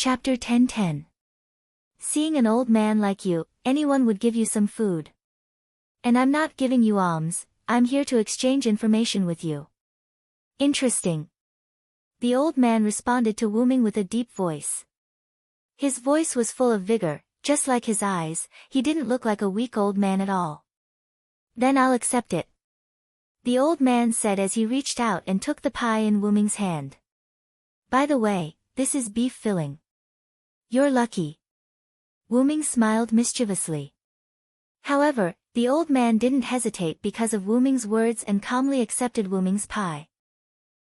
Chapter 10:10. Seeing an old man like you, anyone would give you some food. And I'm not giving you alms, I'm here to exchange information with you. Interesting. The old man responded to Wyrm with a deep voice. His voice was full of vigor, just like his eyes, he didn't look like a weak old man at all. Then I'll accept it. The old man said as he reached out and took the pie in Wyrm's hand. By the way, this is beef filling. You're lucky. Wyrm smiled mischievously. However, the old man didn't hesitate because of Wyrm's words and calmly accepted Wyrm's pie.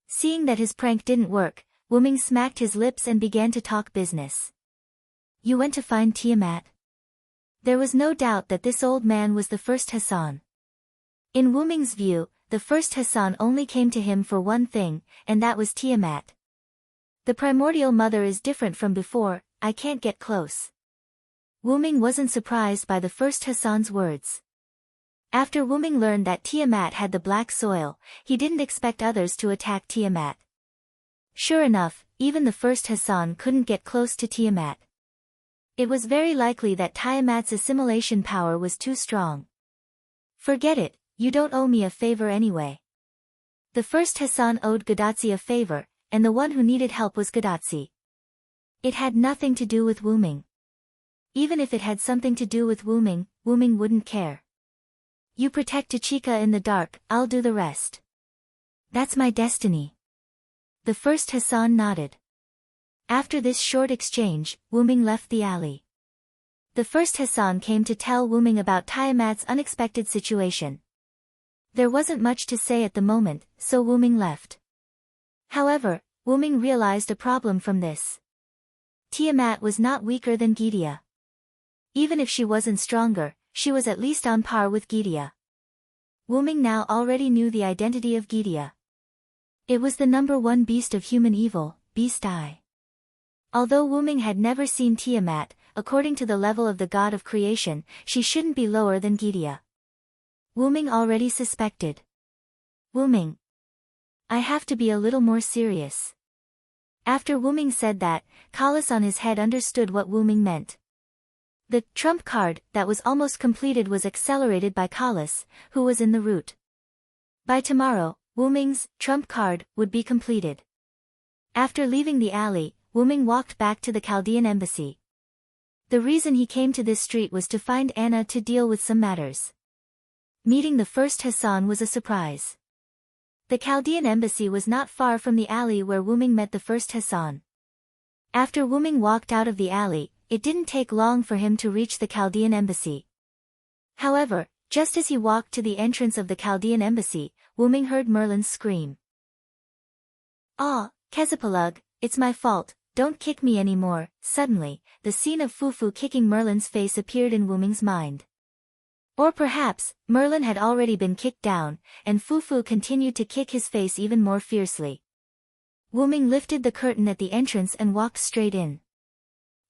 Seeing that his prank didn't work, Wyrm smacked his lips and began to talk business. You went to find Tiamat? There was no doubt that this old man was the first Hassan. In Wyrm's view, the first Hassan only came to him for one thing, and that was Tiamat. The primordial mother is different from before, I can't get close. Wyrm wasn't surprised by the first Hassan's words. After Wyrm learned that Tiamat had the black soil, he didn't expect others to attack Tiamat. Sure enough, even the first Hassan couldn't get close to Tiamat. It was very likely that Tiamat's assimilation power was too strong. Forget it, you don't owe me a favor anyway. The first Hassan owed Gadatsi a favor, and the one who needed help was Gadatsi. It had nothing to do with Wyrm. Even if it had something to do with Wyrm wouldn't care. You protect Tachika in the dark, I'll do the rest. That's my destiny. The first Hassan nodded. After this short exchange, Wyrm left the alley. The first Hassan came to tell Wyrm about Tiamat's unexpected situation. There wasn't much to say at the moment, so Wyrm left. However, Wyrm realized a problem from this. Tiamat was not weaker than Gydia. Even if she wasn't stronger, she was at least on par with Gydia. Wyrm now already knew the identity of Gydia. It was the #1 beast of human evil, Beast Eye. Although Wyrm had never seen Tiamat, according to the level of the god of creation, she shouldn't be lower than Gydia. Wyrm already suspected. Wyrm. I have to be a little more serious. After Wyrm said that, Kalas on his head understood what Wyrm meant. The trump card that was almost completed was accelerated by Kalas, who was in the route. By tomorrow, Wyrm's trump card would be completed. After leaving the alley, Wyrm walked back to the Chaldean embassy. The reason he came to this street was to find Anna to deal with some matters. Meeting the first Hassan was a surprise. The Chaldean embassy was not far from the alley where Wyrm met the first Hassan. After Wyrm walked out of the alley, it didn't take long for him to reach the Chaldean embassy. However, just as he walked to the entrance of the Chaldean embassy, Wyrm heard Merlin's scream. Ah, Kezapalug, it's my fault, don't kick me anymore. Suddenly, the scene of Fufu kicking Merlin's face appeared in Wyrm's mind. Or perhaps, Merlin had already been kicked down, and Fufu continued to kick his face even more fiercely. Wyrm lifted the curtain at the entrance and walked straight in.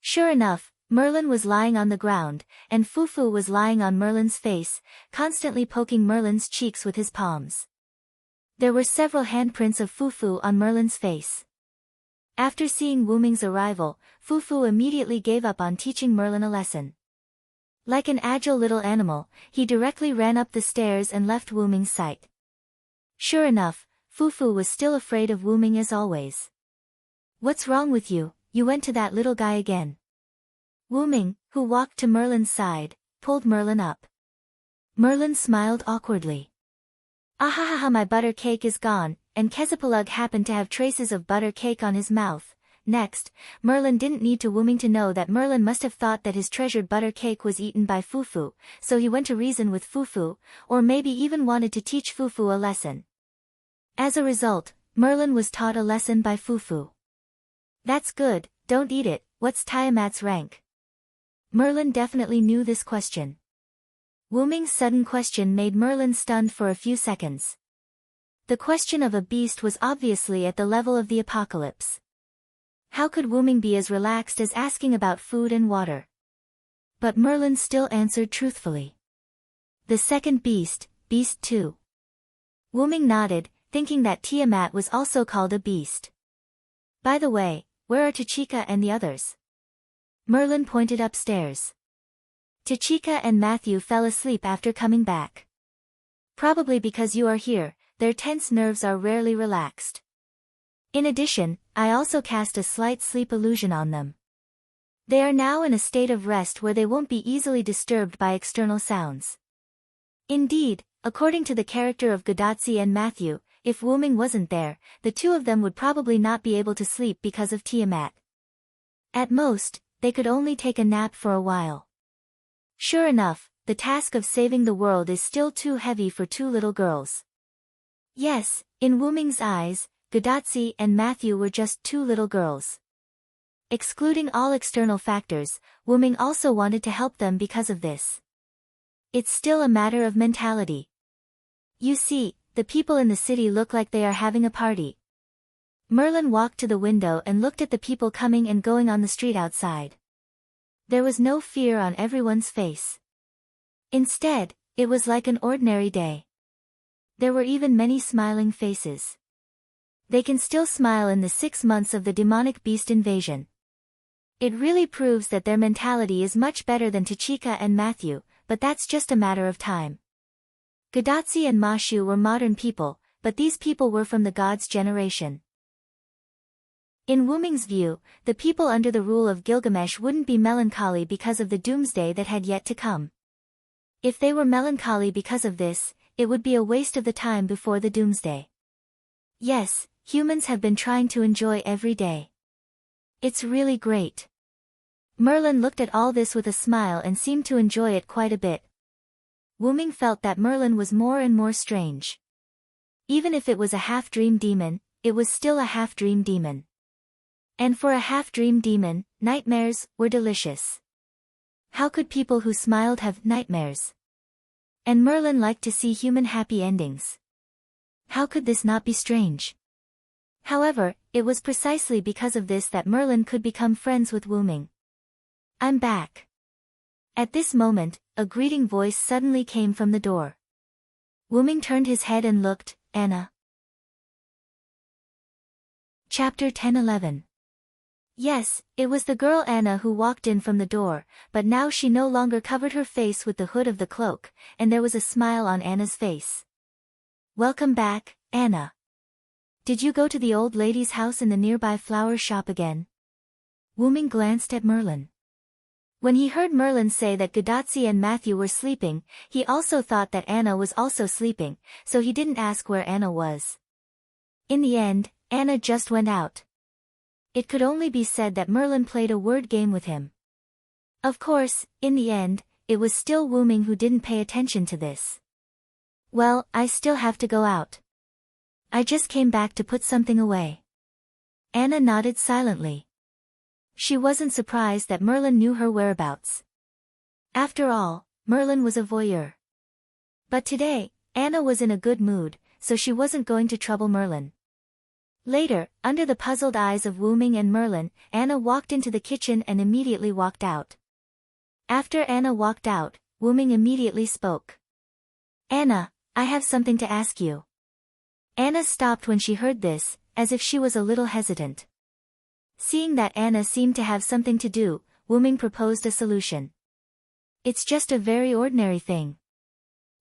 Sure enough, Merlin was lying on the ground, and Fufu was lying on Merlin's face, constantly poking Merlin's cheeks with his palms. There were several handprints of Fufu on Merlin's face. After seeing Wyrm's arrival, Fufu immediately gave up on teaching Merlin a lesson. Like an agile little animal, he directly ran up the stairs and left Wyrm's sight. Sure enough, Fufu was still afraid of Wyrm as always. What's wrong with you? You went to that little guy again. Wyrm, who walked to Merlin's side, pulled Merlin up. Merlin smiled awkwardly. Ahahaha, my butter cake is gone, and Kezapalug happened to have traces of butter cake on his mouth. Next, Merlin didn't need to Wyrm to know that Merlin must have thought that his treasured butter cake was eaten by Fufu, so he went to reason with Fufu, or maybe even wanted to teach Fufu a lesson. As a result, Merlin was taught a lesson by Fufu. That's good, don't eat it, what's Tiamat's rank? Merlin definitely knew this question. Wyrm's sudden question made Merlin stunned for a few seconds. The question of a beast was obviously at the level of the apocalypse. How could Wyrm be as relaxed as asking about food and water? But Merlin still answered truthfully. The second beast, Beast 2. Wyrm nodded, thinking that Tiamat was also called a beast. By the way, where are Tachika and the others? Merlin pointed upstairs. Tachika and Matthew fell asleep after coming back. Probably because you are here, their tense nerves are rarely relaxed. In addition, I also cast a slight sleep illusion on them. They are now in a state of rest where they won't be easily disturbed by external sounds. Indeed, according to the character of Godatsi and Matthew, if Wyrm wasn't there, the two of them would probably not be able to sleep because of Tiamat. At most, they could only take a nap for a while. Sure enough, the task of saving the world is still too heavy for two little girls. Yes, in Wyrm's eyes, Godatsi and Matthew were just two little girls. Excluding all external factors, Wyrm also wanted to help them because of this. It's still a matter of mentality. You see, the people in the city look like they are having a party. Merlin walked to the window and looked at the people coming and going on the street outside. There was no fear on everyone's face. Instead, it was like an ordinary day. There were even many smiling faces. They can still smile in the 6 months of the demonic beast invasion. It really proves that their mentality is much better than Tachika and Matthew, but that's just a matter of time. Godatsi and Mashu were modern people, but these people were from the gods' generation. In Wyrm's view, the people under the rule of Gilgamesh wouldn't be melancholy because of the doomsday that had yet to come. If they were melancholy because of this, it would be a waste of the time before the doomsday. Yes, humans have been trying to enjoy every day. It's really great. Merlin looked at all this with a smile and seemed to enjoy it quite a bit. Wyrm felt that Merlin was more and more strange. Even if it was a half-dream demon, it was still a half-dream demon. And for a half-dream demon, nightmares were delicious. How could people who smiled have nightmares? And Merlin liked to see human happy endings. How could this not be strange? However, it was precisely because of this that Merlin could become friends with Wyrm. I'm back. At this moment, a greeting voice suddenly came from the door. Wyrm turned his head and looked. Anna. Chapter 10-11. Yes, it was the girl Anna who walked in from the door, but now she no longer covered her face with the hood of the cloak, and there was a smile on Anna's face. Welcome back, Anna. Did you go to the old lady's house in the nearby flower shop again? Wyrm glanced at Merlin. When he heard Merlin say that Godatsi and Matthew were sleeping, he also thought that Anna was also sleeping, so he didn't ask where Anna was. In the end, Anna just went out. It could only be said that Merlin played a word game with him. Of course, in the end, it was still Wyrm who didn't pay attention to this. Well, I still have to go out. I just came back to put something away. Anna nodded silently. She wasn't surprised that Merlin knew her whereabouts. After all, Merlin was a voyeur. But today, Anna was in a good mood, so she wasn't going to trouble Merlin. Later, under the puzzled eyes of Wyrm and Merlin, Anna walked into the kitchen and immediately walked out. After Anna walked out, Wyrm immediately spoke. Anna, I have something to ask you. Anna stopped when she heard this, as if she was a little hesitant. Seeing that Anna seemed to have something to do, Wyrm proposed a solution. It's just a very ordinary thing.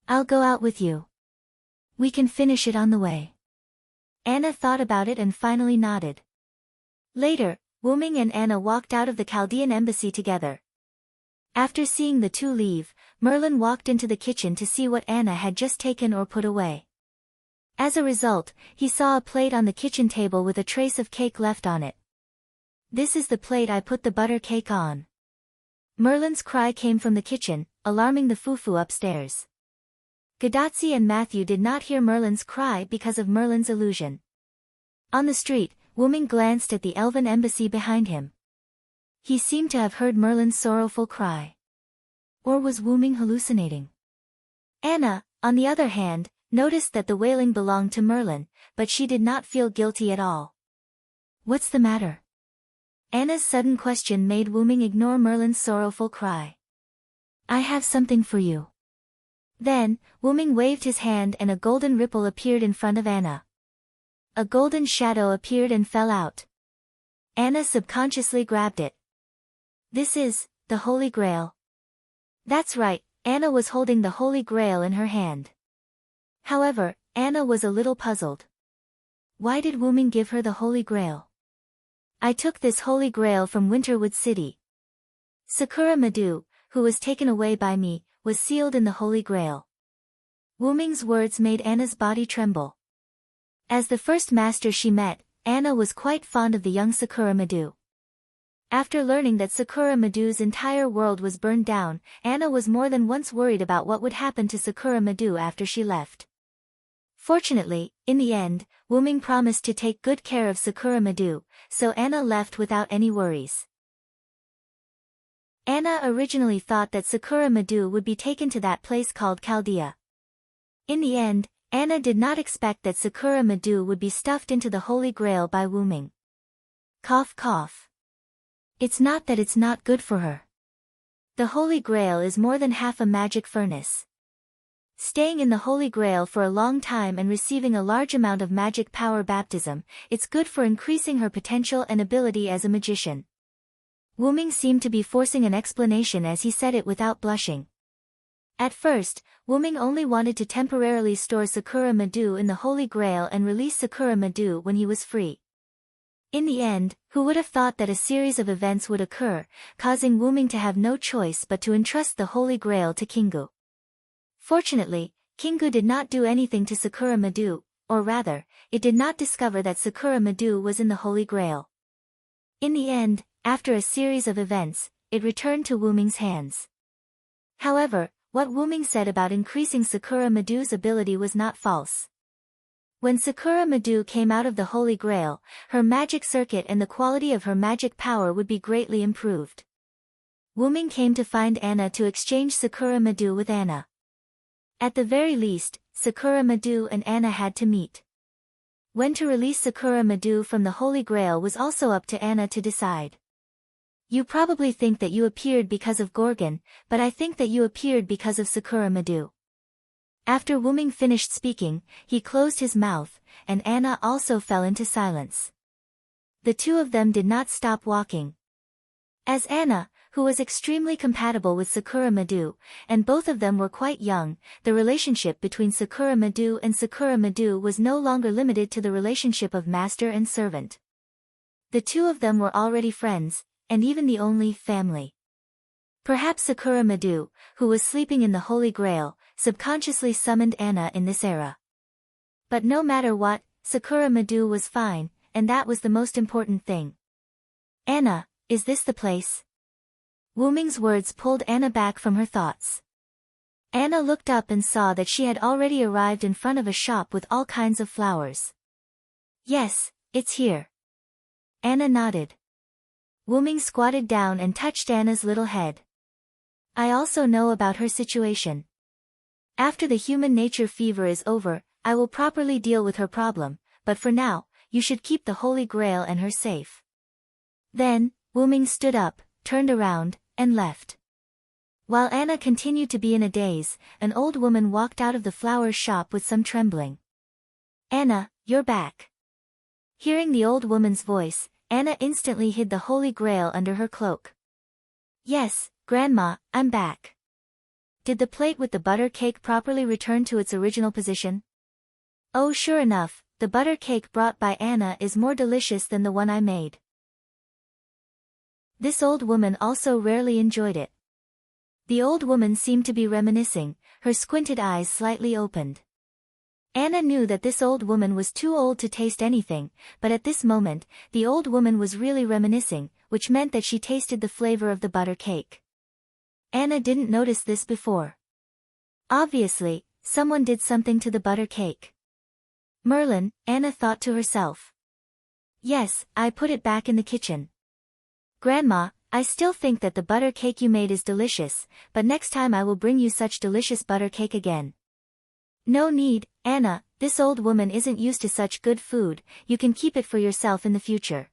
I'll go out with you. We can finish it on the way. Anna thought about it and finally nodded. Later, Wyrm and Anna walked out of the Chaldean embassy together. After seeing the two leave, Merlin walked into the kitchen to see what Anna had just taken or put away. As a result, he saw a plate on the kitchen table with a trace of cake left on it. This is the plate I put the butter cake on. Merlin's cry came from the kitchen, alarming the fufu upstairs. Godatsi and Matthew did not hear Merlin's cry because of Merlin's illusion. On the street, Wyrm glanced at the elven embassy behind him. He seemed to have heard Merlin's sorrowful cry. Or was Wyrm hallucinating? Anna, on the other hand, noticed that the wailing belonged to Merlin, but she did not feel guilty at all. What's the matter? Anna's sudden question made Wyrm ignore Merlin's sorrowful cry. I have something for you. Then, Wyrm waved his hand and a golden ripple appeared in front of Anna. A golden shadow appeared and fell out. Anna subconsciously grabbed it. This is the Holy Grail. That's right, Anna was holding the Holy Grail in her hand. However, Anna was a little puzzled. Why did Wyrm give her the Holy Grail? I took this Holy Grail from Winterwood City. Sakura Madu, who was taken away by me, was sealed in the Holy Grail. Wyrm's words made Anna's body tremble. As the first master she met, Anna was quite fond of the young Sakura Madu. After learning that Sakura Madu's entire world was burned down, Anna was more than once worried about what would happen to Sakura Madu after she left. Fortunately, in the end, Wyrm promised to take good care of Sakura Madu, so Anna left without any worries. Anna originally thought that Sakura Madu would be taken to that place called Chaldea. In the end, Anna did not expect that Sakura Madu would be stuffed into the Holy Grail by Wyrm. Cough cough. It's not that it's not good for her. The Holy Grail is more than half a magic furnace. Staying in the Holy Grail for a long time and receiving a large amount of magic power baptism, it's good for increasing her potential and ability as a magician. Wyrm seemed to be forcing an explanation as he said it without blushing. At first, Wyrm only wanted to temporarily store Sakura Madu in the Holy Grail and release Sakura Madu when he was free. In the end, who would have thought that a series of events would occur, causing Wyrm to have no choice but to entrust the Holy Grail to Kingu. Fortunately, Kingu did not do anything to Sakura Madu, or rather, it did not discover that Sakura Madu was in the Holy Grail. In the end, after a series of events, it returned to Wyrm's hands. However, what Wyrm said about increasing Sakura Madu's ability was not false. When Sakura Madu came out of the Holy Grail, her magic circuit and the quality of her magic power would be greatly improved. Wyrm came to find Anna to exchange Sakura Madu with Anna. At the very least, Sakura Madu and Anna had to meet. When to release Sakura Madu from the Holy Grail was also up to Anna to decide. You probably think that you appeared because of Gorgon, but I think that you appeared because of Sakura Madu. After Wyrm finished speaking, he closed his mouth, and Anna also fell into silence. The two of them did not stop walking. As Anna, who was extremely compatible with Sakura Madu, and both of them were quite young, the relationship between Sakura Madu and Sakura Madu was no longer limited to the relationship of master and servant. The two of them were already friends, and even the only family. Perhaps Sakura Madu, who was sleeping in the Holy Grail, subconsciously summoned Anna in this era. But no matter what, Sakura Madu was fine, and that was the most important thing. Anna, is this the place? Wyrm's words pulled Anna back from her thoughts. Anna looked up and saw that she had already arrived in front of a shop with all kinds of flowers. Yes, it's here. Anna nodded. Wyrm squatted down and touched Anna's little head. I also know about her situation. After the human nature fever is over, I will properly deal with her problem, but for now, you should keep the Holy Grail and her safe. Then, Wyrm stood up, turned around, and left. While Anna continued to be in a daze, an old woman walked out of the flower shop with some trembling. Anna, you're back. Hearing the old woman's voice, Anna instantly hid the Holy Grail under her cloak. Yes, Grandma, I'm back. Did the plate with the butter cake properly return to its original position? Oh, sure enough, the butter cake brought by Anna is more delicious than the one I made. This old woman also rarely enjoyed it. The old woman seemed to be reminiscing, her squinted eyes slightly opened. Anna knew that this old woman was too old to taste anything, but at this moment, the old woman was really reminiscing, which meant that she tasted the flavor of the butter cake. Anna didn't notice this before. Obviously, someone did something to the butter cake. Merlin, Anna thought to herself. Yes, I put it back in the kitchen. Grandma, I still think that the butter cake you made is delicious, but next time I will bring you such delicious butter cake again. No need, Anna, this old woman isn't used to such good food, you can keep it for yourself in the future.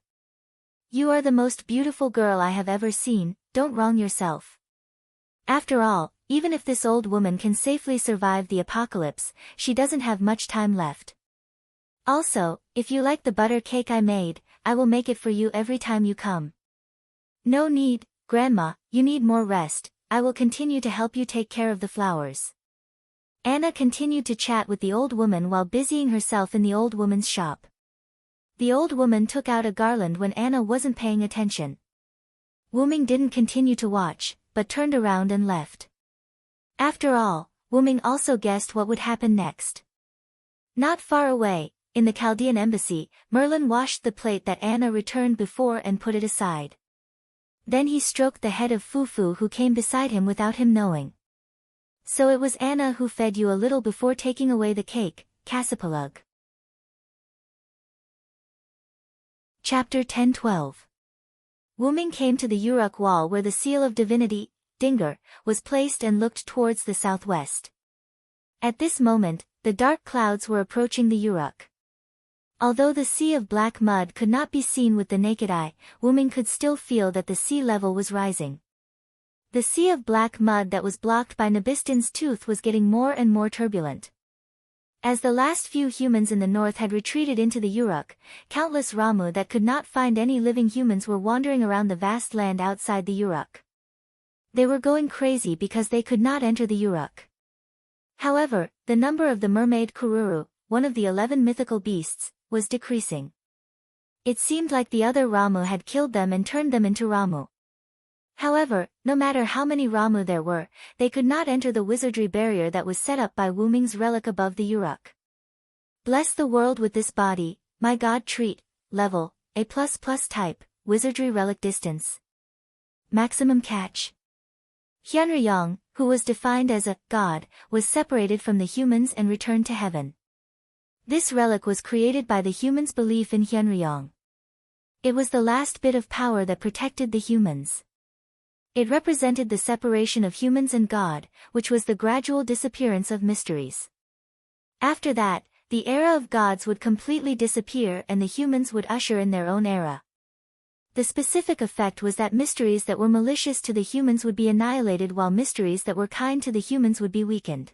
You are the most beautiful girl I have ever seen, don't wrong yourself. After all, even if this old woman can safely survive the apocalypse, she doesn't have much time left. Also, if you like the butter cake I made, I will make it for you every time you come. No need, Grandma, you need more rest, I will continue to help you take care of the flowers. Anna continued to chat with the old woman while busying herself in the old woman's shop. The old woman took out a garland when Anna wasn't paying attention. Wuming didn't continue to watch, but turned around and left. After all, Wuming also guessed what would happen next. Not far away, in the Chaldean embassy, Merlin washed the plate that Anna returned before and put it aside. Then he stroked the head of Fufu who came beside him without him knowing. So it was Anna who fed you a little before taking away the cake, Cassipalug. Chapter 10-12. Wuming came to the Uruk wall where the seal of divinity, Dinger, was placed and looked towards the southwest. At this moment, the dark clouds were approaching the Uruk. Although the sea of black mud could not be seen with the naked eye, Wuming could still feel that the sea level was rising. The sea of black mud that was blocked by Nabistin's tooth was getting more and more turbulent. As the last few humans in the north had retreated into the Uruk, countless Ramu that could not find any living humans were wandering around the vast land outside the Uruk. They were going crazy because they could not enter the Uruk. However, the number of the mermaid Kururu, one of the 11 mythical beasts, was decreasing. It seemed like the other Ramu had killed them and turned them into Ramu. However, no matter how many Ramu there were, they could not enter the wizardry barrier that was set up by Wuming's relic above the Uruk. Bless the world with this body, my god. Treat, level, A++ type, wizardry relic distance. Maximum catch. Hyunryong, who was defined as a god, was separated from the humans and returned to heaven. This relic was created by the humans' belief in Hyunryong. It was the last bit of power that protected the humans. It represented the separation of humans and God, which was the gradual disappearance of mysteries. After that, the era of gods would completely disappear and the humans would usher in their own era. The specific effect was that mysteries that were malicious to the humans would be annihilated while mysteries that were kind to the humans would be weakened.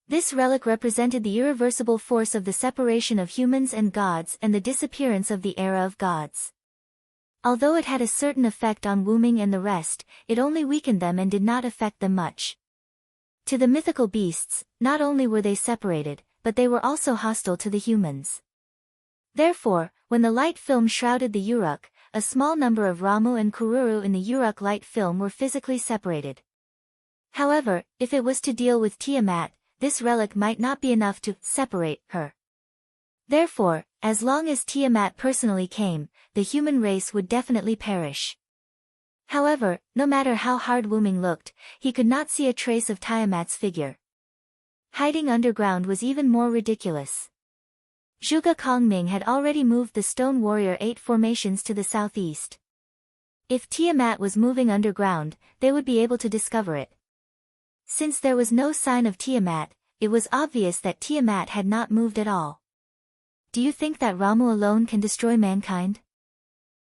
This relic represented the irreversible force of the separation of humans and gods and the disappearance of the era of gods. Although it had a certain effect on Wuming and the rest, it only weakened them and did not affect them much. To the mythical beasts, not only were they separated, but they were also hostile to the humans. Therefore, when the light film shrouded the Uruk, a small number of Ramu and Kururu in the Uruk light film were physically separated. However, if it was to deal with Tiamat, this relic might not be enough to separate her. Therefore, as long as Tiamat personally came, the human race would definitely perish. However, no matter how hard Wuming looked, he could not see a trace of Tiamat's figure. Hiding underground was even more ridiculous. Zhuge Kongming had already moved the Stone Warrior 8 formations to the southeast. If Tiamat was moving underground, they would be able to discover it. Since there was no sign of Tiamat, it was obvious that Tiamat had not moved at all. Do you think that Ramu alone can destroy mankind?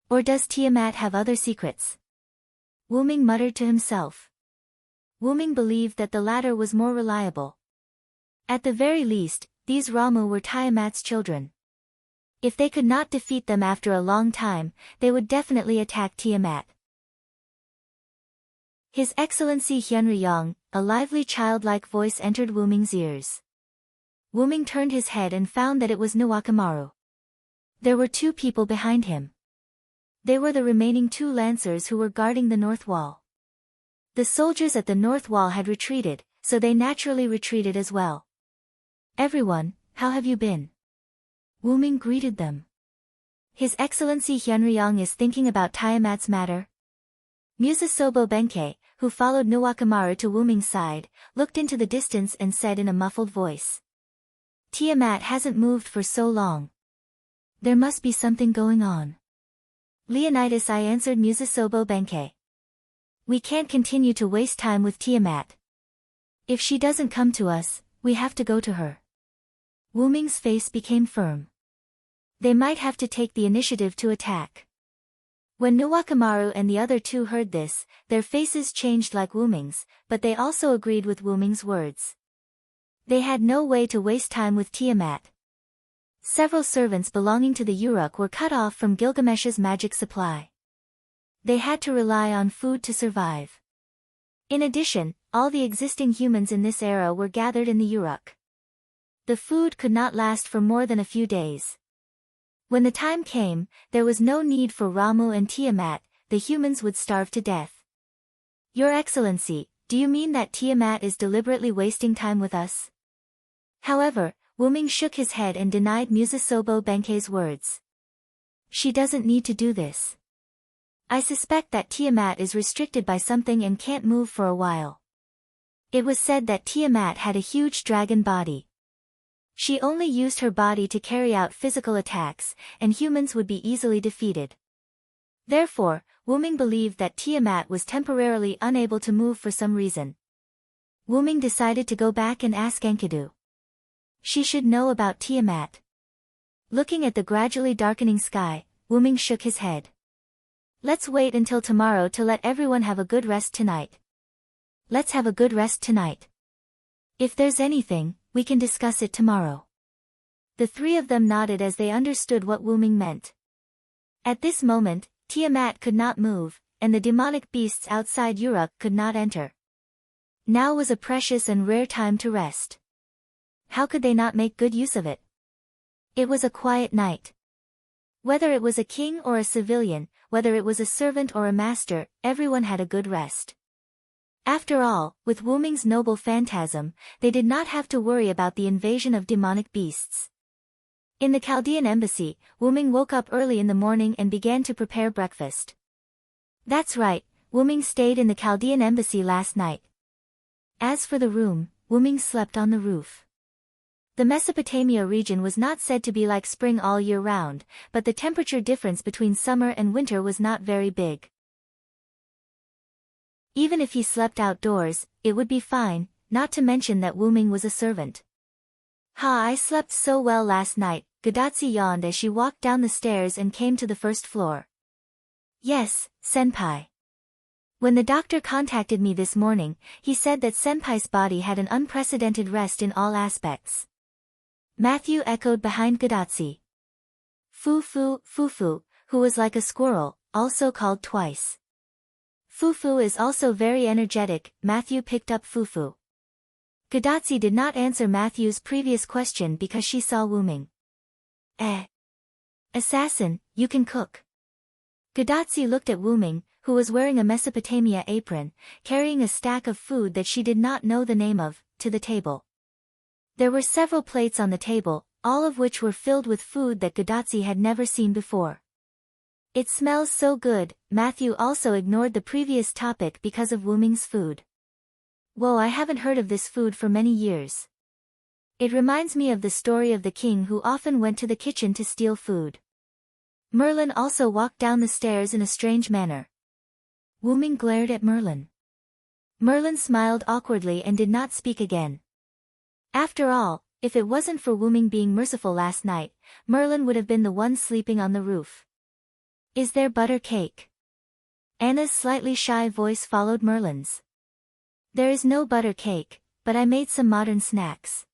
Or does Tiamat have other secrets? Wuming muttered to himself. Wuming believed that the latter was more reliable. At the very least, these Ramu were Tiamat's children. If they could not defeat them after a long time, they would definitely attack Tiamat. His Excellency Hyunryong, a lively childlike voice entered Wuming's ears. Wuming turned his head and found that it was Nuwakamaru. There were two people behind him. They were the remaining two lancers who were guarding the north wall. The soldiers at the north wall had retreated, so they naturally retreated as well. Everyone, how have you been? Wuming greeted them. His Excellency Hyunryong is thinking about Tiamat's matter. Musasobo Benkei, who followed Nuwakamaru to Wuming's side, looked into the distance and said in a muffled voice. Tiamat hasn't moved for so long. There must be something going on. Leonidas, I answered Musasobo Benkei. We can't continue to waste time with Tiamat. If she doesn't come to us, we have to go to her. Wuming's face became firm. They might have to take the initiative to attack. When Nuwakamaru and the other two heard this, their faces changed like Wuming's, but they also agreed with Wuming's words. They had no way to waste time with Tiamat. Several servants belonging to the Uruk were cut off from Gilgamesh's magic supply. They had to rely on food to survive. In addition, all the existing humans in this era were gathered in the Uruk. The food could not last for more than a few days. When the time came, there was no need for Ramu and Tiamat, the humans would starve to death. Your Excellency, do you mean that Tiamat is deliberately wasting time with us? However, Wuming shook his head and denied Musasobo Benkei's words. She doesn't need to do this. I suspect that Tiamat is restricted by something and can't move for a while. It was said that Tiamat had a huge dragon body. She only used her body to carry out physical attacks, and humans would be easily defeated. Therefore, Wuming believed that Tiamat was temporarily unable to move for some reason. Wuming decided to go back and ask Enkidu. She should know about Tiamat. Looking at the gradually darkening sky, Wuming shook his head. Let's wait until tomorrow to let everyone have a good rest tonight. Let's have a good rest tonight. If there's anything, we can discuss it tomorrow. The three of them nodded as they understood what Wuming meant. At this moment, Tiamat could not move, and the demonic beasts outside Uruk could not enter. Now was a precious and rare time to rest. How could they not make good use of it? It was a quiet night. Whether it was a king or a civilian, whether it was a servant or a master, everyone had a good rest. After all, with Wuming's noble phantasm, they did not have to worry about the invasion of demonic beasts. In the Chaldean embassy, Wuming woke up early in the morning and began to prepare breakfast. That's right, Wuming stayed in the Chaldean embassy last night. As for the room, Wuming slept on the roof. The Mesopotamia region was not said to be like spring all year round, but the temperature difference between summer and winter was not very big. Even if he slept outdoors, it would be fine, not to mention that Wuming was a servant. I slept so well last night, Gadatsi yawned as she walked down the stairs and came to the first floor. Yes, Senpai. When the doctor contacted me this morning, he said that Senpai's body had an unprecedented rest in all aspects. Matthew echoed behind Gadatsi. Fufu, who was like a squirrel, also called twice. Fufu is also very energetic, Matthew picked up Fufu. Gadatsi did not answer Matthew's previous question because she saw Wuming. Assassin, you can cook. Gadatsi looked at Wuming, who was wearing a Mesopotamia apron, carrying a stack of food that she did not know the name of, to the table. There were several plates on the table, all of which were filled with food that Gadatsi had never seen before. It smells so good, Matthew also ignored the previous topic because of Wuming's food. Whoa, I haven't heard of this food for many years. It reminds me of the story of the king who often went to the kitchen to steal food. Merlin also walked down the stairs in a strange manner. Wuming glared at Merlin. Merlin smiled awkwardly and did not speak again. After all, if it wasn't for Wuming being merciful last night, Merlin would have been the one sleeping on the roof. Is there butter cake? Anna's slightly shy voice followed Merlin's. There is no butter cake, but I made some modern snacks.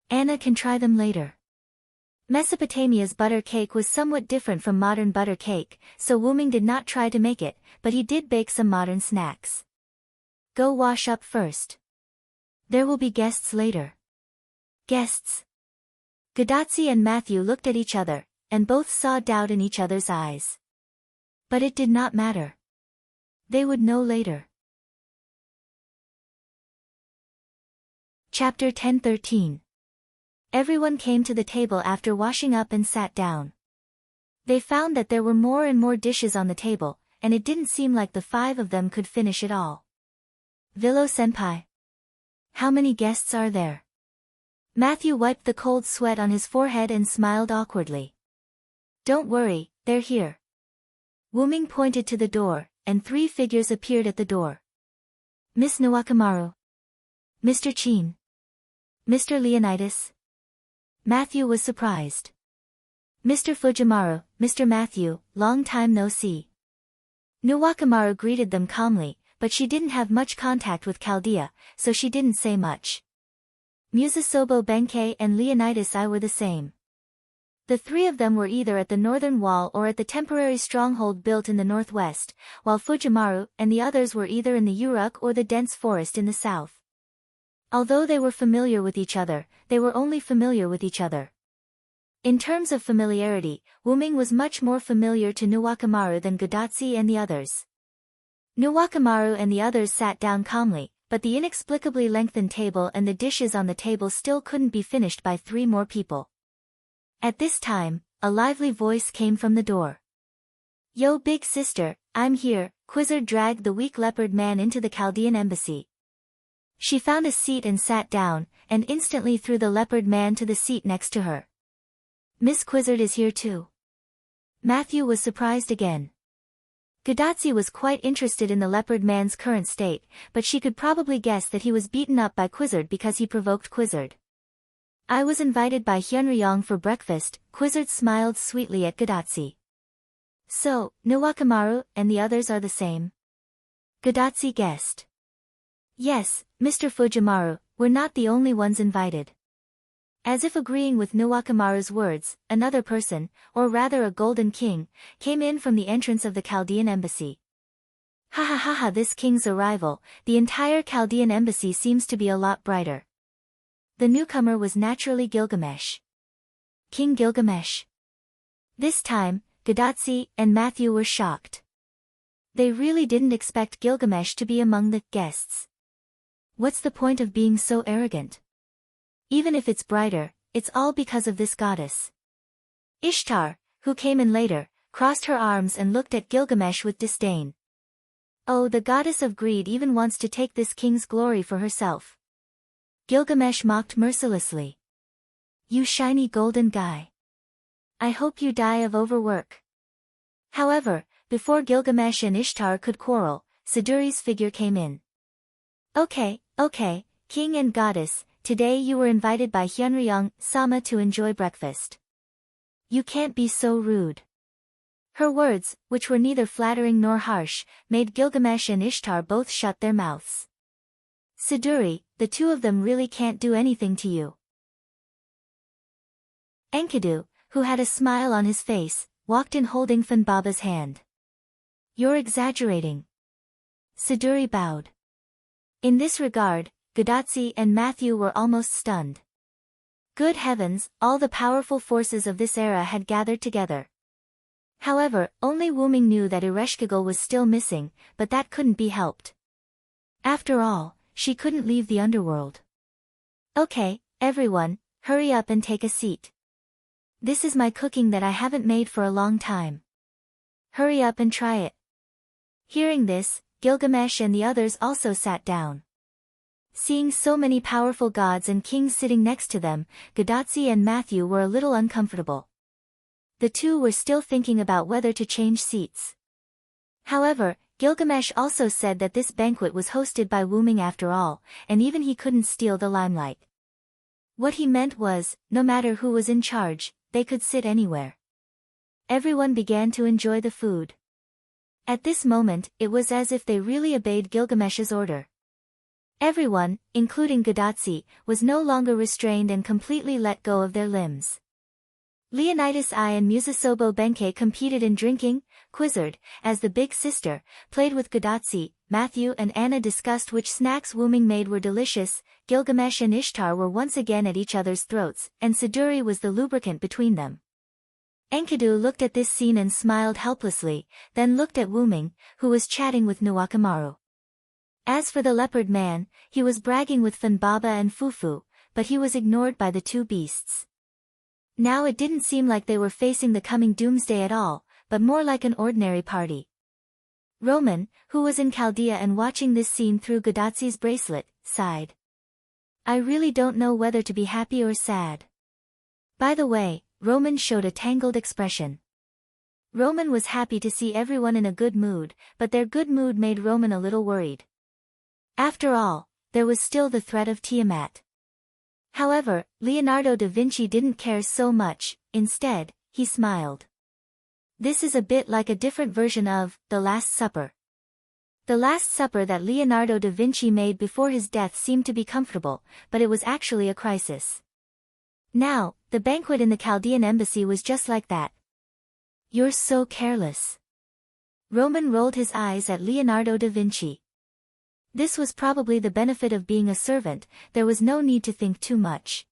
Anna can try them later. Mesopotamia's butter cake was somewhat different from modern butter cake, so Wuming did not try to make it, but he did bake some modern snacks. Go wash up first. There will be guests later. Guests? Gadatsi and Matthew looked at each other, and both saw doubt in each other's eyes. But it did not matter. They would know later. Chapter 10:13. Everyone came to the table after washing up and sat down. They found that there were more and more dishes on the table, and it didn't seem like the five of them could finish it all. Vilo-senpai. How many guests are there? Matthew wiped the cold sweat on his forehead and smiled awkwardly. Don't worry, they're here. Wuming pointed to the door, and three figures appeared at the door. Miss Nawakamaru. Mr. Chin. Mr. Leonidas. Matthew was surprised. Mr. Fujimaru, Mr. Matthew, long time no see. Nawakamaru greeted them calmly, but she didn't have much contact with Chaldea, so she didn't say much. Musasobo Benkei and Leonidas I were the same. The three of them were either at the northern wall or at the temporary stronghold built in the northwest, while Fujimaru and the others were either in the Uruk or the dense forest in the south. Although they were familiar with each other, they were only familiar with each other. In terms of familiarity, Wuming was much more familiar to Nuwakamaru than Godatsu and the others. Nuwakamaru and the others sat down calmly, but the inexplicably lengthened table and the dishes on the table still couldn't be finished by 3 more people. At this time, a lively voice came from the door. "Yo, big sister, I'm here." Quizzard dragged the weak leopard man into the Chaldean embassy. She found a seat and sat down, and instantly threw the leopard man to the seat next to her. "Miss Quizzard is here too." Matthew was surprised again. Godatsu was quite interested in the leopard man's current state, but she could probably guess that he was beaten up by Quizzard because he provoked Quizzard. "I was invited by Hyunryong for breakfast." Quizzard smiled sweetly at Godatsu. "So, Nuwakamaru and the others are the same?" Godatsu guessed. "Yes, Mr. Fujimaru, we're not the only ones invited." As if agreeing with Nuwakamaru's words, another person, or rather a golden king, came in from the entrance of the Chaldean embassy. "Ha ha ha ha, this king's arrival, the entire Chaldean embassy seems to be a lot brighter." The newcomer was naturally Gilgamesh. King Gilgamesh. This time, Godatsu and Matthew were shocked. They really didn't expect Gilgamesh to be among the guests. What's the point of being so arrogant? Even if it's brighter, it's all because of this goddess. Ishtar, who came in later, crossed her arms and looked at Gilgamesh with disdain. "Oh, the goddess of greed even wants to take this king's glory for herself." Gilgamesh mocked mercilessly. "You shiny golden guy. I hope you die of overwork." However, before Gilgamesh and Ishtar could quarrel, Siduri's figure came in. Okay, king and goddess, today you were invited by Hyunryong-sama to enjoy breakfast. You can't be so rude." Her words, which were neither flattering nor harsh, made Gilgamesh and Ishtar both shut their mouths. "Siduri, the two of them really can't do anything to you." Enkidu, who had a smile on his face, walked in holding Funbaba's hand. "You're exaggerating." Siduri bowed. In this regard, Godatsu and Matthew were almost stunned. Good heavens, all the powerful forces of this era had gathered together. However, only Wuming knew that Ereshkigal was still missing, but that couldn't be helped. After all, she couldn't leave the underworld. "Okay, everyone, hurry up and take a seat. This is my cooking that I haven't made for a long time. Hurry up and try it." Hearing this, Gilgamesh and the others also sat down. Seeing so many powerful gods and kings sitting next to them, Godatsu and Matthew were a little uncomfortable. The two were still thinking about whether to change seats. However, Gilgamesh also said that this banquet was hosted by Wuming after all, and even he couldn't steal the limelight. What he meant was, no matter who was in charge, they could sit anywhere. Everyone began to enjoy the food. At this moment, it was as if they really obeyed Gilgamesh's order. Everyone, including Godatsu, was no longer restrained and completely let go of their limbs. Leonidas I and Musasobo Benkei competed in drinking. Quizzard, as the big sister, played with Godatsu. Matthew and Anna discussed which snacks Wuming made were delicious. Gilgamesh and Ishtar were once again at each other's throats, and Siduri was the lubricant between them. Enkidu looked at this scene and smiled helplessly, then looked at Wuming, who was chatting with Nuwakamaru. As for the leopard man, he was bragging with Funbaba and Fufu, but he was ignored by the two beasts. Now it didn't seem like they were facing the coming doomsday at all, but more like an ordinary party. Roman, who was in Chaldea and watching this scene through Godatsu's bracelet, sighed. "I really don't know whether to be happy or sad." By the way, Roman showed a tangled expression. Roman was happy to see everyone in a good mood, but their good mood made Roman a little worried. After all, there was still the threat of Tiamat. However, Leonardo da Vinci didn't care so much. Instead, he smiled. This is a bit like a different version of The Last Supper. The Last Supper that Leonardo da Vinci made before his death seemed to be comfortable, but it was actually a crisis. Now, the banquet in the Chaldean embassy was just like that. You're so careless. Roman rolled his eyes at Leonardo da Vinci. This was probably the benefit of being a servant, there was no need to think too much.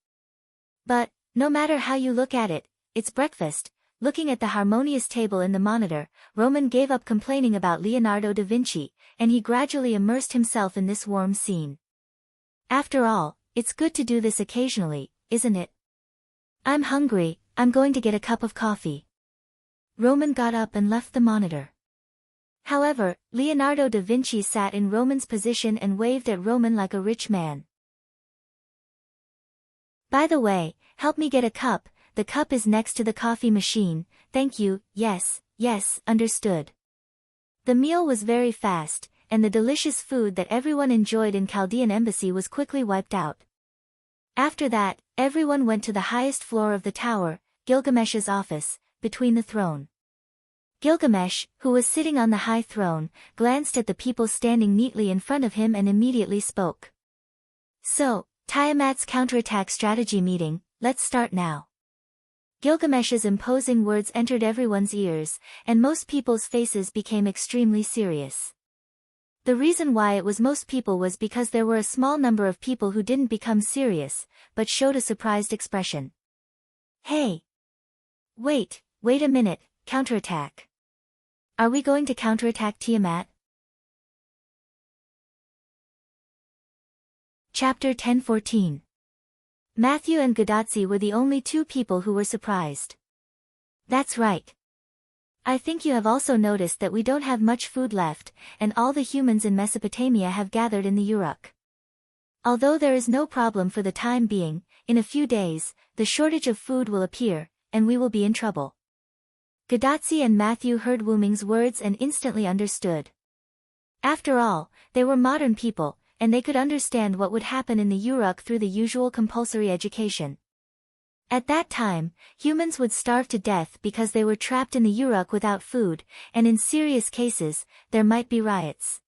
But, no matter how you look at it, it's breakfast. Looking at the harmonious table in the monitor, Roman gave up complaining about Leonardo da Vinci, and he gradually immersed himself in this warm scene. After all, it's good to do this occasionally, isn't it? I'm hungry, I'm going to get a cup of coffee. Roman got up and left the monitor. However, Leonardo da Vinci sat in Roman's position and waved at Roman like a rich man. By the way, help me get a cup. The cup is next to the coffee machine, thank you, yes, understood. The meal was very fast, and the delicious food that everyone enjoyed in Chaldean embassy was quickly wiped out. After that, everyone went to the highest floor of the tower, Gilgamesh's office, between the throne. Gilgamesh, who was sitting on the high throne, glanced at the people standing neatly in front of him and immediately spoke. So, Tiamat's counterattack strategy meeting, let's start now. Gilgamesh's imposing words entered everyone's ears, and most people's faces became extremely serious. The reason why it was most people was because there were a small number of people who didn't become serious, but showed a surprised expression. Hey! Wait a minute, counterattack. Are we going to counterattack Tiamat? Chapter 10:14. Matthew and Gadazzi were the only two people who were surprised. That's right. I think you have also noticed that we don't have much food left, and all the humans in Mesopotamia have gathered in the Uruk. Although there is no problem for the time being, in a few days, the shortage of food will appear, and we will be in trouble. Gadazzi and Matthew heard Wuming's words and instantly understood. After all, they were modern people, and they could understand what would happen in the Uruk through the usual compulsory education. At that time, humans would starve to death because they were trapped in the Uruk without food, and in serious cases, there might be riots.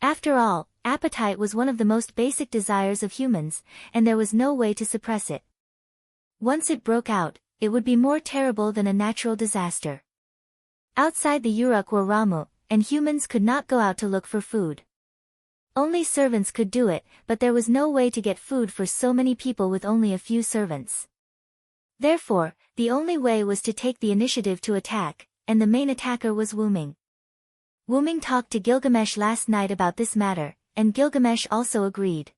After all, appetite was one of the most basic desires of humans, and there was no way to suppress it. Once it broke out, it would be more terrible than a natural disaster. Outside the Uruk were Ramu, and humans could not go out to look for food. Only servants could do it, but there was no way to get food for so many people with only a few servants. Therefore, the only way was to take the initiative to attack, and the main attacker was Wuming. Wuming talked to Gilgamesh last night about this matter, and Gilgamesh also agreed.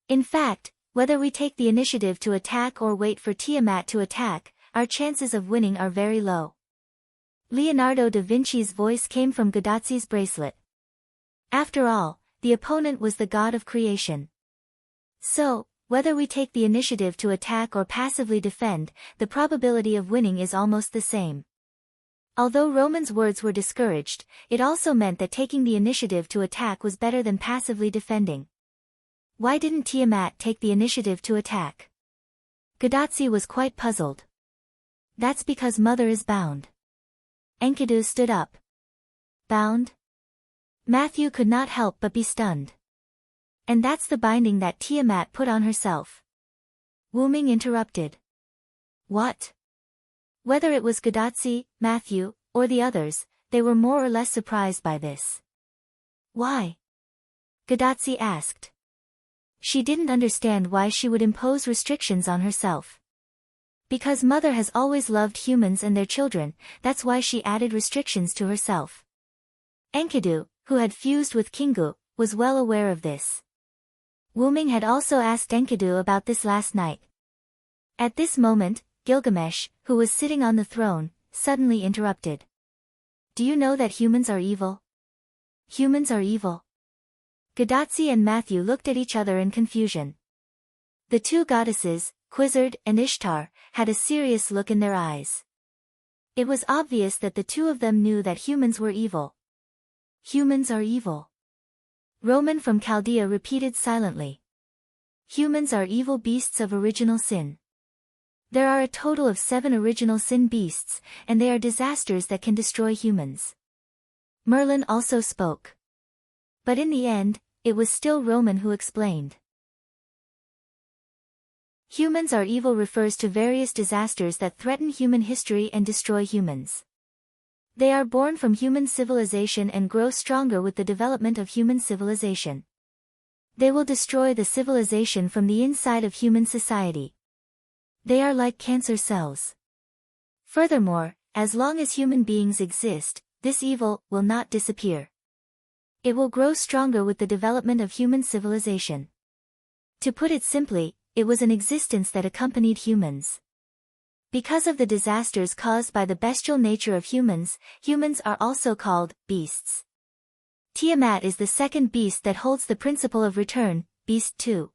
In fact, whether we take the initiative to attack or wait for Tiamat to attack, our chances of winning are very low. Leonardo da Vinci's voice came from Gadazzi's bracelet. After all, the opponent was the god of creation. So, whether we take the initiative to attack or passively defend, the probability of winning is almost the same. Although Roman's words were discouraged, it also meant that taking the initiative to attack was better than passively defending. Why didn't Tiamat take the initiative to attack? Gadazzi was quite puzzled. That's because Mother is bound. Enkidu stood up. Bound? Matthew could not help but be stunned. And that's the binding that Tiamat put on herself. Wuming interrupted. What? Whether it was Gadazzi, Matthew, or the others, they were more or less surprised by this. Why? Gadazzi asked. She didn't understand why she would impose restrictions on herself. Because Mother has always loved humans and their children, that's why she added restrictions to herself. Enkidu, who had fused with Kingu, was well aware of this. Wuming had also asked Enkidu about this last night. At this moment, Gilgamesh, who was sitting on the throne, suddenly interrupted. Do you know that humans are evil? Humans are evil. Gadazzi and Matthew looked at each other in confusion. The two goddesses, Quizzard and Ishtar, had a serious look in their eyes. It was obvious that the two of them knew that humans were evil. Humans are evil. Roman from Chaldea repeated silently. Humans are evil beasts of original sin. There are a total of 7 original sin beasts, and they are disasters that can destroy humans. Merlin also spoke. But in the end, it was still Roman who explained. Humans are evil refers to various disasters that threaten human history and destroy humans. They are born from human civilization and grow stronger with the development of human civilization. They will destroy the civilization from the inside of human society. They are like cancer cells. Furthermore, as long as human beings exist, this evil will not disappear. It will grow stronger with the development of human civilization. To put it simply, it was an existence that accompanied humans. Because of the disasters caused by the bestial nature of humans, humans are also called beasts. Tiamat is the second beast that holds the principle of return, beast 2.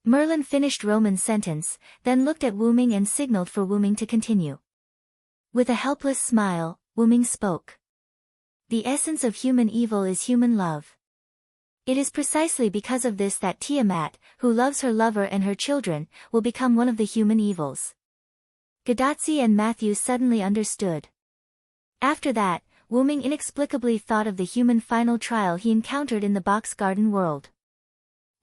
Merlin finished Roman's sentence, then looked at Wu Ming and signaled for Wu Ming to continue. With a helpless smile, Wu Ming spoke. The essence of human evil is human love. It is precisely because of this that Tiamat, who loves her lover and her children, will become one of the human evils. Gadatsi and Matthew suddenly understood. After that, Wu Ming inexplicably thought of the human final trial he encountered in the box garden world.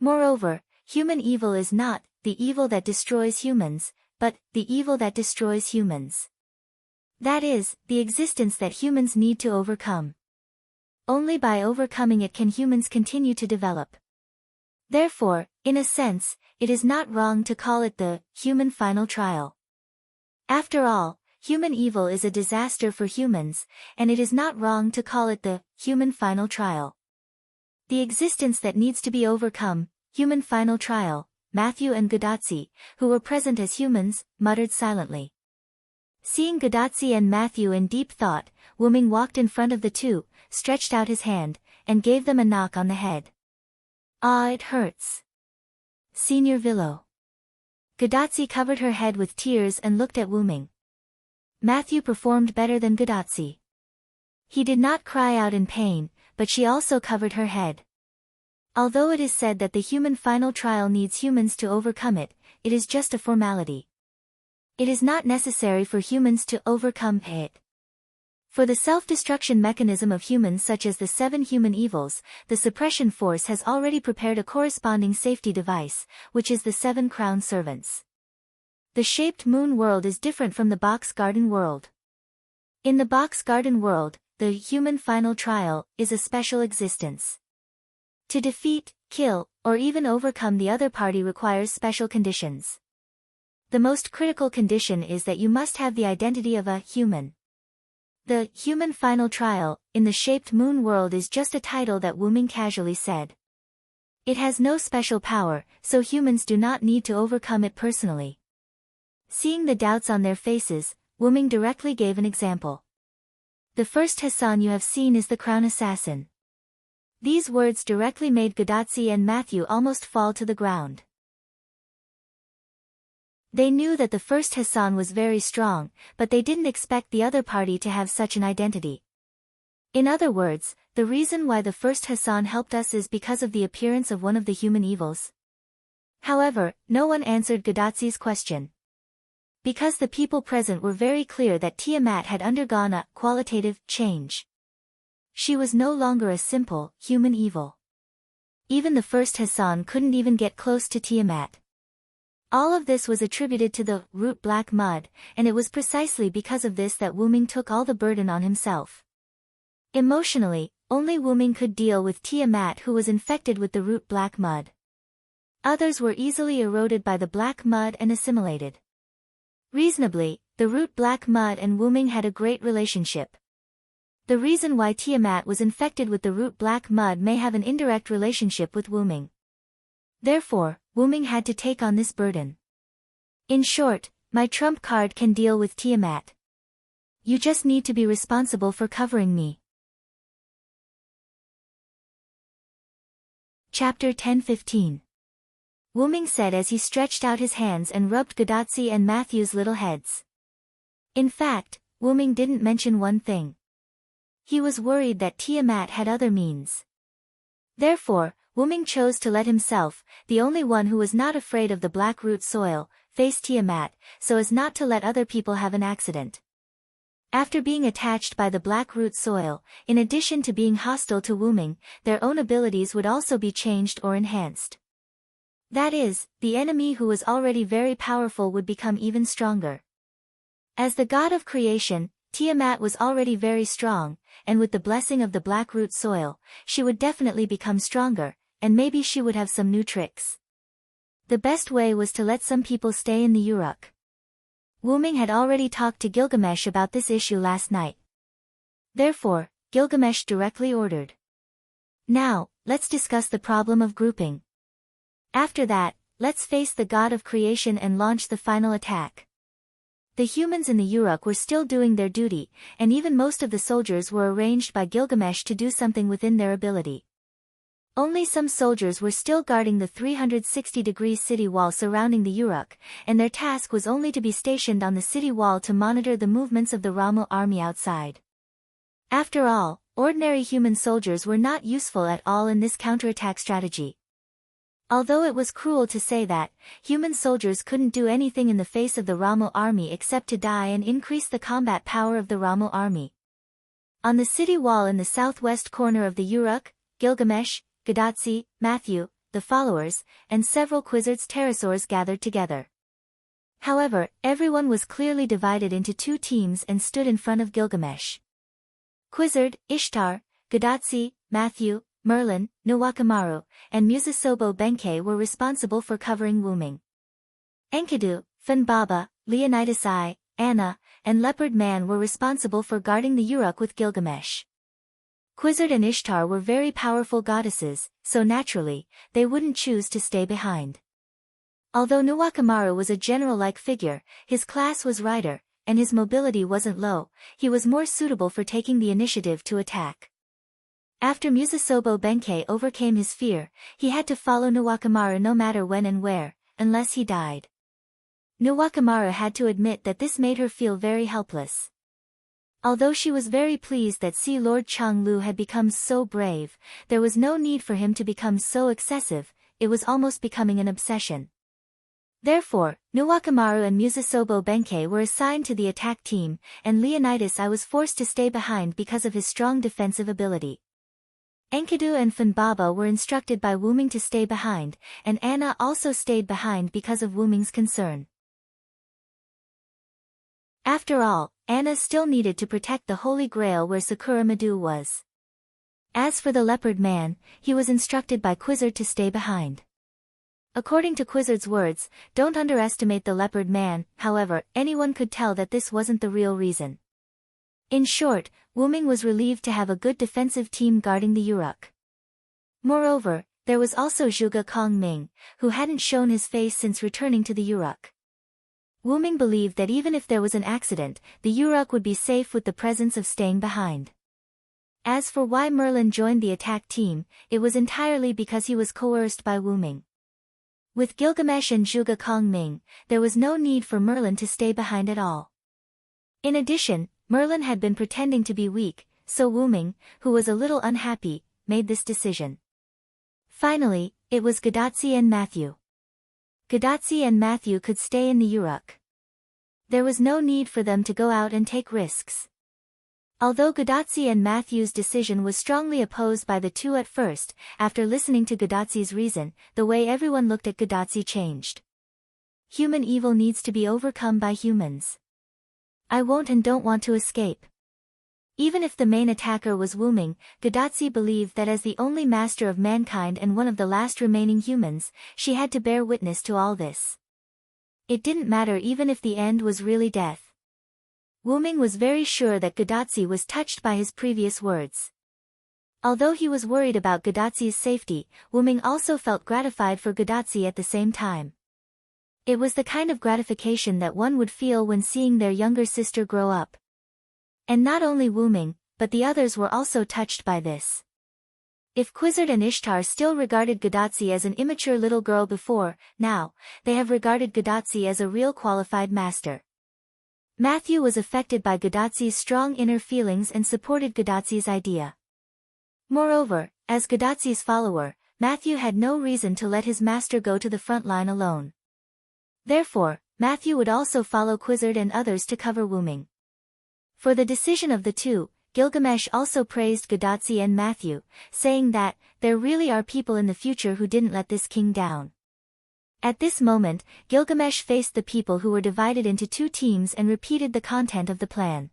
Moreover, human evil is not the evil that destroys humans, but the evil that destroys humans. That is, the existence that humans need to overcome. Only by overcoming it can humans continue to develop. Therefore, in a sense, it is not wrong to call it the human final trial. After all, human evil is a disaster for humans, and it is not wrong to call it the human final trial. The existence that needs to be overcome, human final trial. Matthew and Gadatsi, who were present as humans, muttered silently. Seeing Gadatsi and Matthew in deep thought, Wu Ming walked in front of the two, stretched out his hand, and gave them a knock on the head. Ah, it hurts. Senior Villo. Gadatsi covered her head with tears and looked at Wu Ming. Matthew performed better than Gadatsi. He did not cry out in pain, but she also covered her head. Although it is said that the human final trial needs humans to overcome it, it is just a formality. It is not necessary for humans to overcome it. For the self-destruction mechanism of humans such as the 7 human evils, the suppression force has already prepared a corresponding safety device, which is the 7 crown servants. The shaped moon world is different from the box garden world. In the box garden world, the human final trial is a special existence. To defeat, kill, or even overcome the other party requires special conditions. The most critical condition is that you must have the identity of a human. The human final trial, in the shaped moon world is just a title that Wu Ming casually said. It has no special power, so humans do not need to overcome it personally. Seeing the doubts on their faces, Wu Ming directly gave an example. The first Hassan you have seen is the crown assassin. These words directly made Gadatsi and Matthew almost fall to the ground. They knew that the first Hassan was very strong, but they didn't expect the other party to have such an identity. In other words, the reason why the first Hassan helped us is because of the appearance of one of the human evils. However, no one answered Gadatsi's question. Because the people present were very clear that Tiamat had undergone a qualitative change. She was no longer a simple, human evil. Even the first Hassan couldn't even get close to Tiamat. All of this was attributed to the root black mud, and it was precisely because of this that Wu Ming took all the burden on himself. Emotionally, only Wu Ming could deal with Tiamat, who was infected with the root black mud. Others were easily eroded by the black mud and assimilated. Reasonably, the root black mud and Wu Ming had a great relationship. The reason why Tiamat was infected with the root black mud may have an indirect relationship with Wu Ming. Therefore, Wu Ming had to take on this burden. In short, my trump card can deal with Tiamat. You just need to be responsible for covering me. Chapter 10-15. Wu Ming said as he stretched out his hands and rubbed Gadatsi and Matthew's little heads. In fact, Wu Ming didn't mention one thing. He was worried that Tiamat had other means. Therefore, Wu Ming chose to let himself, the only one who was not afraid of the black root soil, face Tiamat, so as not to let other people have an accident. After being attached by the black root soil, in addition to being hostile to Wu Ming, their own abilities would also be changed or enhanced. That is, the enemy who was already very powerful would become even stronger. As the god of creation, Tiamat was already very strong, and with the blessing of the black root soil, she would definitely become stronger, and maybe she would have some new tricks. The best way was to let some people stay in the Uruk. Wyrm had already talked to Gilgamesh about this issue last night. Therefore, Gilgamesh directly ordered. Now, let's discuss the problem of grouping. After that, let's face the god of creation and launch the final attack. The humans in the Uruk were still doing their duty, and even most of the soldiers were arranged by Gilgamesh to do something within their ability. Only some soldiers were still guarding the 360-degree city wall surrounding the Uruk, and their task was only to be stationed on the city wall to monitor the movements of the Ramu army outside. After all, ordinary human soldiers were not useful at all in this counterattack strategy. Although it was cruel to say that, human soldiers couldn't do anything in the face of the Ramu army except to die and increase the combat power of the Ramu army. On the city wall in the southwest corner of the Uruk, Gilgamesh, Gadotsi, Matthew, the followers, and several Quizzards pterosaurs gathered together. However, everyone was clearly divided into two teams and stood in front of Gilgamesh. Quizzard, Ishtar, Gadotsi, Matthew, Merlin, Nuwakamaru, and Musasobo Benkei were responsible for covering Wyrm. Enkidu, Funbaba, Leonidas I, Anna, and Leopard Man were responsible for guarding the Uruk with Gilgamesh. Quizzard and Ishtar were very powerful goddesses, so naturally, they wouldn't choose to stay behind. Although Nuwakamaru was a general-like figure, his class was rider, and his mobility wasn't low, he was more suitable for taking the initiative to attack. After Musasobo Benkei overcame his fear, he had to follow Nuwakamaru no matter when and where, unless he died. Nuwakamaru had to admit that this made her feel very helpless. Although she was very pleased that Sea Lord Changlu had become so brave, there was no need for him to become so excessive, it was almost becoming an obsession. Therefore, Nuwakamaru and Musasobo Benkei were assigned to the attack team, and Leonidas I was forced to stay behind because of his strong defensive ability. Enkidu and Funbaba were instructed by Wyrm to stay behind, and Anna also stayed behind because of Wyrm's concern. After all, Anna still needed to protect the Holy Grail where Sakura Madu was. As for the Leopard Man, he was instructed by Quizzard to stay behind. According to Quizzard's words, don't underestimate the Leopard Man, however, anyone could tell that this wasn't the real reason. In short, Wyrm was relieved to have a good defensive team guarding the Uruk. Moreover, there was also Zhuge Kongming, who hadn't shown his face since returning to the Uruk. Wyrm believed that even if there was an accident, the Uruk would be safe with the presence of staying behind. As for why Merlin joined the attack team, it was entirely because he was coerced by Wyrm. With Gilgamesh and Zhuge Kongming, there was no need for Merlin to stay behind at all. In addition, Merlin had been pretending to be weak, so Wyrm, who was a little unhappy, made this decision. Finally, it was Gadotsi and Matthew. Gadotsi and Matthew could stay in the Uruk. There was no need for them to go out and take risks. Although Gadotsi and Matthew's decision was strongly opposed by the two at first, after listening to Gadotsi's reason, the way everyone looked at Gadotsi changed. Human evil needs to be overcome by humans. I won't and don't want to escape. Even if the main attacker was Wyrm, Gadotsi believed that as the only master of mankind and one of the last remaining humans, she had to bear witness to all this. It didn't matter even if the end was really death. Wyrm was very sure that Gadotsi was touched by his previous words. Although he was worried about Gadotsi's safety, Wyrm also felt gratified for Gadotsi at the same time. It was the kind of gratification that one would feel when seeing their younger sister grow up. And not only Wyrm, but the others were also touched by this. If Quizzard and Ishtar still regarded Gadotsi as an immature little girl before, now, they have regarded Gadotsi as a real qualified master. Matthew was affected by Gadotsi's strong inner feelings and supported Gadotsi's idea. Moreover, as Gadotsi's follower, Matthew had no reason to let his master go to the front line alone. Therefore, Matthew would also follow Quizzard and others to cover Wyrm. For the decision of the two, Gilgamesh also praised Gadotsi and Matthew, saying that, there really are people in the future who didn't let this king down. At this moment, Gilgamesh faced the people who were divided into two teams and repeated the content of the plan.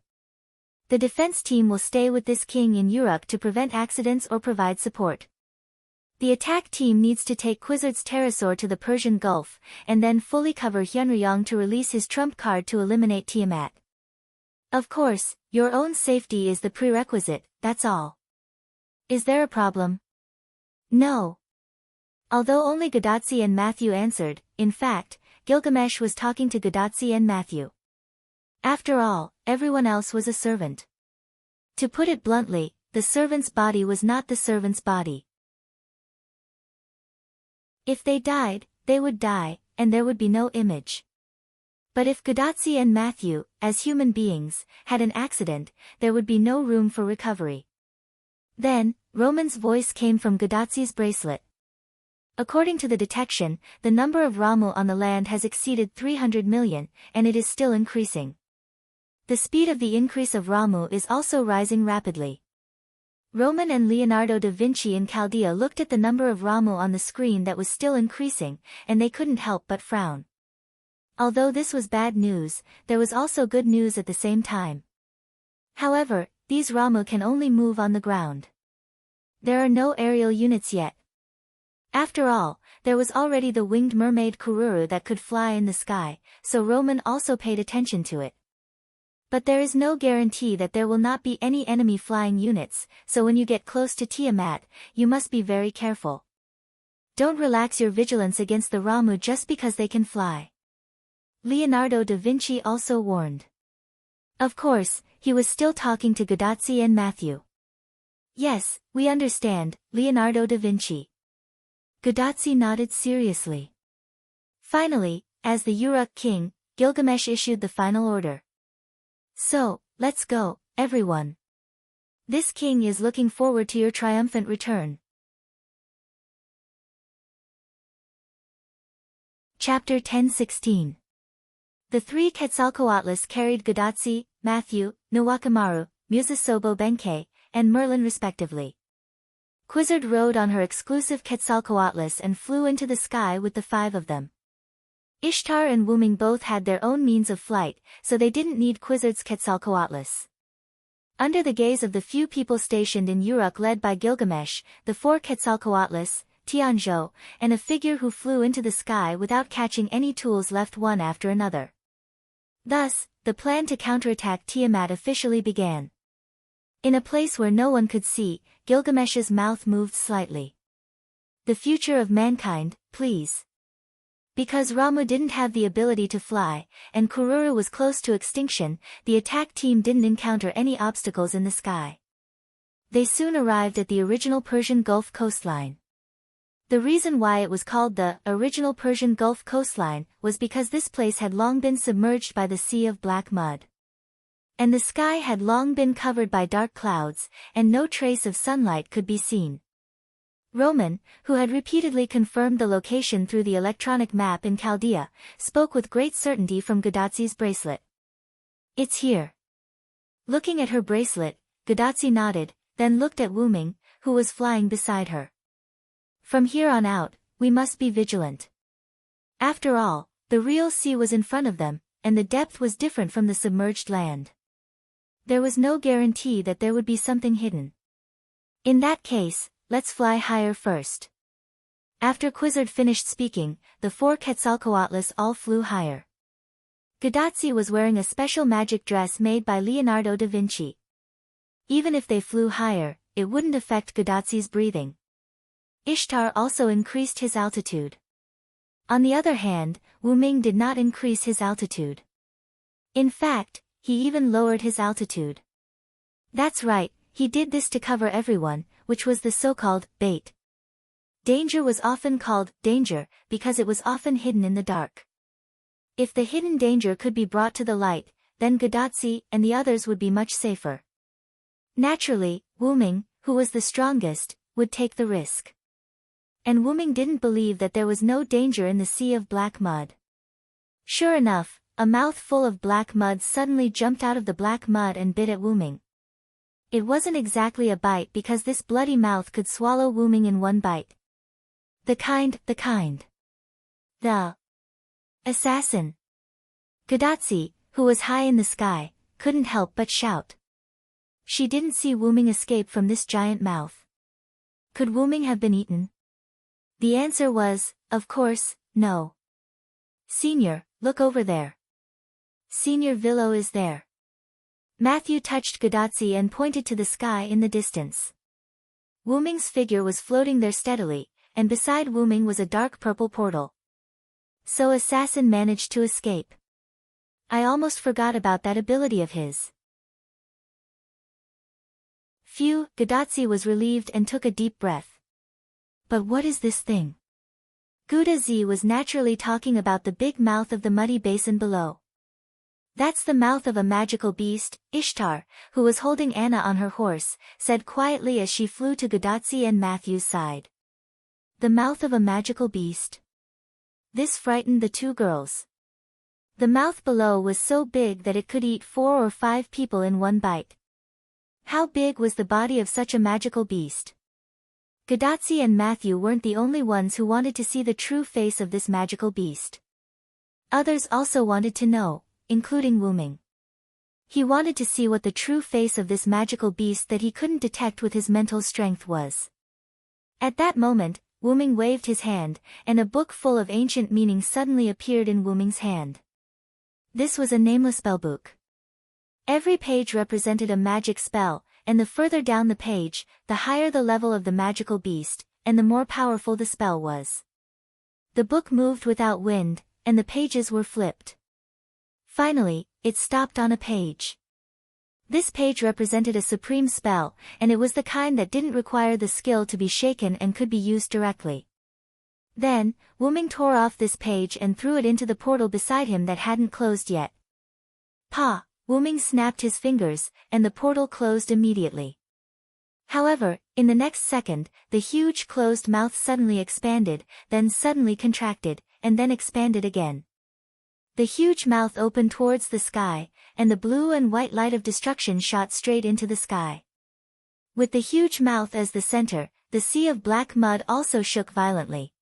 The defense team will stay with this king in Uruk to prevent accidents or provide support. The attack team needs to take Quizzard's pterosaur to the Persian Gulf, and then fully cover Hyunryong to release his trump card to eliminate Tiamat. Of course, your own safety is the prerequisite, that's all. Is there a problem? No. Although only Gadotsi and Matthew answered, in fact, Gilgamesh was talking to Gadotsi and Matthew. After all, everyone else was a servant. To put it bluntly, the servant's body was not the servant's body. If they died, they would die, and there would be no image. But if Gadotsi and Matthew, as human beings, had an accident, there would be no room for recovery. Then, Roman's voice came from Gadotsi's bracelet. According to the detection, the number of Ramu on the land has exceeded 300 million, and it is still increasing. The speed of the increase of Ramu is also rising rapidly. Roman and Leonardo da Vinci in Chaldea looked at the number of Ramu on the screen that was still increasing, and they couldn't help but frown. Although this was bad news, there was also good news at the same time. However, these Ramu can only move on the ground. There are no aerial units yet. After all, there was already the winged mermaid Kururu that could fly in the sky, so Roman also paid attention to it. But there is no guarantee that there will not be any enemy flying units, so when you get close to Tiamat, you must be very careful. Don't relax your vigilance against the Ramu just because they can fly. Leonardo da Vinci also warned. Of course, he was still talking to Gadotsi and Matthew. Yes, we understand, Leonardo da Vinci. Gadotsi nodded seriously. Finally, as the Uruk king, Gilgamesh issued the final order. So, let's go, everyone. This king is looking forward to your triumphant return. Chapter 10:16. The three Quetzalcoatlus carried Gadotsi, Matthew, Nawakamaru, Musasobo Benkei, and Merlin respectively. Quizzard rode on her exclusive Quetzalcoatlus and flew into the sky with the five of them. Ishtar and Wuming both had their own means of flight, so they didn't need Quizzard's Quetzalcoatlus. Under the gaze of the few people stationed in Uruk led by Gilgamesh, the four Quetzalcoatlus, Tianzhou, and a figure who flew into the sky without catching any tools left one after another. Thus, the plan to counterattack Tiamat officially began. In a place where no one could see, Gilgamesh's mouth moved slightly. The future of mankind, please. Because Ramu didn't have the ability to fly, and Kururu was close to extinction, the attack team didn't encounter any obstacles in the sky. They soon arrived at the original Persian Gulf coastline. The reason why it was called the original Persian Gulf coastline was because this place had long been submerged by the sea of black mud. And the sky had long been covered by dark clouds, and no trace of sunlight could be seen. Roman, who had repeatedly confirmed the location through the electronic map in Chaldea, spoke with great certainty from Gadotsi's bracelet. It's here. Looking at her bracelet, Gadotsi nodded, then looked at Wuming, who was flying beside her. From here on out, we must be vigilant. After all, the real sea was in front of them, and the depth was different from the submerged land. There was no guarantee that there would be something hidden. In that case, let's fly higher first. After Quizzard finished speaking, the four Quetzalcoatlus all flew higher. Gadotsi was wearing a special magic dress made by Leonardo da Vinci. Even if they flew higher, it wouldn't affect Gadotsi's breathing. Ishtar also increased his altitude. On the other hand, Wuming did not increase his altitude. In fact, he even lowered his altitude. That's right, he did this to cover everyone, which was the so-called bait. Danger was often called danger because it was often hidden in the dark. If the hidden danger could be brought to the light, then Gadotsi and the others would be much safer. Naturally, Wuming, who was the strongest, would take the risk. And Wuming didn't believe that there was no danger in the sea of black mud. Sure enough, a mouth full of black mud suddenly jumped out of the black mud and bit at Wuming. It wasn't exactly a bite because this bloody mouth could swallow Wuming in one bite. The kind. The assassin. Godatsi, who was high in the sky, couldn't help but shout. She didn't see Wuming escape from this giant mouth. Could Wuming have been eaten? The answer was, of course, no. Senior, look over there. Senior Villo is there. Matthew touched Godatsi and pointed to the sky in the distance. Wuming's figure was floating there steadily, and beside Wuming was a dark purple portal. So Assassin managed to escape. I almost forgot about that ability of his. Phew, Godatsi was relieved and took a deep breath. But what is this thing? Gouda Z was naturally talking about the big mouth of the muddy basin below. That's the mouth of a magical beast, Ishtar, who was holding Anna on her horse, said quietly as she flew to Godatsi and Matthew's side. The mouth of a magical beast? This frightened the two girls. The mouth below was so big that it could eat 4 or 5 people in one bite. How big was the body of such a magical beast? Godatsi and Matthew weren't the only ones who wanted to see the true face of this magical beast. Others also wanted to know, including Wuming. He wanted to see what the true face of this magical beast that he couldn't detect with his mental strength was. At that moment, Wuming waved his hand, and a book full of ancient meanings suddenly appeared in Wuming's hand. This was a nameless spellbook. Every page represented a magic spell, and the further down the page, the higher the level of the magical beast, and the more powerful the spell was. The book moved without wind, and the pages were flipped. Finally, it stopped on a page. This page represented a supreme spell, and it was the kind that didn't require the skill to be shaken and could be used directly. Then, Wuming tore off this page and threw it into the portal beside him that hadn't closed yet. Pa! Wuming snapped his fingers, and the portal closed immediately. However, in the next second, the huge closed mouth suddenly expanded, then suddenly contracted, and then expanded again. The huge mouth opened towards the sky, and the blue and white light of destruction shot straight into the sky. With the huge mouth as the center, the sea of black mud also shook violently.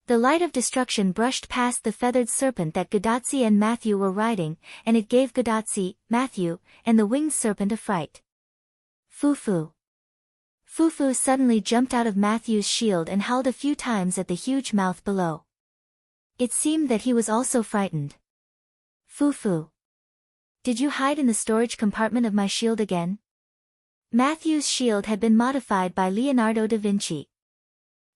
The light of destruction brushed past the feathered serpent that Godatsi and Matthew were riding, and it gave Godatsi, Matthew, and the winged serpent a fright. Fufu. Fufu suddenly jumped out of Matthew's shield and howled a few times at the huge mouth below. It seemed that he was also frightened. Fufu. Did you hide in the storage compartment of my shield again? Matthew's shield had been modified by Leonardo da Vinci.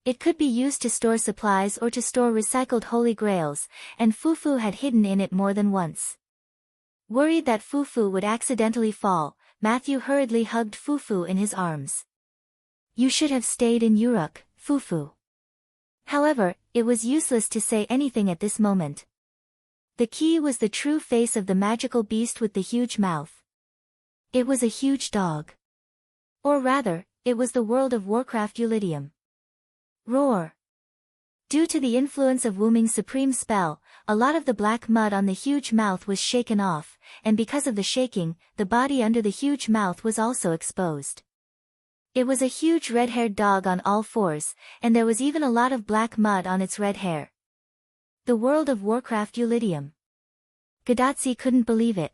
It could be used to store supplies or to store recycled holy grails, and Fufu had hidden in it more than once. Worried that Fufu would accidentally fall, Matthew hurriedly hugged Fufu in his arms. You should have stayed in Uruk, Fufu. However, it was useless to say anything at this moment. The key was the true face of the magical beast with the huge mouth. It was a huge dog. Or rather, it was the World of Warcraft Ulidium. Roar. Due to the influence of Wuming's supreme spell, a lot of the black mud on the huge mouth was shaken off, and because of the shaking, the body under the huge mouth was also exposed. It was a huge red-haired dog on all fours, and there was even a lot of black mud on its red hair. The World of Warcraft Ulidium. Godatsi couldn't believe it.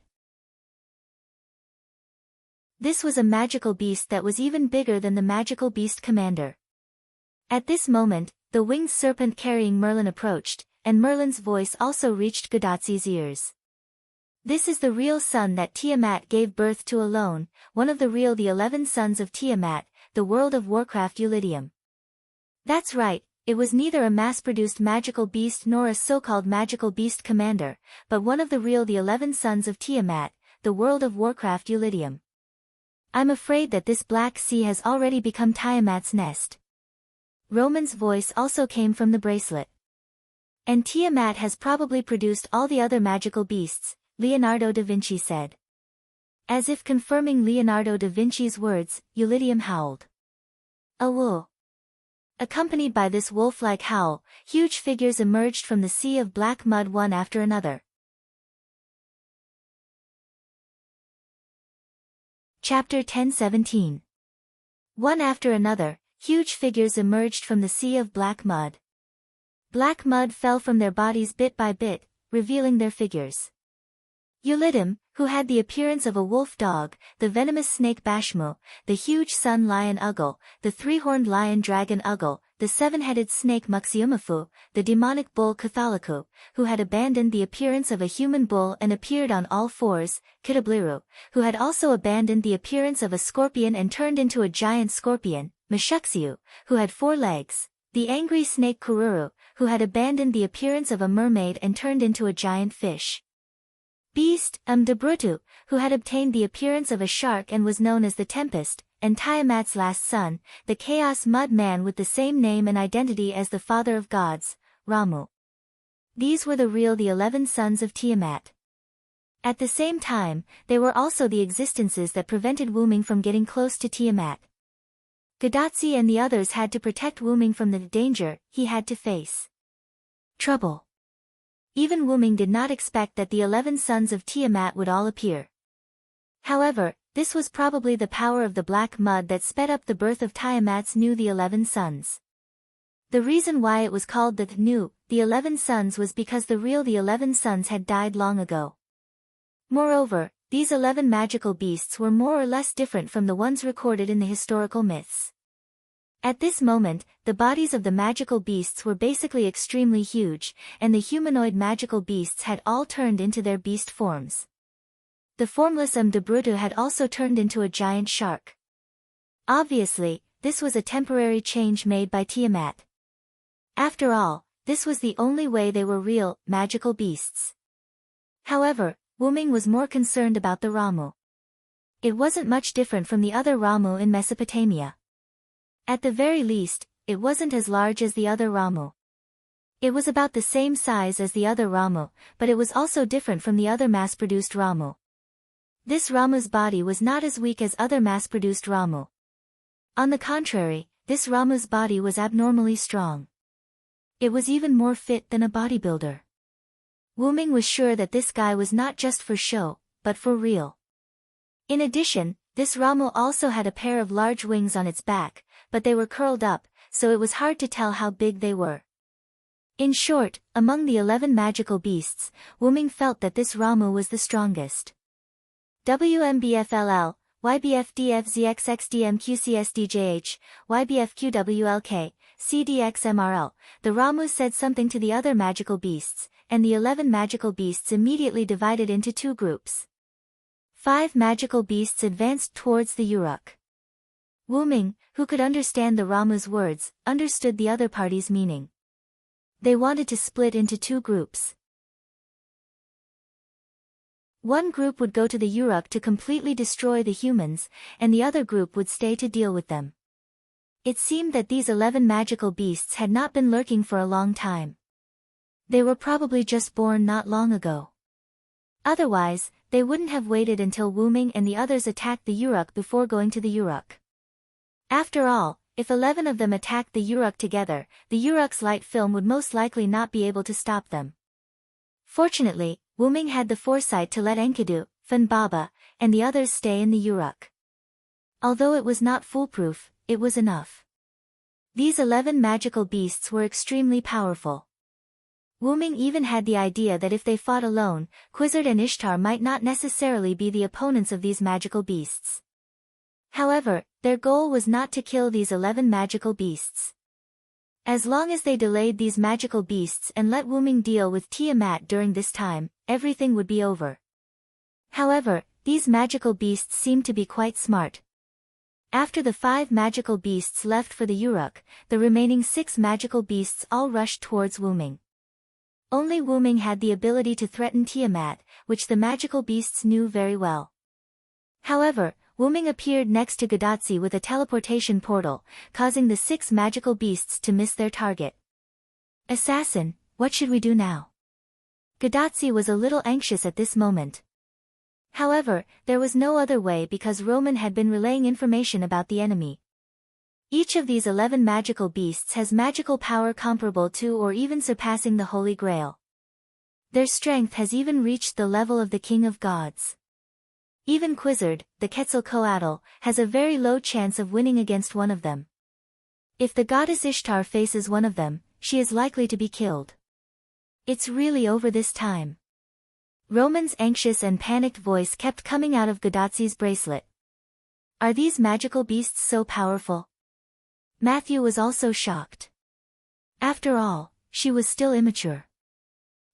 This was a magical beast that was even bigger than the magical beast commander. At this moment, the winged serpent carrying Merlin approached, and Merlin's voice also reached Godatsi's ears. This is the real son that Tiamat gave birth to alone, one of the 11 sons of Tiamat, the World of Warcraft Ulidium. That's right, it was neither a mass-produced magical beast nor a so-called magical beast commander, but one of the 11 sons of Tiamat, the World of Warcraft Ulidium. I'm afraid that this black sea has already become Tiamat's nest. Roman's voice also came from the bracelet. And Tiamat has probably produced all the other magical beasts, Leonardo da Vinci said. As if confirming Leonardo da Vinci's words, Ulidium howled. A woo. Accompanied by this wolf-like howl, huge figures emerged from the sea of black mud one after another. Chapter 1017. One after another, huge figures emerged from the sea of black mud. Black mud fell from their bodies bit by bit, revealing their figures. Ulidim, who had the appearance of a wolf dog, the venomous snake Bashmu, the huge sun lion Ugal, the three-horned lion dragon Ugal, the seven-headed snake Muxiumafu, the demonic bull Cathaliku, who had abandoned the appearance of a human bull and appeared on all fours, Kitabliru, who had also abandoned the appearance of a scorpion and turned into a giant scorpion, Meshuxiu, who had 4 legs, the angry snake Kururu, who had abandoned the appearance of a mermaid and turned into a giant fish. Beast, Debrutu, who had obtained the appearance of a shark and was known as the Tempest, and Tiamat's last son, the Chaos Mud Man with the same name and identity as the Father of Gods, Ramu. These were the 11 sons of Tiamat. At the same time, they were also the existences that prevented Wuming from getting close to Tiamat. Gadatsi and the others had to protect Wuming from the danger he had to face. Trouble. Even Wuming did not expect that the 11 sons of Tiamat would all appear. However, this was probably the power of the black mud that sped up the birth of Tiamat's new the 11 sons. The reason why it was called the 11 sons was because the 11 sons had died long ago. Moreover, these 11 magical beasts were more or less different from the ones recorded in the historical myths. At this moment, the bodies of the magical beasts were basically extremely huge, and the humanoid magical beasts had all turned into their beast forms. The formless Debrutu had also turned into a giant shark. Obviously, this was a temporary change made by Tiamat. After all, this was the only way they were real, magical beasts. However, Wuming was more concerned about the Ramu. It wasn't much different from the other Ramu in Mesopotamia. At the very least, it wasn't as large as the other Ramu. It was about the same size as the other Ramu, but it was also different from the other mass-produced Ramu. This Ramu's body was not as weak as other mass-produced Ramu. On the contrary, this Ramu's body was abnormally strong. It was even more fit than a bodybuilder. Wuming was sure that this guy was not just for show, but for real. In addition, this Ramu also had a pair of large wings on its back, but they were curled up, so it was hard to tell how big they were. In short, among the 11 magical beasts, Wuming felt that this Ramu was the strongest. WMBFLL, YBFDFZXXDMQCSDJH, YBFQWLK, CDXMRL, the Ramu said something to the other magical beasts, and the 11 magical beasts immediately divided into 2 groups. 5 magical beasts advanced towards the Uruk. Wuming, who could understand the Ramu's words, understood the other party's meaning. They wanted to split into 2 groups. One group would go to the Uruk to completely destroy the humans, and the other group would stay to deal with them. It seemed that these 11 magical beasts had not been lurking for a long time. They were probably just born not long ago. Otherwise, they wouldn't have waited until Wuming and the others attacked the Uruk before going to the Uruk. After all, if 11 of them attacked the Uruk together, the Uruk's light film would most likely not be able to stop them. Fortunately, Wuming had the foresight to let Enkidu, Funbaba, and the others stay in the Uruk. Although it was not foolproof, it was enough. These 11 magical beasts were extremely powerful. Wuming even had the idea that if they fought alone, Quizzard and Ishtar might not necessarily be the opponents of these magical beasts. However, their goal was not to kill these 11 magical beasts. As long as they delayed these magical beasts and let Wuming deal with Tiamat during this time, everything would be over. However, these magical beasts seemed to be quite smart. After the 5 magical beasts left for the Uruk, the remaining 6 magical beasts all rushed towards Wuming. Only Wuming had the ability to threaten Tiamat, which the magical beasts knew very well. However, Wuming appeared next to Gadatsi with a teleportation portal, causing the 6 magical beasts to miss their target. Assassin, what should we do now? Gadatsi was a little anxious at this moment. However, there was no other way because Roman had been relaying information about the enemy. Each of these 11 magical beasts has magical power comparable to or even surpassing the Holy Grail. Their strength has even reached the level of the King of Gods. Even Quizzard, the Quetzalcoatl, has a very low chance of winning against one of them. If the goddess Ishtar faces one of them, she is likely to be killed. It's really over this time. Roman's anxious and panicked voice kept coming out of Gadatsi's bracelet. Are these magical beasts so powerful? Matthew was also shocked. After all, she was still immature.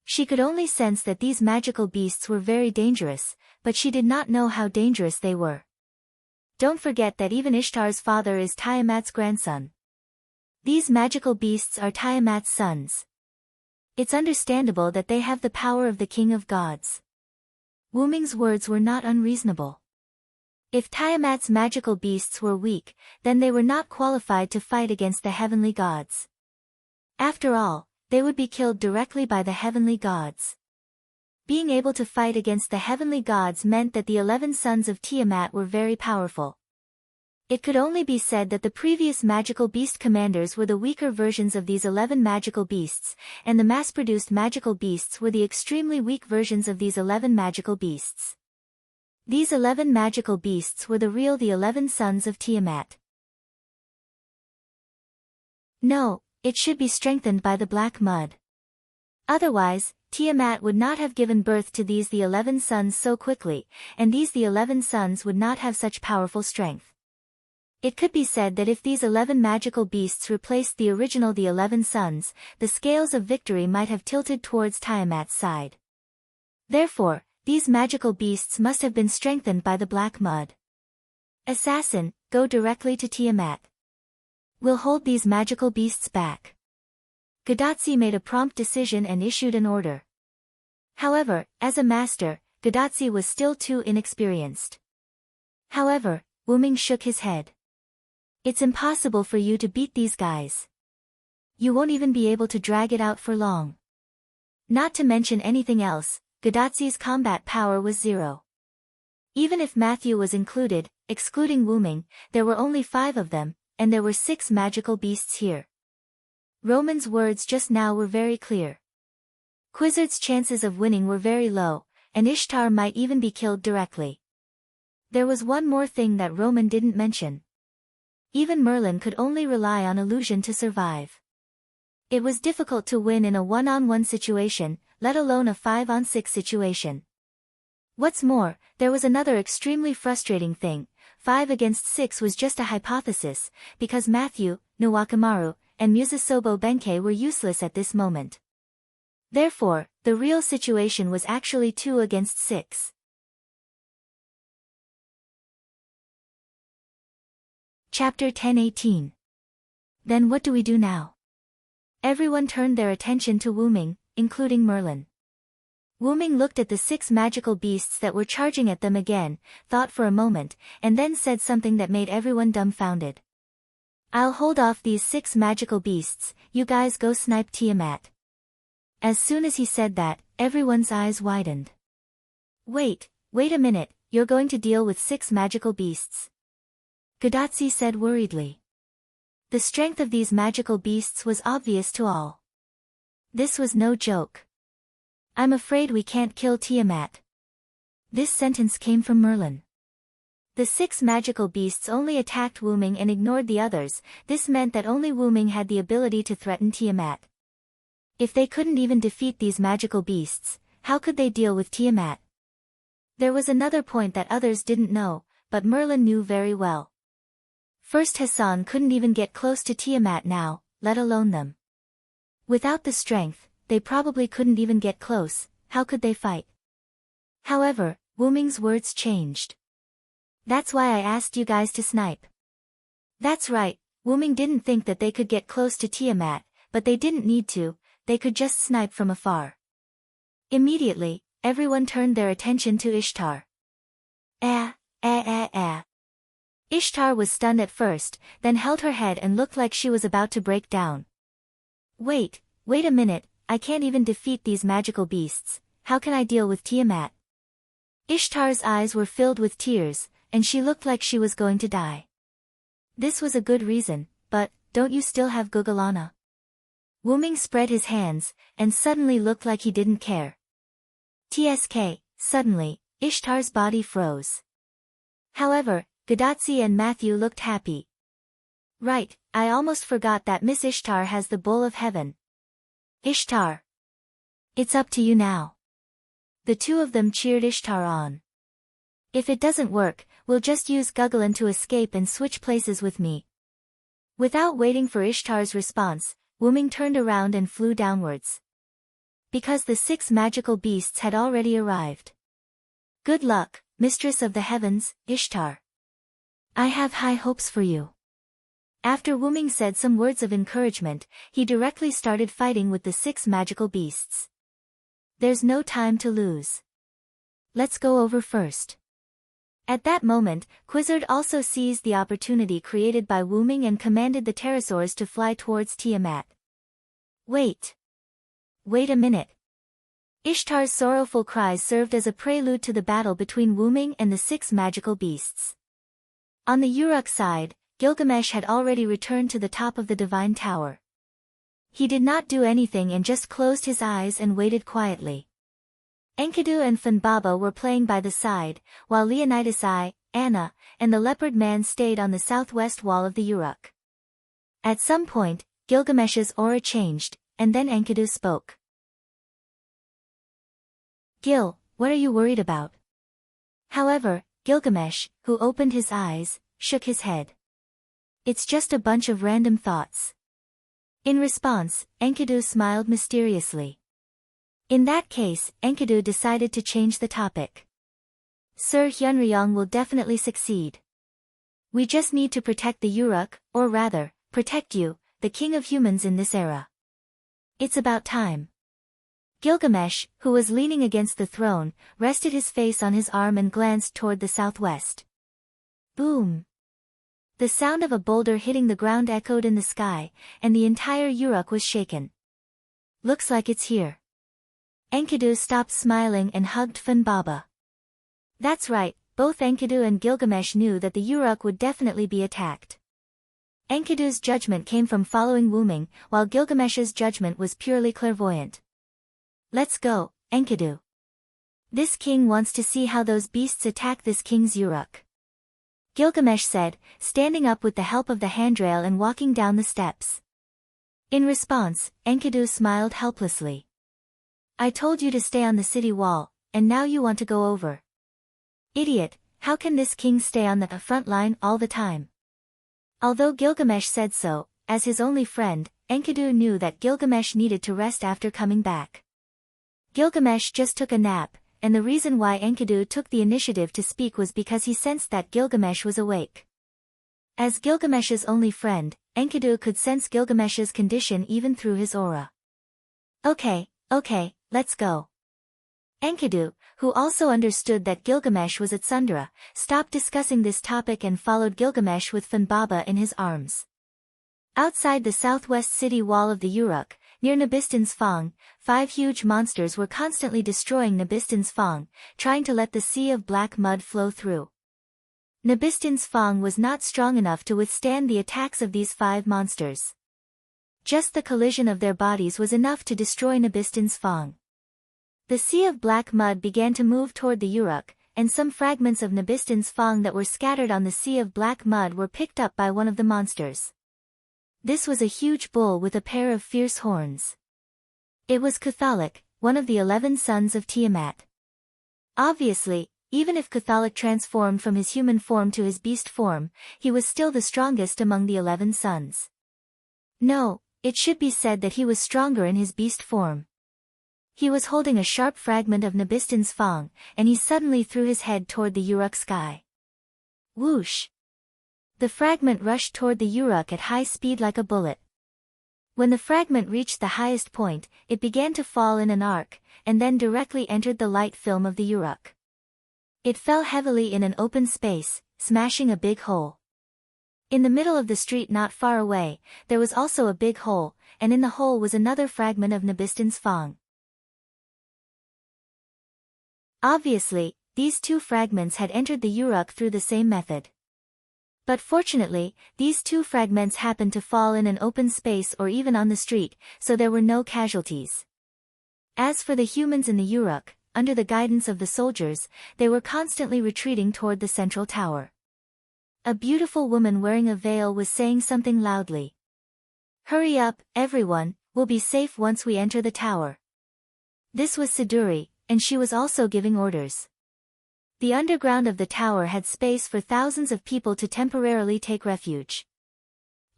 She could only sense that these magical beasts were very dangerous, but she did not know how dangerous they were. Don't forget that even Ishtar's father is Tiamat's grandson. These magical beasts are Tiamat's sons. It's understandable that they have the power of the king of gods. Wu Ming's words were not unreasonable. If Tiamat's magical beasts were weak, then they were not qualified to fight against the heavenly gods. After all, they would be killed directly by the heavenly gods. Being able to fight against the heavenly gods meant that the 11 sons of Tiamat were very powerful. It could only be said that the previous magical beast commanders were the weaker versions of these 11 magical beasts, and the mass-produced magical beasts were the extremely weak versions of these 11 magical beasts. These 11 magical beasts were the 11 sons of Tiamat. No, it should be strengthened by the black mud. Otherwise, Tiamat would not have given birth to these the 11 sons so quickly, and these the 11 sons would not have such powerful strength. It could be said that if these 11 magical beasts replaced the original the 11 sons, the scales of victory might have tilted towards Tiamat's side. Therefore, these magical beasts must have been strengthened by the black mud. Assassin, go directly to Tiamat. We'll hold these magical beasts back. Gadatsi made a prompt decision and issued an order. However, as a master, Gadatsi was still too inexperienced. However, Wu Ming shook his head. It's impossible for you to beat these guys. You won't even be able to drag it out for long. Not to mention anything else, Gadatsi's combat power was 0. Even if Matthew was included, excluding Wu Ming, there were only 5 of them, and there were 6 magical beasts here. Roman's words just now were very clear. Quizzard's chances of winning were very low, and Ishtar might even be killed directly. There was one more thing that Roman didn't mention. Even Merlin could only rely on illusion to survive. It was difficult to win in a 1-on-1 situation, let alone a 5-on-6 situation. What's more, there was another extremely frustrating thing. 5 against 6 was just a hypothesis, because Matthew, Nawakamaru, and Musasobo Benkei were useless at this moment. Therefore, the real situation was actually 2 against 6. Chapter 10:18. Then what do we do now? Everyone turned their attention to Wu Ming, including Merlin. Wu Ming looked at the 6 magical beasts that were charging at them again, thought for a moment, and then said something that made everyone dumbfounded. I'll hold off these 6 magical beasts, you guys go snipe Tiamat. As soon as he said that, everyone's eyes widened. Wait a minute, you're going to deal with 6 magical beasts? Gadatsi said worriedly. The strength of these magical beasts was obvious to all. This was no joke. I'm afraid we can't kill Tiamat. This sentence came from Merlin. The 6 magical beasts only attacked Wu Ming and ignored the others. This meant that only Wu Ming had the ability to threaten Tiamat. If they couldn't even defeat these magical beasts, how could they deal with Tiamat? There was another point that others didn't know, but Merlin knew very well. First Hassan couldn't even get close to Tiamat now, let alone them. Without the strength, they probably couldn't even get close. How could they fight? However, Wu Ming's words changed. That's why I asked you guys to snipe. That's right, Wu Ming didn't think that they could get close to Tiamat, but they didn't need to, they could just snipe from afar. Immediately, everyone turned their attention to Ishtar. Ishtar was stunned at first, then held her head and looked like she was about to break down. Wait a minute, I can't even defeat these magical beasts, how can I deal with Tiamat? Ishtar's eyes were filled with tears, and she looked like she was going to die. This was a good reason, but, don't you still have Gugalana? Wu Ming spread his hands, and suddenly looked like he didn't care. Suddenly, Ishtar's body froze. However, Gadatsi and Matthew looked happy. Right, I almost forgot that Miss Ishtar has the bowl of heaven. Ishtar. It's up to you now. The two of them cheered Ishtar on. If it doesn't work, we'll just use Guggulin to escape and switch places with me. Without waiting for Ishtar's response, Wyrm turned around and flew downwards. Because the 6 magical beasts had already arrived. Good luck, Mistress of the Heavens, Ishtar. I have high hopes for you. After Wyrm said some words of encouragement, he directly started fighting with the 6 magical beasts. There's no time to lose. Let's go over first. At that moment, Quizzard also seized the opportunity created by Wyrm and commanded the pterosaurs to fly towards Tiamat. Wait. Wait a minute. Ishtar's sorrowful cries served as a prelude to the battle between Wyrm and the 6 magical beasts. On the Uruk side, Gilgamesh had already returned to the top of the divine tower. He did not do anything and just closed his eyes and waited quietly. Enkidu and Funbaba were playing by the side, while Leonidas I, Anna, and the leopard man stayed on the southwest wall of the Uruk. At some point, Gilgamesh's aura changed, and then Enkidu spoke. Gil, what are you worried about? However, Gilgamesh, who opened his eyes, shook his head. It's just a bunch of random thoughts. In response, Enkidu smiled mysteriously. In that case, Enkidu decided to change the topic. Sir Hyunryong will definitely succeed. We just need to protect the Uruk, or rather, protect you, the king of humans in this era. It's about time. Gilgamesh, who was leaning against the throne, rested his face on his arm and glanced toward the southwest. Boom! The sound of a boulder hitting the ground echoed in the sky, and the entire Uruk was shaken. Looks like it's here. Enkidu stopped smiling and hugged Funbaba. That's right, both Enkidu and Gilgamesh knew that the Uruk would definitely be attacked. Enkidu's judgment came from following Wyrm, while Gilgamesh's judgment was purely clairvoyant. Let's go, Enkidu. This king wants to see how those beasts attack this king's Uruk. Gilgamesh said, standing up with the help of the handrail and walking down the steps. In response, Enkidu smiled helplessly. I told you to stay on the city wall, and now you want to go over. Idiot, how can this king stay on the front line all the time? Although Gilgamesh said so, as his only friend, Enkidu knew that Gilgamesh needed to rest after coming back. Gilgamesh just took a nap, and the reason why Enkidu took the initiative to speak was because he sensed that Gilgamesh was awake. As Gilgamesh's only friend, Enkidu could sense Gilgamesh's condition even through his aura. Okay, let's go. Enkidu, who also understood that Gilgamesh was at Sundara, stopped discussing this topic and followed Gilgamesh with Funbaba in his arms. Outside the southwest city wall of the Uruk, near Nabistan's Fong, 5 huge monsters were constantly destroying Nabistan's Fong, trying to let the sea of black mud flow through. Nabistan's Fong was not strong enough to withstand the attacks of these 5 monsters. Just the collision of their bodies was enough to destroy Nabistan's Fong. The sea of black mud began to move toward the Uruk, and some fragments of Nabistan's Fong that were scattered on the sea of black mud were picked up by one of the monsters. This was a huge bull with a pair of fierce horns. It was Catholic, one of the 11 sons of Tiamat. Obviously, even if Catholic transformed from his human form to his beast form, he was still the strongest among the 11 sons. No, it should be said that he was stronger in his beast form. He was holding a sharp fragment of Nabistan's Fong, and he suddenly threw his head toward the Uruk sky. Whoosh! The fragment rushed toward the Uruk at high speed like a bullet. When the fragment reached the highest point, it began to fall in an arc, and then directly entered the light film of the Uruk. It fell heavily in an open space, smashing a big hole. In the middle of the street not far away, there was also a big hole, and in the hole was another fragment of Nabistan's Fong. Obviously, these 2 fragments had entered the Uruk through the same method. But fortunately, these 2 fragments happened to fall in an open space or even on the street, so there were no casualties. As for the humans in the Uruk, under the guidance of the soldiers, they were constantly retreating toward the central tower. A beautiful woman wearing a veil was saying something loudly. "Hurry up, everyone, we'll be safe once we enter the tower." This was Siduri, and she was also giving orders. The underground of the tower had space for thousands of people to temporarily take refuge.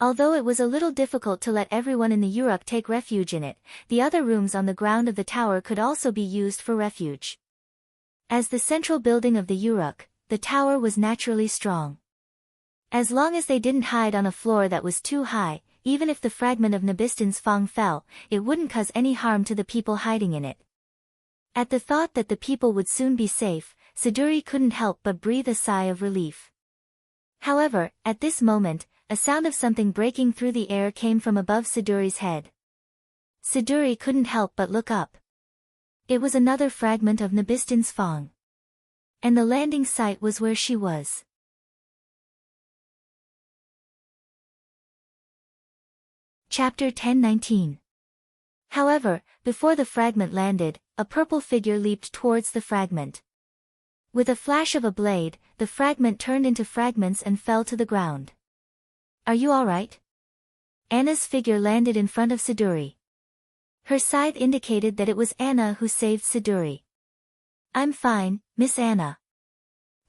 Although it was a little difficult to let everyone in the Uruk take refuge in it, the other rooms on the ground of the tower could also be used for refuge. As the central building of the Uruk, the tower was naturally strong. As long as they didn't hide on a floor that was too high, even if the fragment of Nabistin's Fang fell, it wouldn't cause any harm to the people hiding in it. At the thought that the people would soon be safe, Siduri couldn't help but breathe a sigh of relief. However, at this moment, a sound of something breaking through the air came from above Siduri's head. Siduri couldn't help but look up. It was another fragment of Nabistin's Fang. And the landing site was where she was. Chapter 10:19. However, before the fragment landed, a purple figure leaped towards the fragment. With a flash of a blade, the fragment turned into fragments and fell to the ground. "Are you all right?" Anna's figure landed in front of Siduri. Her scythe indicated that it was Anna who saved Siduri. "I'm fine, Miss Anna.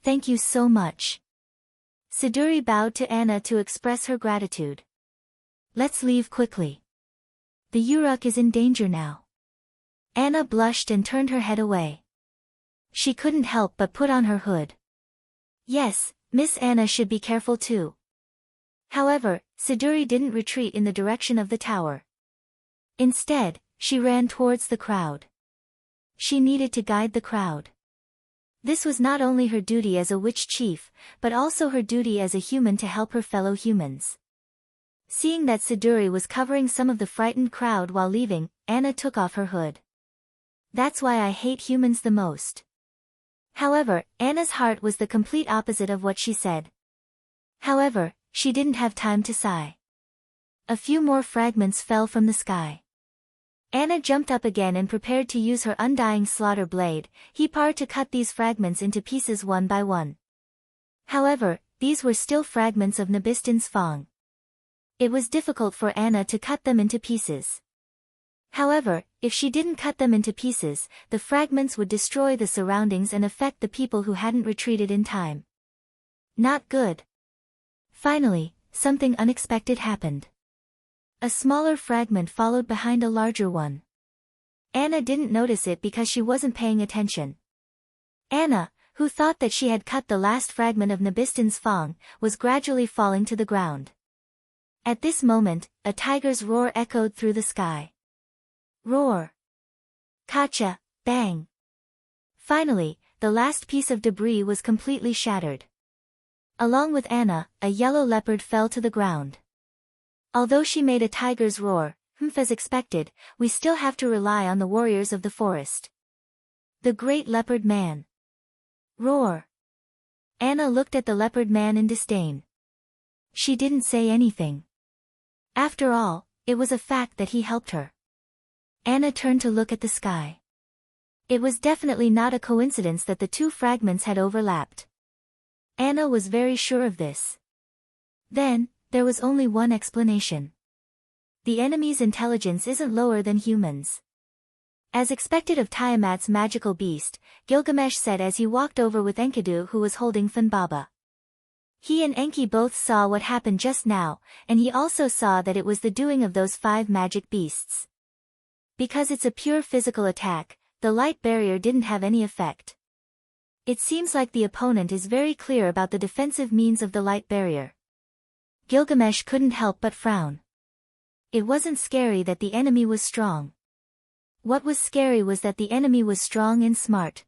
Thank you so much." Siduri bowed to Anna to express her gratitude. "Let's leave quickly. The Uruk is in danger now." Anna blushed and turned her head away. She couldn't help but put on her hood. Yes, Miss Anna should be careful too. However, Siduri didn't retreat in the direction of the tower. Instead, she ran towards the crowd. She needed to guide the crowd. This was not only her duty as a witch chief, but also her duty as a human to help her fellow humans. Seeing that Siduri was covering some of the frightened crowd while leaving, Anna took off her hood. "That's why I hate humans the most." However, Anna's heart was the complete opposite of what she said. However, she didn't have time to sigh. A few more fragments fell from the sky. Anna jumped up again and prepared to use her undying slaughter blade, Hipar, to cut these fragments into pieces one by one. However, these were still fragments of Nabistin's Fang. It was difficult for Anna to cut them into pieces. However, if she didn't cut them into pieces, the fragments would destroy the surroundings and affect the people who hadn't retreated in time. Not good. Finally, something unexpected happened. A smaller fragment followed behind a larger one. Anna didn't notice it because she wasn't paying attention. Anna, who thought that she had cut the last fragment of Nabistin's Fang, was gradually falling to the ground. At this moment, a tiger's roar echoed through the sky. Roar! Kacha! Bang! Finally, the last piece of debris was completely shattered. Along with Anna, a yellow leopard fell to the ground. Although she made a tiger's roar, as expected, we still have to rely on the warriors of the forest. The great leopard man. Roar! Anna looked at the leopard man in disdain. She didn't say anything. After all, it was a fact that he helped her. Anna turned to look at the sky. It was definitely not a coincidence that the two fragments had overlapped. Anna was very sure of this. Then, there was only one explanation. The enemy's intelligence isn't lower than humans. As expected of Tiamat's magical beast, Gilgamesh said as he walked over with Enkidu, who was holding Funbaba. He and Enki both saw what happened just now, and he also saw that it was the doing of those 5 magic beasts. Because it's a pure physical attack, the light barrier didn't have any effect. It seems like the opponent is very clear about the defensive means of the light barrier. Gilgamesh couldn't help but frown. It wasn't scary that the enemy was strong. What was scary was that the enemy was strong and smart.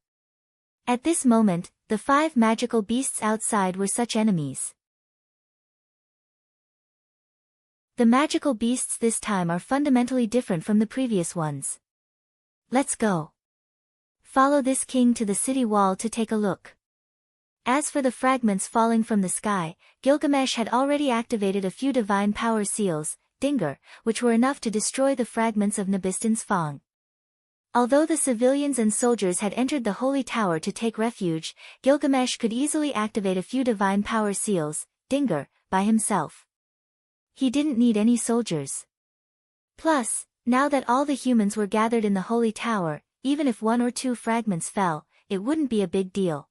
At this moment, the 5 magical beasts outside were such enemies. The magical beasts this time are fundamentally different from the previous ones. Let's go. Follow this king to the city wall to take a look. As for the fragments falling from the sky, Gilgamesh had already activated a few divine power seals, Dinger, which were enough to destroy the fragments of Nabistin's Fang. Although the civilians and soldiers had entered the holy tower to take refuge, Gilgamesh could easily activate a few divine power seals, Dinger, by himself. He didn't need any soldiers. Plus, now that all the humans were gathered in the Holy Tower, even if 1 or 2 fragments fell, it wouldn't be a big deal.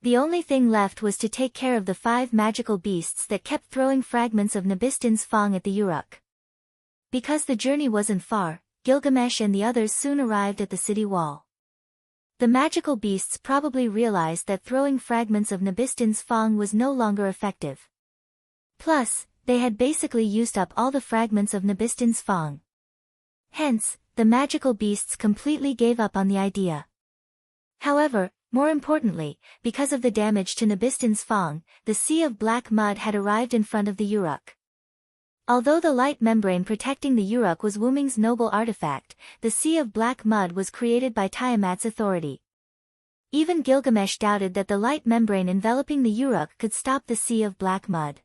The only thing left was to take care of the 5 magical beasts that kept throwing fragments of Nabistin's Fang at the Uruk. Because the journey wasn't far, Gilgamesh and the others soon arrived at the city wall. The magical beasts probably realized that throwing fragments of Nabistin's Fang was no longer effective. Plus, they had basically used up all the fragments of Nabistin's Fang. Hence, the magical beasts completely gave up on the idea. However, more importantly, because of the damage to Nabistin's Fang, the sea of black mud had arrived in front of the Uruk. Although the light membrane protecting the Uruk was Wuming's noble artifact, the sea of black mud was created by Tiamat's authority. Even Gilgamesh doubted that the light membrane enveloping the Uruk could stop the sea of black mud.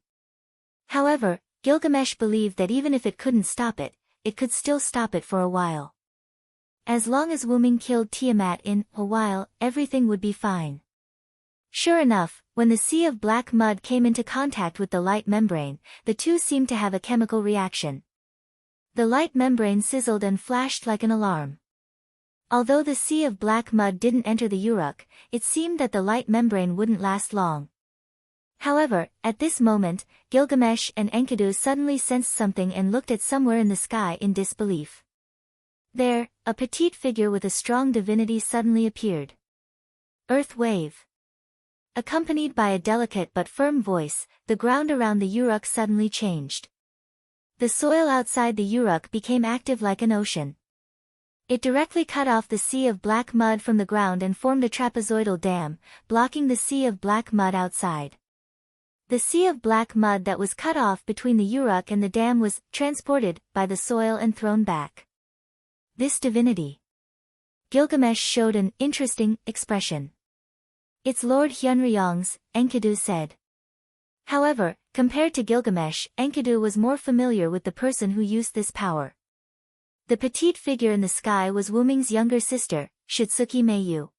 However, Gilgamesh believed that even if it couldn't stop it, it could still stop it for a while. As long as Wuming killed Tiamat in a while, everything would be fine. Sure enough, when the sea of black mud came into contact with the light membrane, the two seemed to have a chemical reaction. The light membrane sizzled and flashed like an alarm. Although the sea of black mud didn't enter the Uruk, it seemed that the light membrane wouldn't last long. However, at this moment, Gilgamesh and Enkidu suddenly sensed something and looked at somewhere in the sky in disbelief. There, a petite figure with a strong divinity suddenly appeared. Earth wave. Accompanied by a delicate but firm voice, the ground around the Uruk suddenly changed. The soil outside the Uruk became active like an ocean. It directly cut off the sea of black mud from the ground and formed a trapezoidal dam, blocking the sea of black mud outside. The sea of black mud that was cut off between the Uruk and the dam was transported by the soil and thrown back. This divinity. Gilgamesh showed an interesting expression. It's Lord Hyunryong's, Enkidu said. However, compared to Gilgamesh, Enkidu was more familiar with the person who used this power. The petite figure in the sky was Wuming's younger sister, Shitsuki Meiyu.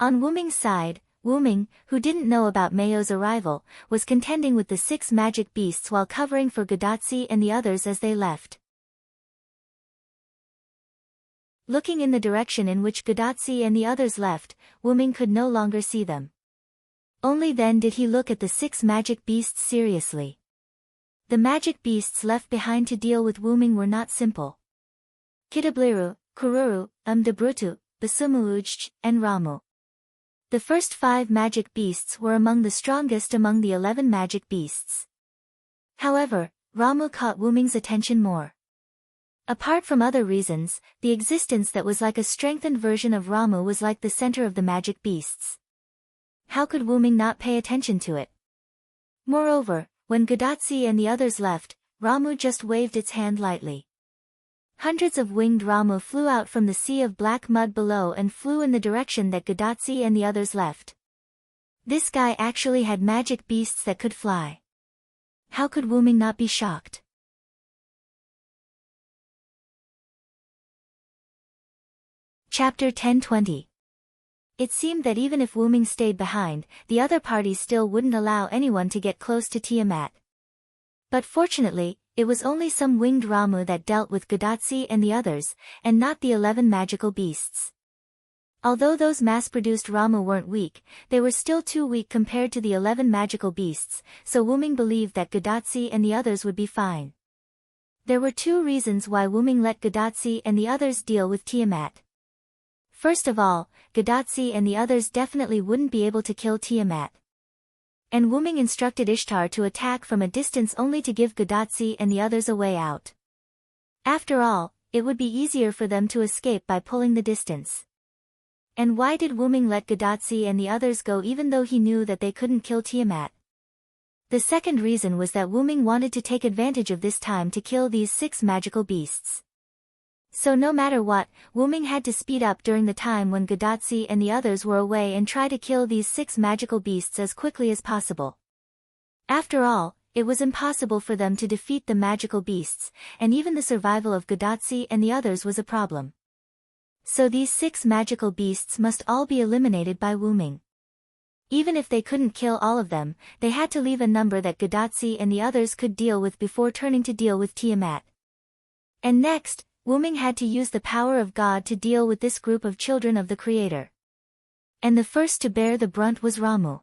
On Wuming's side, Wuming, who didn't know about Meiyu's arrival, was contending with the 6 magic beasts while covering for Gadatsi and the others as they left. Looking in the direction in which Gadatsi and the others left, Wuming could no longer see them. Only then did he look at the 6 magic beasts seriously. The magic beasts left behind to deal with Wuming were not simple. Kitabliru, Kururu, Dabrutu, Basumuujj, and Ramu. The first 5 magic beasts were among the strongest among the 11 magic beasts. However, Ramu caught Wuming's attention more. Apart from other reasons, the existence that was like a strengthened version of Ramu was like the center of the magic beasts. How could Wuming not pay attention to it? Moreover, when Gadatsi and the others left, Ramu just waved its hand lightly. Hundreds of winged Ramu flew out from the sea of black mud below and flew in the direction that Gadatsi and the others left. This guy actually had magic beasts that could fly. How could Wuming not be shocked? Chapter 10:20. It seemed that even if Wuming stayed behind, the other parties still wouldn't allow anyone to get close to Tiamat. But fortunately, it was only some winged Ramu that dealt with Gadatsi and the others, and not the 11 magical beasts. Although those mass-produced Ramu weren't weak, they were still too weak compared to the 11 magical beasts, so Wuming believed that Gadatsi and the others would be fine. There were 2 reasons why Wuming let Gadatsi and the others deal with Tiamat. First of all, Gadatsi and the others definitely wouldn't be able to kill Tiamat. And Wuming instructed Ishtar to attack from a distance only to give Gadatsi and the others a way out. After all, it would be easier for them to escape by pulling the distance. And why did Wuming let Gadatsi and the others go even though he knew that they couldn't kill Tiamat? The second reason was that Wuming wanted to take advantage of this time to kill these 6 magical beasts. So no matter what, Wuming had to speed up during the time when Gadatsi and the others were away and try to kill these 6 magical beasts as quickly as possible. After all, it was impossible for them to defeat the magical beasts, and even the survival of Gadatsi and the others was a problem. So these 6 magical beasts must all be eliminated by Wuming. Even if they couldn't kill all of them, they had to leave a number that Gadotsi and the others could deal with before turning to deal with Tiamat. And next, Wyrm had to use the power of God to deal with this group of children of the Creator. And the first to bear the brunt was Ramu.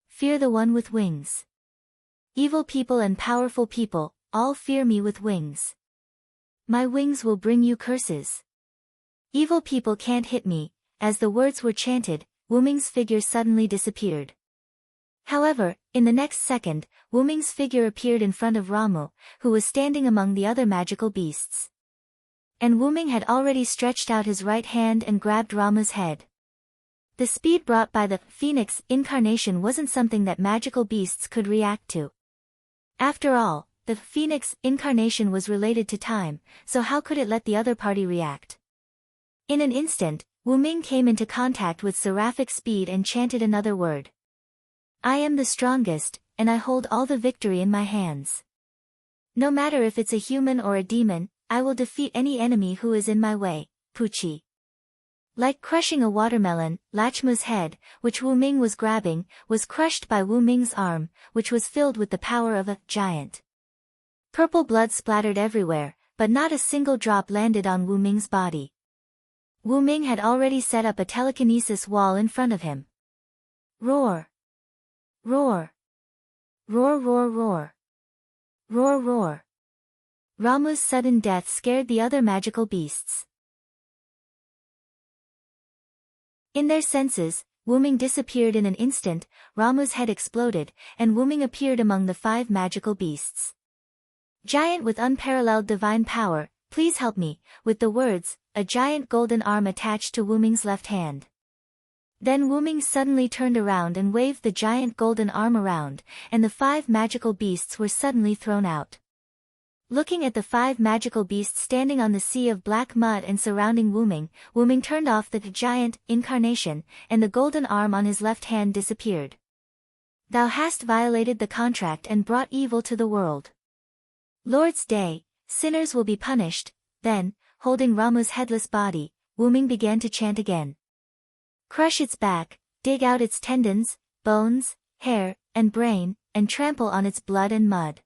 Fear the one with wings. Evil people and powerful people, all fear me with wings. My wings will bring you curses. Evil people can't hit me. As the words were chanted, Wyrm's figure suddenly disappeared. However, in the next second, Wyrm's figure appeared in front of Ramu, who was standing among the other magical beasts. And Wyrm had already stretched out his right hand and grabbed Ramu's head. The speed brought by the phoenix incarnation wasn't something that magical beasts could react to. After all, the phoenix incarnation was related to time, so how could it let the other party react? In an instant, Wyrm came into contact with seraphic speed and chanted another word. I am the strongest, and I hold all the victory in my hands. No matter if it's a human or a demon, I will defeat any enemy who is in my way, Puchi. Like crushing a watermelon, Lachmu's head, which Wyrm was grabbing, was crushed by Wyrm's arm, which was filled with the power of a giant. Purple blood splattered everywhere, but not a single drop landed on Wyrm's body. Wyrm had already set up a telekinesis wall in front of him. Roar! Roar! Roar roar roar! Roar roar! Ramu's sudden death scared the other magical beasts. In their senses, Wyrm disappeared in an instant, Ramu's head exploded, and Wyrm appeared among the 5 magical beasts. Giant with unparalleled divine power, please help me, with the words, a giant golden arm attached to Wyrm's left hand. Then Wyrm suddenly turned around and waved the giant golden arm around, and the 5 magical beasts were suddenly thrown out. Looking at the 5 magical beasts standing on the sea of black mud and surrounding Wyrm turned off the giant incarnation, and the golden arm on his left hand disappeared. Thou hast violated the contract and brought evil to the world. Lord's Day, sinners will be punished. Then, holding Ramu's headless body, Wyrm began to chant again. Crush its back, dig out its tendons, bones, hair, and brain, and trample on its blood and mud.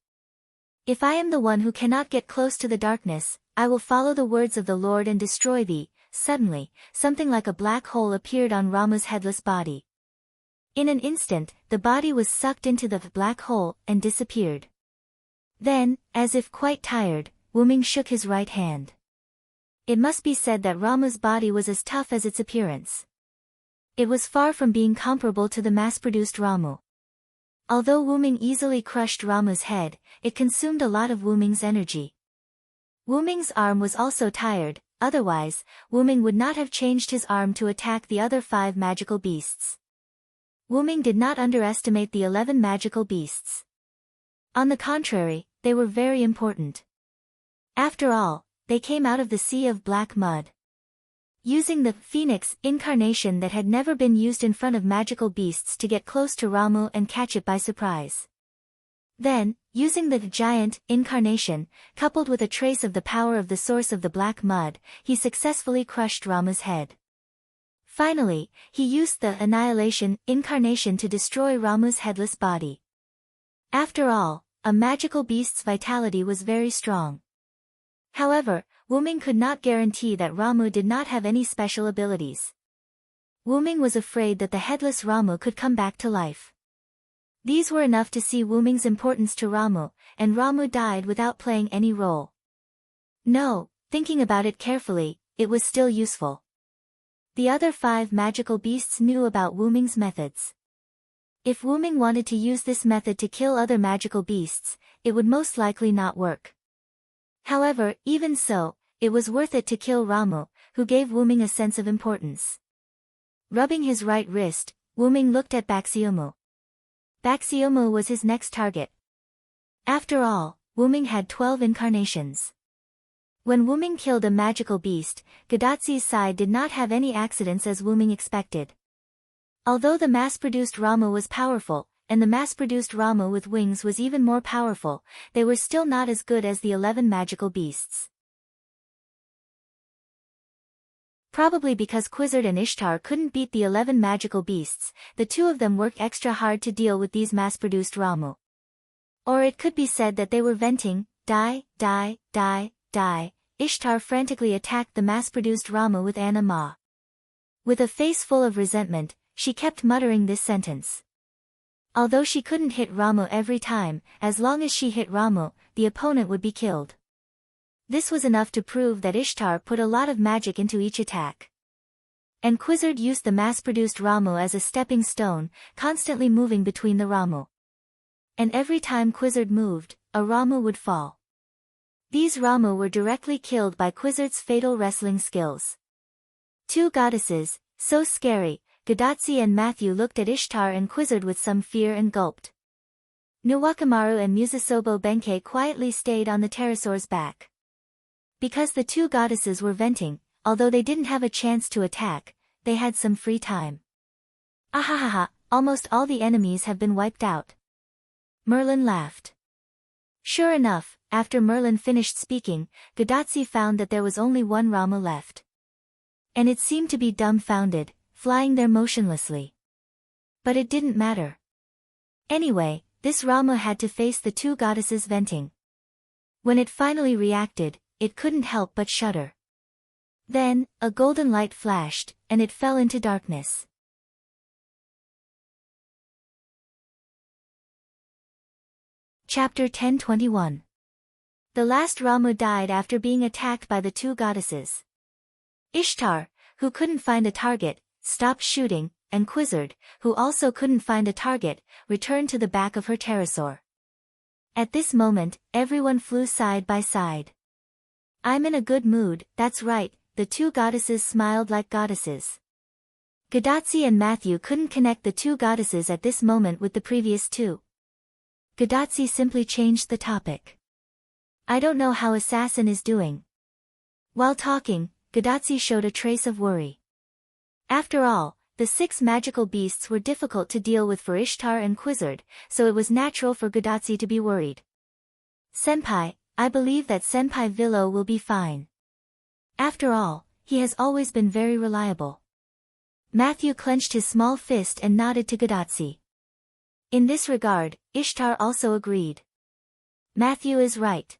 If I am the one who cannot get close to the darkness, I will follow the words of the Lord and destroy thee. Suddenly, something like a black hole appeared on Ramu's headless body. In an instant, the body was sucked into the black hole and disappeared. Then, as if quite tired, Wyrm shook his right hand. It must be said that Ramu's body was as tough as its appearance. It was far from being comparable to the mass-produced Ramu. Although Wyrm easily crushed Ramu's head, it consumed a lot of Wyrm's energy. Wyrm's arm was also tired, otherwise, Wyrm would not have changed his arm to attack the other 5 magical beasts. Wyrm did not underestimate the 11 magical beasts. On the contrary, they were very important. After all, they came out of the sea of black mud. Using the phoenix incarnation that had never been used in front of magical beasts to get close to Ramu and catch it by surprise. Then, using the giant incarnation, coupled with a trace of the power of the source of the black mud, he successfully crushed Ramu's head. Finally, he used the annihilation incarnation to destroy Ramu's headless body. After all, a magical beast's vitality was very strong. However, Wyrm could not guarantee that Ramu did not have any special abilities. Wyrm was afraid that the headless Ramu could come back to life. These were enough to see Wyrm's importance to Ramu, and Ramu died without playing any role. No, thinking about it carefully, it was still useful. The other 5 magical beasts knew about Wyrm's methods. If Wyrm wanted to use this method to kill other magical beasts, it would most likely not work. However, even so, it was worth it to kill Ramu, who gave Wyrm a sense of importance. Rubbing his right wrist, Wyrm looked at Baxiomu. Baxiomu was his next target. After all, Wyrm had 12 incarnations. When Wyrm killed a magical beast, Gadotzi's side did not have any accidents as Wyrm expected. Although the mass-produced Ramu was powerful, and the mass-produced Ramu with wings was even more powerful, they were still not as good as the 11 magical beasts. Probably because Quizzard and Ishtar couldn't beat the 11 magical beasts, the two of them worked extra hard to deal with these mass-produced Ramu. Or it could be said that they were venting, die, die, die, die. Ishtar frantically attacked the mass-produced Ramu with Anna Ma. With a face full of resentment, she kept muttering this sentence. Although she couldn't hit Ramu every time, as long as she hit Ramu, the opponent would be killed. This was enough to prove that Ishtar put a lot of magic into each attack. And Quizzard used the mass-produced Ramu as a stepping stone, constantly moving between the Ramu. And every time Quizzard moved, a Ramu would fall. These Ramu were directly killed by Quizzard's fatal wrestling skills. Two goddesses, so scary, Gadatsi and Matthew looked at Ishtar and Quizzard with some fear and gulped. Nuwakamaru and Musasobo Benkei quietly stayed on the pterosaur's back. Because the two goddesses were venting, although they didn't have a chance to attack, they had some free time. Ahahaha, almost all the enemies have been wiped out. Merlin laughed. Sure enough, after Merlin finished speaking, Gadatsi found that there was only one Ramu left. And it seemed to be dumbfounded, flying there motionlessly. But it didn't matter. Anyway, this Ramu had to face the two goddesses venting. When it finally reacted, it couldn't help but shudder. Then, a golden light flashed, and it fell into darkness. Chapter 1021. The last Ramu died after being attacked by the two goddesses. Ishtar, who couldn't find a target, stopped shooting, and Quizzard, who also couldn't find a target, returned to the back of her pterosaur. At this moment, everyone flew side by side. I'm in a good mood, that's right, the two goddesses smiled like goddesses. Gadatsi and Matthew couldn't connect the two goddesses at this moment with the previous two. Gadatsi simply changed the topic. I don't know how Assassin is doing. While talking, Gadatsi showed a trace of worry. After all, the 6 magical beasts were difficult to deal with for Ishtar and Quizzard, so it was natural for Gadatsi to be worried. Senpai, I believe that Senpai Villo will be fine. After all, he has always been very reliable. Matthew clenched his small fist and nodded to Gadatsi. In this regard, Ishtar also agreed. Matthew is right.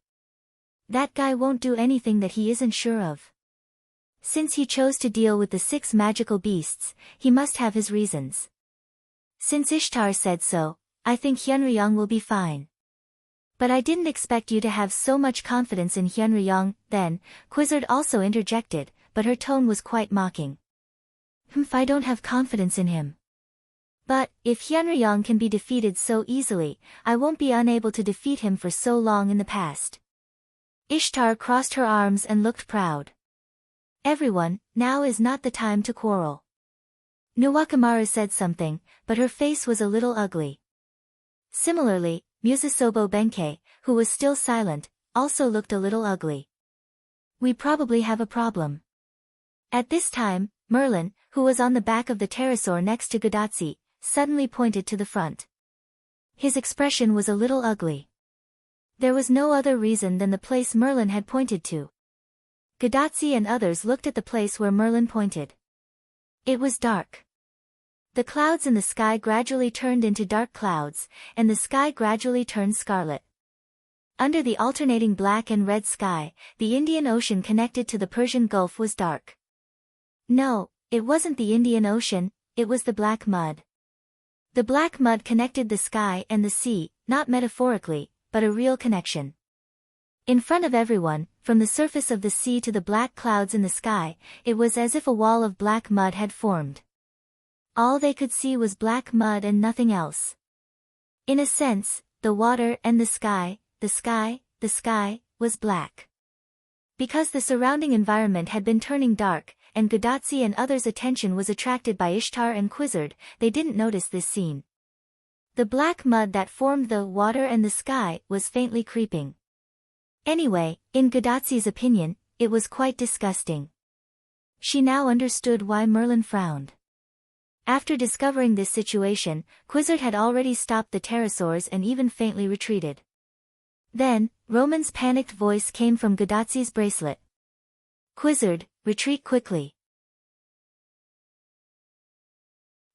That guy won't do anything that he isn't sure of. Since he chose to deal with the 6 magical beasts, he must have his reasons. Since Ishtar said so, I think Hyunryong will be fine. But I didn't expect you to have so much confidence in Hyunryong, then, Quizzard also interjected, but her tone was quite mocking. If I don't have confidence in him. But, if Hyunryong can be defeated so easily, I won't be unable to defeat him for so long in the past. Ishtar crossed her arms and looked proud. Everyone, now is not the time to quarrel. Nuwakamaru said something, but her face was a little ugly. Similarly, Musasobo Benkei, who was still silent, also looked a little ugly. We probably have a problem. At this time, Merlin, who was on the back of the pterosaur next to Gadatsi, suddenly pointed to the front. His expression was a little ugly. There was no other reason than the place Merlin had pointed to. Gadatsi and others looked at the place where Merlin pointed. It was dark. The clouds in the sky gradually turned into dark clouds, and the sky gradually turned scarlet. Under the alternating black and red sky, the Indian Ocean connected to the Persian Gulf was dark. No, it wasn't the Indian Ocean, it was the black mud. The black mud connected the sky and the sea, not metaphorically, but a real connection. In front of everyone, from the surface of the sea to the black clouds in the sky, it was as if a wall of black mud had formed. All they could see was black mud and nothing else. In a sense, the water and the sky, was black. Because the surrounding environment had been turning dark, and Gadatsi and others' attention was attracted by Ishtar and Quizzard, they didn't notice this scene. The black mud that formed the water and the sky was faintly creeping. Anyway, in Gadatsi's opinion, it was quite disgusting. She now understood why Merlin frowned. After discovering this situation, Quizzard had already stopped the pterosaurs and even faintly retreated. Then, Roman's panicked voice came from Gadatsi's bracelet. Quizzard, retreat quickly.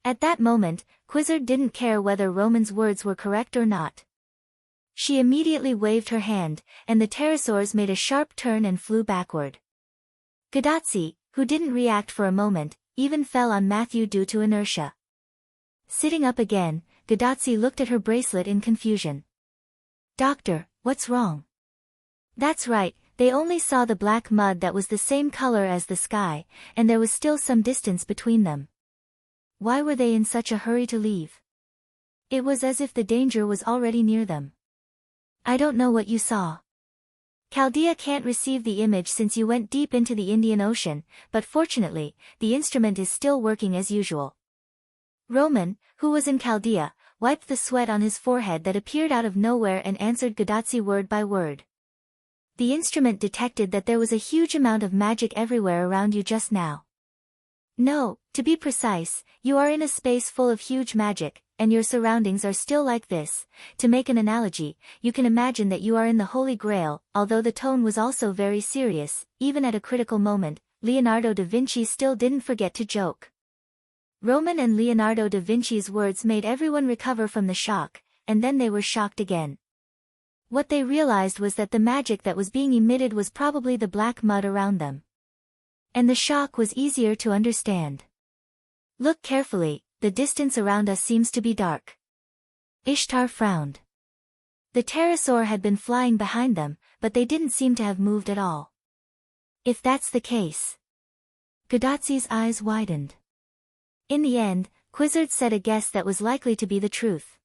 At that moment, Quizzard didn't care whether Roman's words were correct or not. She immediately waved her hand, and the pterosaurs made a sharp turn and flew backward. Gadotsi, who didn't react for a moment, even fell on Matthew due to inertia. Sitting up again, Gadotsi looked at her bracelet in confusion. "Doctor, what's wrong?" "That's right, they only saw the black mud that was the same color as the sky, and there was still some distance between them." "Why were they in such a hurry to leave?" "It was as if the danger was already near them." "I don't know what you saw. Chaldea can't receive the image since you went deep into the Indian Ocean, but fortunately, the instrument is still working as usual." Roman, who was in Chaldea, wiped the sweat on his forehead that appeared out of nowhere and answered Gadotsi word by word. "The instrument detected that there was a huge amount of magic everywhere around you just now." "No, to be precise, you are in a space full of huge magic, and your surroundings are still like this. To make an analogy, you can imagine that you are in the Holy Grail." Although the tone was also very serious, even at a critical moment, Leonardo da Vinci still didn't forget to joke. Roman and Leonardo da Vinci's words made everyone recover from the shock, and then they were shocked again. What they realized was that the magic that was being emitted was probably the black mud around them. And the shock was easier to understand. "Look carefully, the distance around us seems to be dark." Ishtar frowned. The pterosaur had been flying behind them, but they didn't seem to have moved at all. "If that's the case..." Gadotsi's eyes widened. In the end, Quizzard said a guess that was likely to be the truth.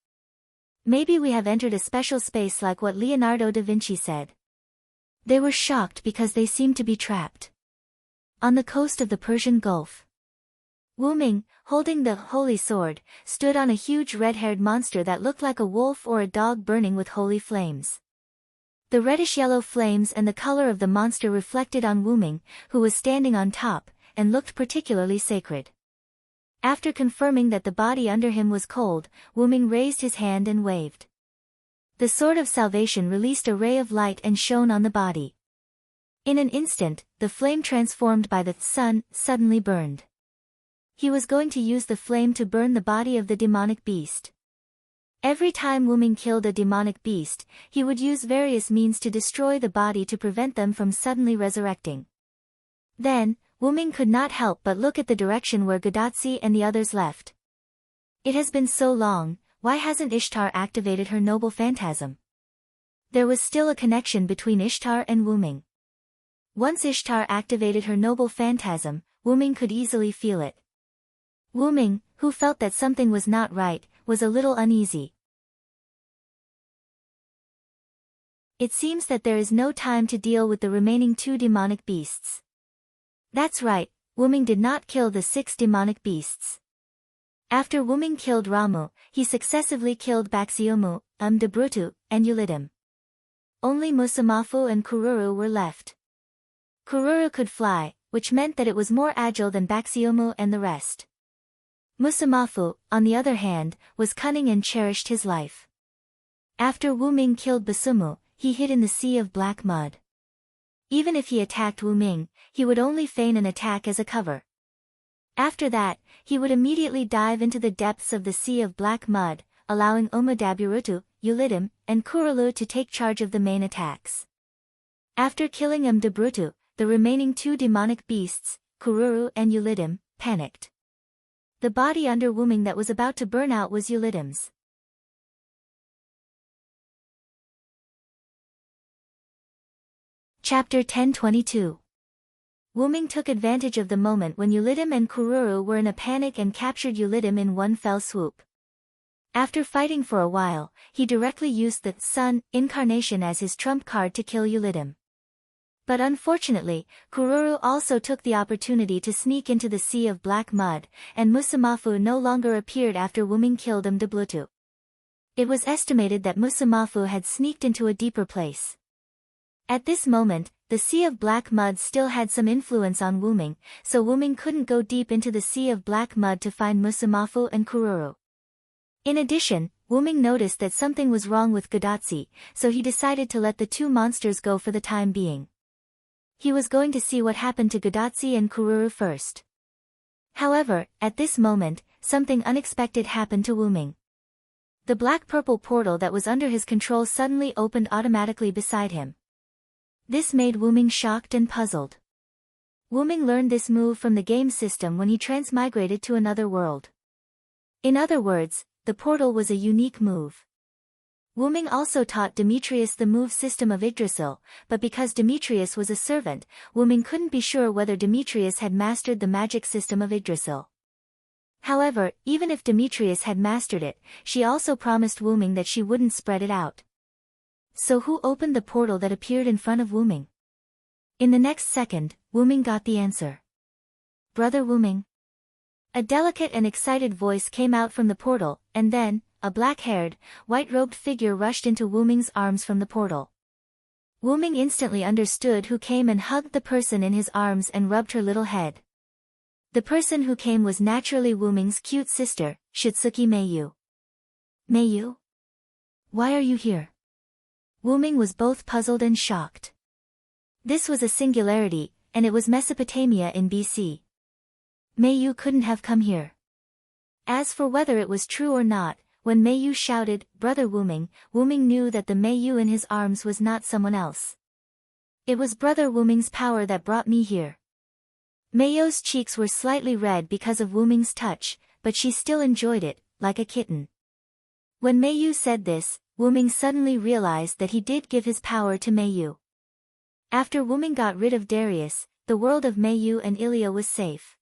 "Maybe we have entered a special space like what Leonardo da Vinci said." They were shocked because they seemed to be trapped on the coast of the Persian Gulf. Wu Ming, holding the holy sword, stood on a huge red-haired monster that looked like a wolf or a dog burning with holy flames. The reddish-yellow flames and the color of the monster reflected on Wu Ming, who was standing on top, and looked particularly sacred. After confirming that the body under him was cold, Wu Ming raised his hand and waved. The sword of salvation released a ray of light and shone on the body. In an instant, the flame transformed by the sun suddenly burned. He was going to use the flame to burn the body of the demonic beast. Every time Wu Ming killed a demonic beast, he would use various means to destroy the body to prevent them from suddenly resurrecting. Then, Wu Ming could not help but look at the direction where Gadotsi and the others left. It has been so long, why hasn't Ishtar activated her noble phantasm? There was still a connection between Ishtar and Wu Ming. Once Ishtar activated her noble phantasm, Wu Ming could easily feel it. Wu Ming, who felt that something was not right, was a little uneasy. It seems that there is no time to deal with the remaining 2 demonic beasts. That's right, Wu Ming did not kill the 6 demonic beasts. After Wu Ming killed Ramu, he successively killed Baxiomu, Debrutu, and Ulidim. Only Musamafu and Kururu were left. Kururu could fly, which meant that it was more agile than Baxiomu and the rest. Musamafu, on the other hand, was cunning and cherished his life. After Wu Ming killed Basumu, he hid in the sea of black mud. Even if he attacked Wu Ming, he would only feign an attack as a cover. After that, he would immediately dive into the depths of the sea of black mud, allowing Daburutu, Ulidim, and Kurulu to take charge of the main attacks. After killing Debrutu, the remaining 2 demonic beasts, Kururu and Ulidim, panicked. The body under Wu Ming that was about to burn out was Ulidim's. Chapter 1022. Wu Ming took advantage of the moment when Ulidim and Kururu were in a panic and captured Ulidim in one fell swoop. After fighting for a while, he directly used the Sun incarnation as his trump card to kill Ulidim. But unfortunately, Kururu also took the opportunity to sneak into the sea of black mud, and Musamafu no longer appeared after Wu Ming killed Deblutu. It was estimated that Musamafu had sneaked into a deeper place. At this moment, the sea of black mud still had some influence on Wu Ming, so Wu Ming couldn't go deep into the sea of black mud to find Musamafu and Kururu. In addition, Wu Ming noticed that something was wrong with Gadotsi, so he decided to let the 2 monsters go for the time being. He was going to see what happened to Gadotsi and Kururu first. However, at this moment, something unexpected happened to Wuming. The black-purple portal that was under his control suddenly opened automatically beside him. This made Wuming shocked and puzzled. Wuming learned this move from the game system when he transmigrated to another world. In other words, the portal was a unique move. Wuming also taught Demetrius the move system of Yggdrasil, but because Demetrius was a servant, Wuming couldn't be sure whether Demetrius had mastered the magic system of Yggdrasil. However, even if Demetrius had mastered it, she also promised Wuming that she wouldn't spread it out. So who opened the portal that appeared in front of Wuming? In the next second, Wuming got the answer. Brother Wuming. A delicate and excited voice came out from the portal, and then, a black-haired, white-robed figure rushed into Wuming's arms from the portal. Wuming instantly understood who came and hugged the person in his arms and rubbed her little head. The person who came was naturally Wuming's cute sister, Shitsuki Meiyu. Meiyu? Why are you here? Wuming was both puzzled and shocked. This was a singularity, and it was Mesopotamia in BC. Meiyu couldn't have come here. As for whether it was true or not, when Meiyu shouted, "Brother Wuming," Wuming knew that the Meiyu in his arms was not someone else. It was Brother Wuming's power that brought me here. Meiyu's cheeks were slightly red because of Wuming's touch, but she still enjoyed it, like a kitten. When Meiyu said this, Wuming suddenly realized that he did give his power to Meiyu. After Wuming got rid of Darius, the world of Meiyu and Ilya was safe.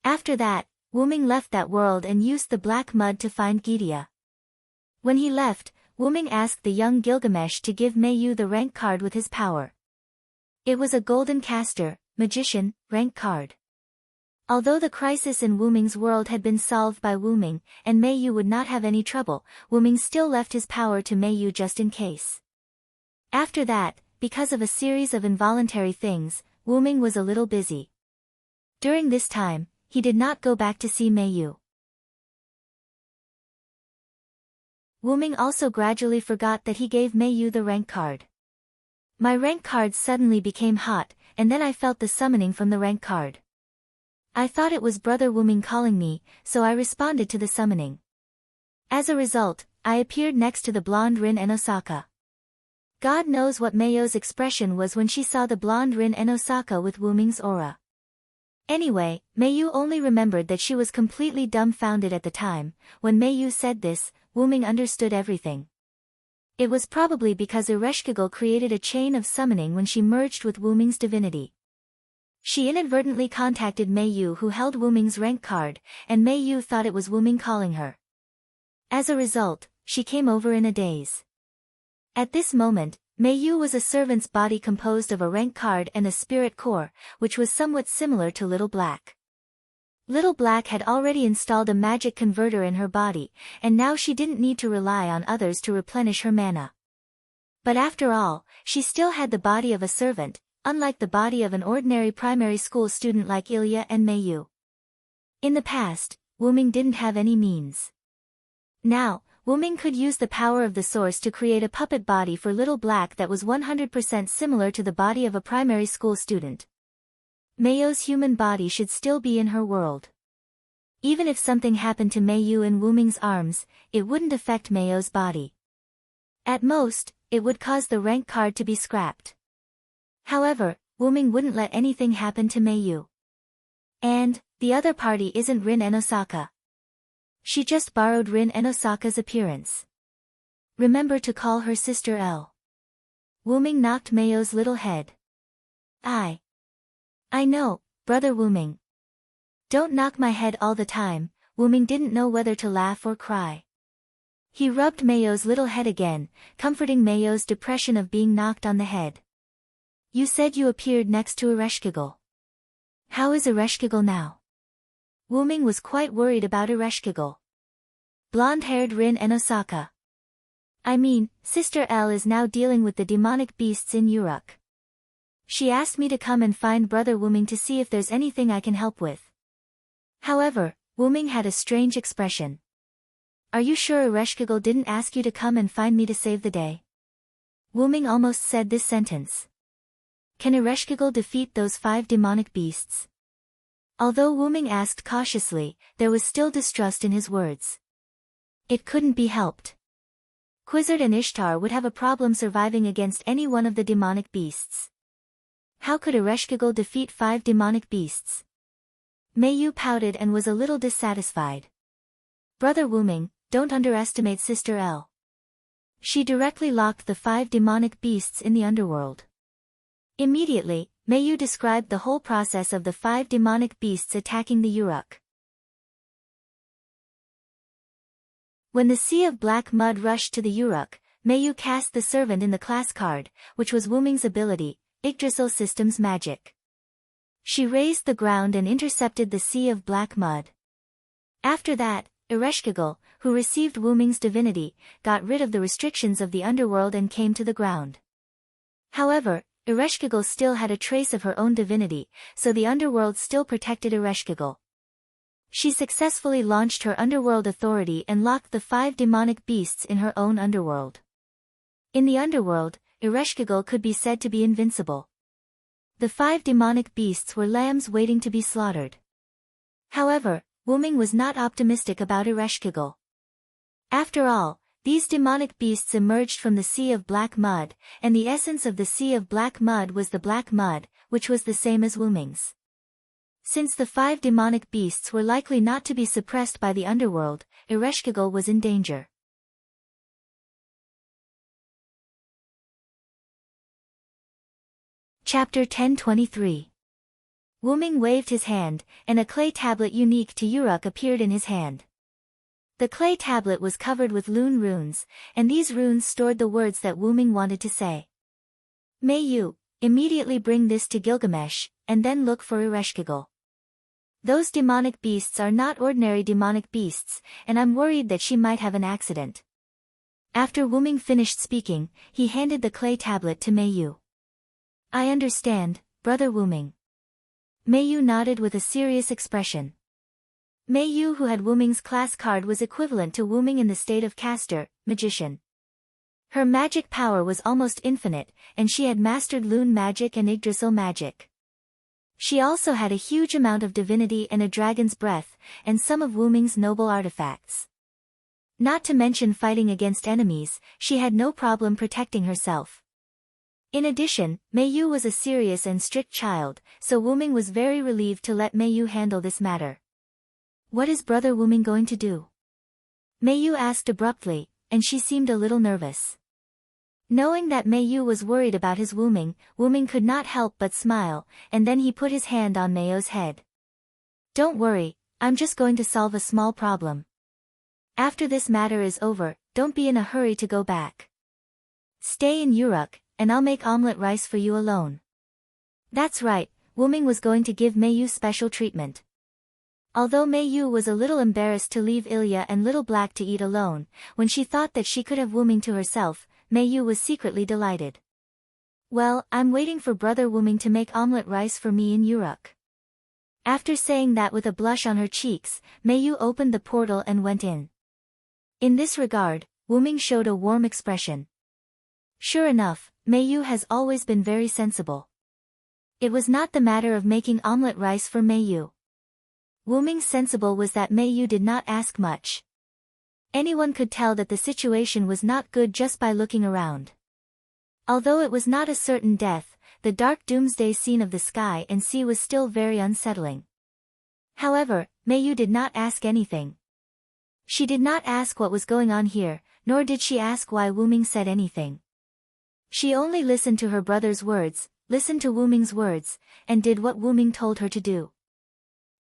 After that, Wuming left that world and used the black mud to find Gydia. When he left, Wuming asked the young Gilgamesh to give Meiyu the rank card with his power. It was a golden caster, magician, rank card. Although the crisis in Wuming's world had been solved by Wuming, and Meiyu would not have any trouble, Wuming still left his power to Meiyu just in case. After that, because of a series of involuntary things, Wuming was a little busy. During this time, he did not go back to see Meiyu. Wuming also gradually forgot that he gave Meiyu the rank card. My rank card suddenly became hot, and then I felt the summoning from the rank card. I thought it was Brother Wuming calling me, so I responded to the summoning. As a result, I appeared next to the blonde Rin and Osaka. God knows what Meiyu's expression was when she saw the blonde Rin and Osaka with Wuming's aura. Anyway, Meiyu only remembered that she was completely dumbfounded at the time. When Meiyu said this, Wuming understood everything. It was probably because Ereshkigal created a chain of summoning when she merged with Wuming's divinity. She inadvertently contacted Meiyu, who held Wuming's rank card, and Meiyu thought it was Wuming calling her. As a result, she came over in a daze. At this moment, Meiyu was a servant's body composed of a rank card and a spirit core, which was somewhat similar to Little Black. Little Black had already installed a magic converter in her body, and now she didn't need to rely on others to replenish her mana. But after all, she still had the body of a servant, unlike the body of an ordinary primary school student like Ilya and Meiyu. In the past, Wuming didn't have any means. Now, Wuming could use the power of the source to create a puppet body for Little Black that was 100% similar to the body of a primary school student. Meiyu's human body should still be in her world. Even if something happened to Meiyu in Wuming's arms, it wouldn't affect Meiyu's body. At most, it would cause the rank card to be scrapped. However, Wuming wouldn't let anything happen to Meiyu. And, the other party isn't Rin and Osaka. She just borrowed Rin and Osaka's appearance. Remember to call her sister L. Wuming knocked Meiyu's little head. I know, Brother Wuming. Don't knock my head all the time. Wuming didn't know whether to laugh or cry. He rubbed Meiyu's little head again, comforting Meiyu's depression of being knocked on the head. You said you appeared next to Ereshkigal. How is Ereshkigal now? Wuming was quite worried about Ereshkigal. Blonde-haired Rin and Osaka. I mean, Sister L is now dealing with the demonic beasts in Uruk. She asked me to come and find Brother Wuming to see if there's anything I can help with. However, Wuming had a strange expression. Are you sure Ereshkigal didn't ask you to come and find me to save the day? Wuming almost said this sentence. Can Ereshkigal defeat those 5 demonic beasts? Although Wuming asked cautiously, there was still distrust in his words. It couldn't be helped. Quizzard and Ishtar would have a problem surviving against any one of the demonic beasts. How could Ereshkigal defeat 5 demonic beasts? Meiyu pouted and was a little dissatisfied. Brother Wuming, don't underestimate Sister L. She directly locked the 5 demonic beasts in the underworld. Immediately, Meiyu described the whole process of the 5 demonic beasts attacking the Uruk. When the sea of black mud rushed to the Uruk, Meiyu cast the servant in the class card, which was Wuming's ability, Yggdrasil System's magic. She raised the ground and intercepted the sea of black mud. After that, Ereshkigal, who received Wuming's divinity, got rid of the restrictions of the underworld and came to the ground. However, Ereshkigal still had a trace of her own divinity, so the underworld still protected Ereshkigal. She successfully launched her underworld authority and locked the 5 demonic beasts in her own underworld. In the underworld, Ereshkigal could be said to be invincible. The 5 demonic beasts were lambs waiting to be slaughtered. However, Wuming was not optimistic about Ereshkigal. After all, these demonic beasts emerged from the sea of black mud, and the essence of the sea of black mud was the black mud, which was the same as Wuming's. Since the 5 demonic beasts were likely not to be suppressed by the underworld, Ereshkigal was in danger. Chapter 1023. Wuming waved his hand, and a clay tablet unique to Uruk appeared in his hand. The clay tablet was covered with Lune runes, and these runes stored the words that Wuming wanted to say. Meiyu, immediately bring this to Gilgamesh, and then look for Ereshkigal. Those demonic beasts are not ordinary demonic beasts, and I'm worried that she might have an accident. After Wuming finished speaking, he handed the clay tablet to Meiyu. I understand, Brother Wuming. Meiyu nodded with a serious expression. Meiyu, who had Wuming's class card, was equivalent to Wuming in the state of caster, magician. Her magic power was almost infinite, and she had mastered Lune magic and Yggdrasil magic. She also had a huge amount of divinity and a dragon's breath, and some of Wuming's noble artifacts. Not to mention fighting against enemies, she had no problem protecting herself. In addition, Meiyu was a serious and strict child, so Wuming was very relieved to let Meiyu handle this matter. What is Brother Wuming going to do? Meiyu asked abruptly, and she seemed a little nervous. Knowing that Meiyu was worried about his Wuming, Wuming could not help but smile, and then he put his hand on Meiyu's head. Don't worry, I'm just going to solve a small problem. After this matter is over, don't be in a hurry to go back. Stay in Uruk, and I'll make omelette rice for you alone. That's right, Wuming was going to give Meiyu special treatment. Although Meiyu was a little embarrassed to leave Ilya and Little Black to eat alone, when she thought that she could have Wuming to herself, Meiyu was secretly delighted. Well, I'm waiting for Brother Wuming to make omelette rice for me in Uruk. After saying that with a blush on her cheeks, Meiyu opened the portal and went in. In this regard, Wuming showed a warm expression. Sure enough, Meiyu has always been very sensible. It was not the matter of making omelette rice for Meiyu. Wuming's sensible was that Meiyu did not ask much. Anyone could tell that the situation was not good just by looking around. Although it was not a certain death, the dark doomsday scene of the sky and sea was still very unsettling. However, Meiyu did not ask anything. She did not ask what was going on here, nor did she ask why Wuming said anything. She only listened to her brother's words, listened to Wuming's words, and did what Wuming told her to do.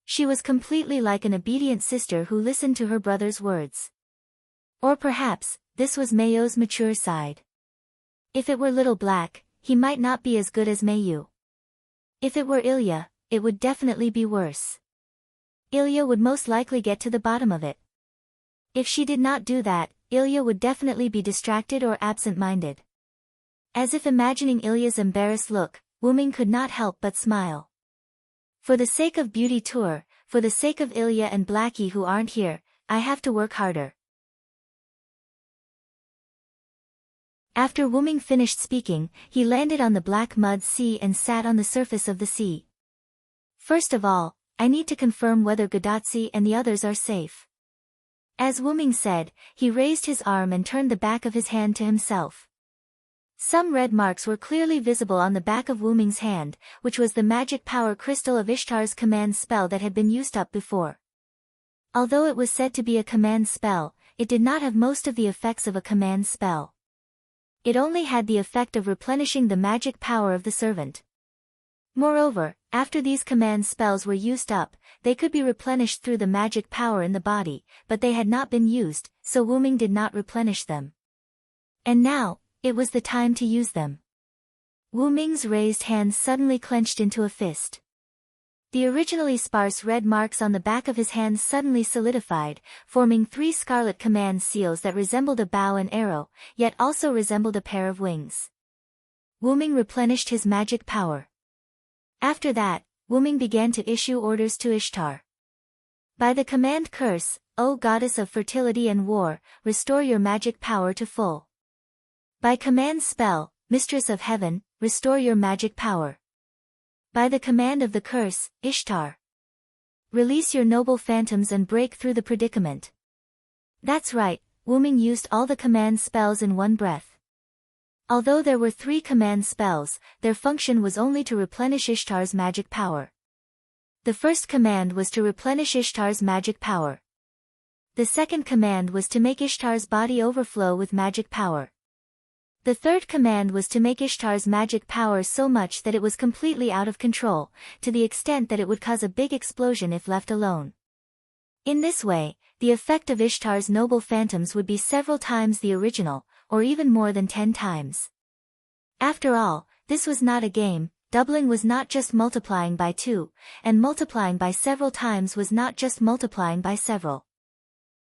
She was completely like an obedient sister who listened to her brother's words. Or perhaps, this was Meiyu's mature side. If it were Little Black, he might not be as good as Meiyu. If it were Ilya, it would definitely be worse. Ilya would most likely get to the bottom of it. If she did not do that, Ilya would definitely be distracted or absent-minded. As if imagining Ilya's embarrassed look, Wuming could not help but smile. For the sake of Beauty Tour, for the sake of Ilya and Blackie who aren't here, I have to work harder. After Wuming finished speaking, he landed on the black mud sea and sat on the surface of the sea. First of all, I need to confirm whether Gudatsi and the others are safe. As Wuming said, he raised his arm and turned the back of his hand to himself. Some red marks were clearly visible on the back of Wuming's hand, which was the magic power crystal of Ishtar's command spell that had been used up before. Although it was said to be a command spell, it did not have most of the effects of a command spell. It only had the effect of replenishing the magic power of the servant. Moreover, after these command spells were used up, they could be replenished through the magic power in the body, but they had not been used, so Wuming did not replenish them. And now, it was the time to use them. Wuming's raised hand suddenly clenched into a fist. The originally sparse red marks on the back of his hand suddenly solidified, forming 3 scarlet command seals that resembled a bow and arrow, yet also resembled a pair of wings. Wuming replenished his magic power. After that, Wuming began to issue orders to Ishtar. By the command curse, O goddess of fertility and war, restore your magic power to full. By command spell, mistress of heaven, restore your magic power. By the command of the curse, Ishtar, release your noble phantoms and break through the predicament. That's right, Wuming used all the command spells in one breath. Although there were 3 command spells, their function was only to replenish Ishtar's magic power. The first command was to replenish Ishtar's magic power. The second command was to make Ishtar's body overflow with magic power. The third command was to make Ishtar's magic power so much that it was completely out of control, to the extent that it would cause a big explosion if left alone. In this way, the effect of Ishtar's noble phantoms would be several times the original, or even more than 10 times. After all, this was not a game, doubling was not just multiplying by 2, and multiplying by several times was not just multiplying by several.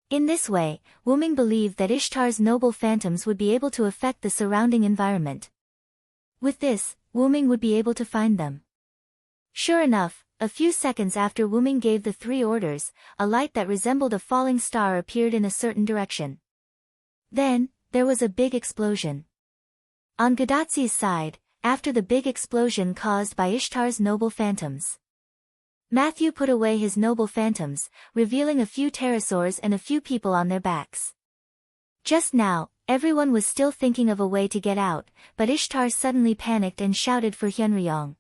In this way, Wuming believed that Ishtar's noble phantoms would be able to affect the surrounding environment. With this, Wuming would be able to find them. Sure enough, a few seconds after Wuming gave the 3 orders, a light that resembled a falling star appeared in a certain direction. Then, there was a big explosion. On Gudatsi's side, after the big explosion caused by Ishtar's noble phantoms, Matthew put away his noble phantoms, revealing a few pterosaurs and a few people on their backs. Just now, everyone was still thinking of a way to get out, but Ishtar suddenly panicked and shouted for Hyunryong.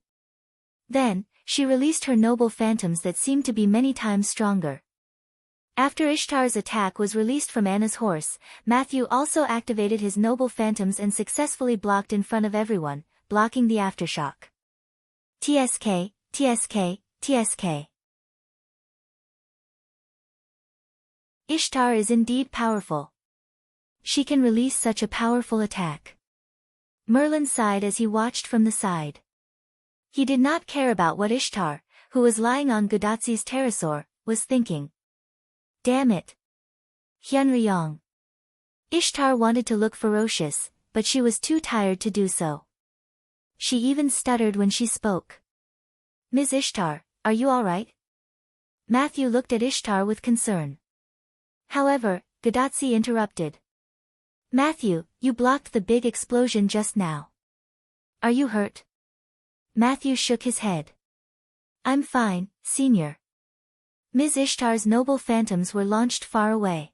Then, she released her noble phantoms that seemed to be many times stronger. After Ishtar's attack was released from Anna's horse, Matthew also activated his noble phantoms and successfully blocked in front of everyone, blocking the aftershock. TSK, TSK, TSK. Ishtar is indeed powerful. She can release such a powerful attack. Merlin sighed as he watched from the side. He did not care about what Ishtar, who was lying on Gudatsi's pterosaur, was thinking. Damn it. Hyunryong. Ishtar wanted to look ferocious, but she was too tired to do so. She even stuttered when she spoke. Ms. Ishtar, are you all right? Matthew looked at Ishtar with concern. However, Gudatsi interrupted. Matthew, you blocked the big explosion just now. Are you hurt? Matthew shook his head. I'm fine, Senior. Ms. Ishtar's noble phantoms were launched far away.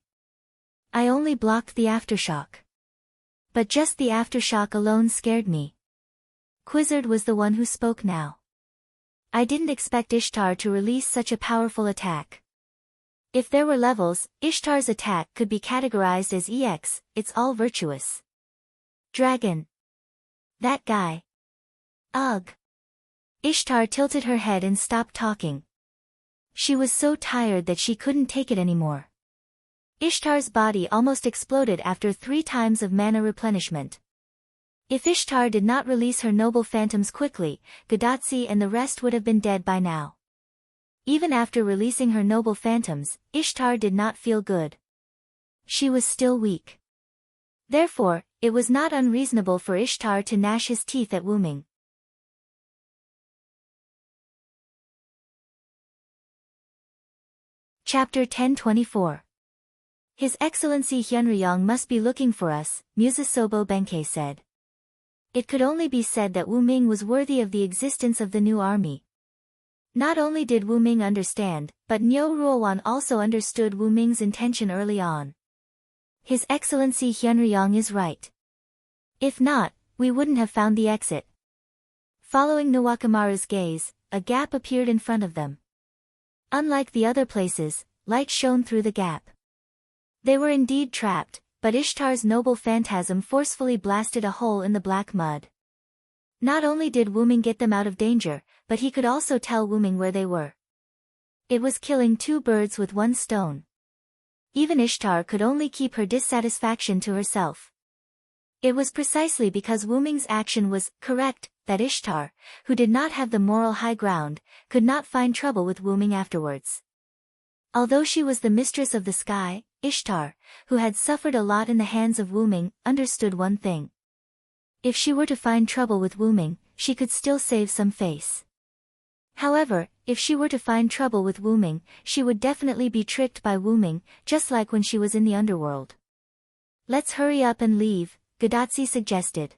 I only blocked the aftershock. But just the aftershock alone scared me. Quizzard was the one who spoke now. I didn't expect Ishtar to release such a powerful attack. If there were levels, Ishtar's attack could be categorized as EX, it's all virtuous. Dragon. That guy. Ugh. Ishtar tilted her head and stopped talking. She was so tired that she couldn't take it anymore. Ishtar's body almost exploded after 3 times of mana replenishment. If Ishtar did not release her noble phantoms quickly, Gudatsi and the rest would have been dead by now. Even after releasing her noble phantoms, Ishtar did not feel good. She was still weak. Therefore, it was not unreasonable for Ishtar to gnash his teeth at Wuming. Chapter 1024. His Excellency Hyunryong must be looking for us, Musasobo Benkei said. It could only be said that Wuming was worthy of the existence of the new army. Not only did Wu Ming understand, but Niu Ruowan also understood Wu Ming's intention early on. His Excellency Hyunryong is right. If not, we wouldn't have found the exit. Following Nawakamaru's gaze, a gap appeared in front of them. Unlike the other places, light shone through the gap. They were indeed trapped, but Ishtar's noble phantasm forcefully blasted a hole in the black mud. Not only did Wu Ming get them out of danger, but he could also tell Wu Ming where they were. It was killing two birds with one stone. Even Ishtar could only keep her dissatisfaction to herself. It was precisely because Wu Ming's action was correct that Ishtar, who did not have the moral high ground, could not find trouble with Wu Ming afterwards. Although she was the mistress of the sky, Ishtar, who had suffered a lot in the hands of Wu Ming, understood one thing. If she were to find trouble with Wu Ming, she could still save some face. However, if she were to find trouble with Wu Ming, she would definitely be tricked by Wu Ming, just like when she was in the underworld. Let's hurry up and leave, Gadatsi suggested.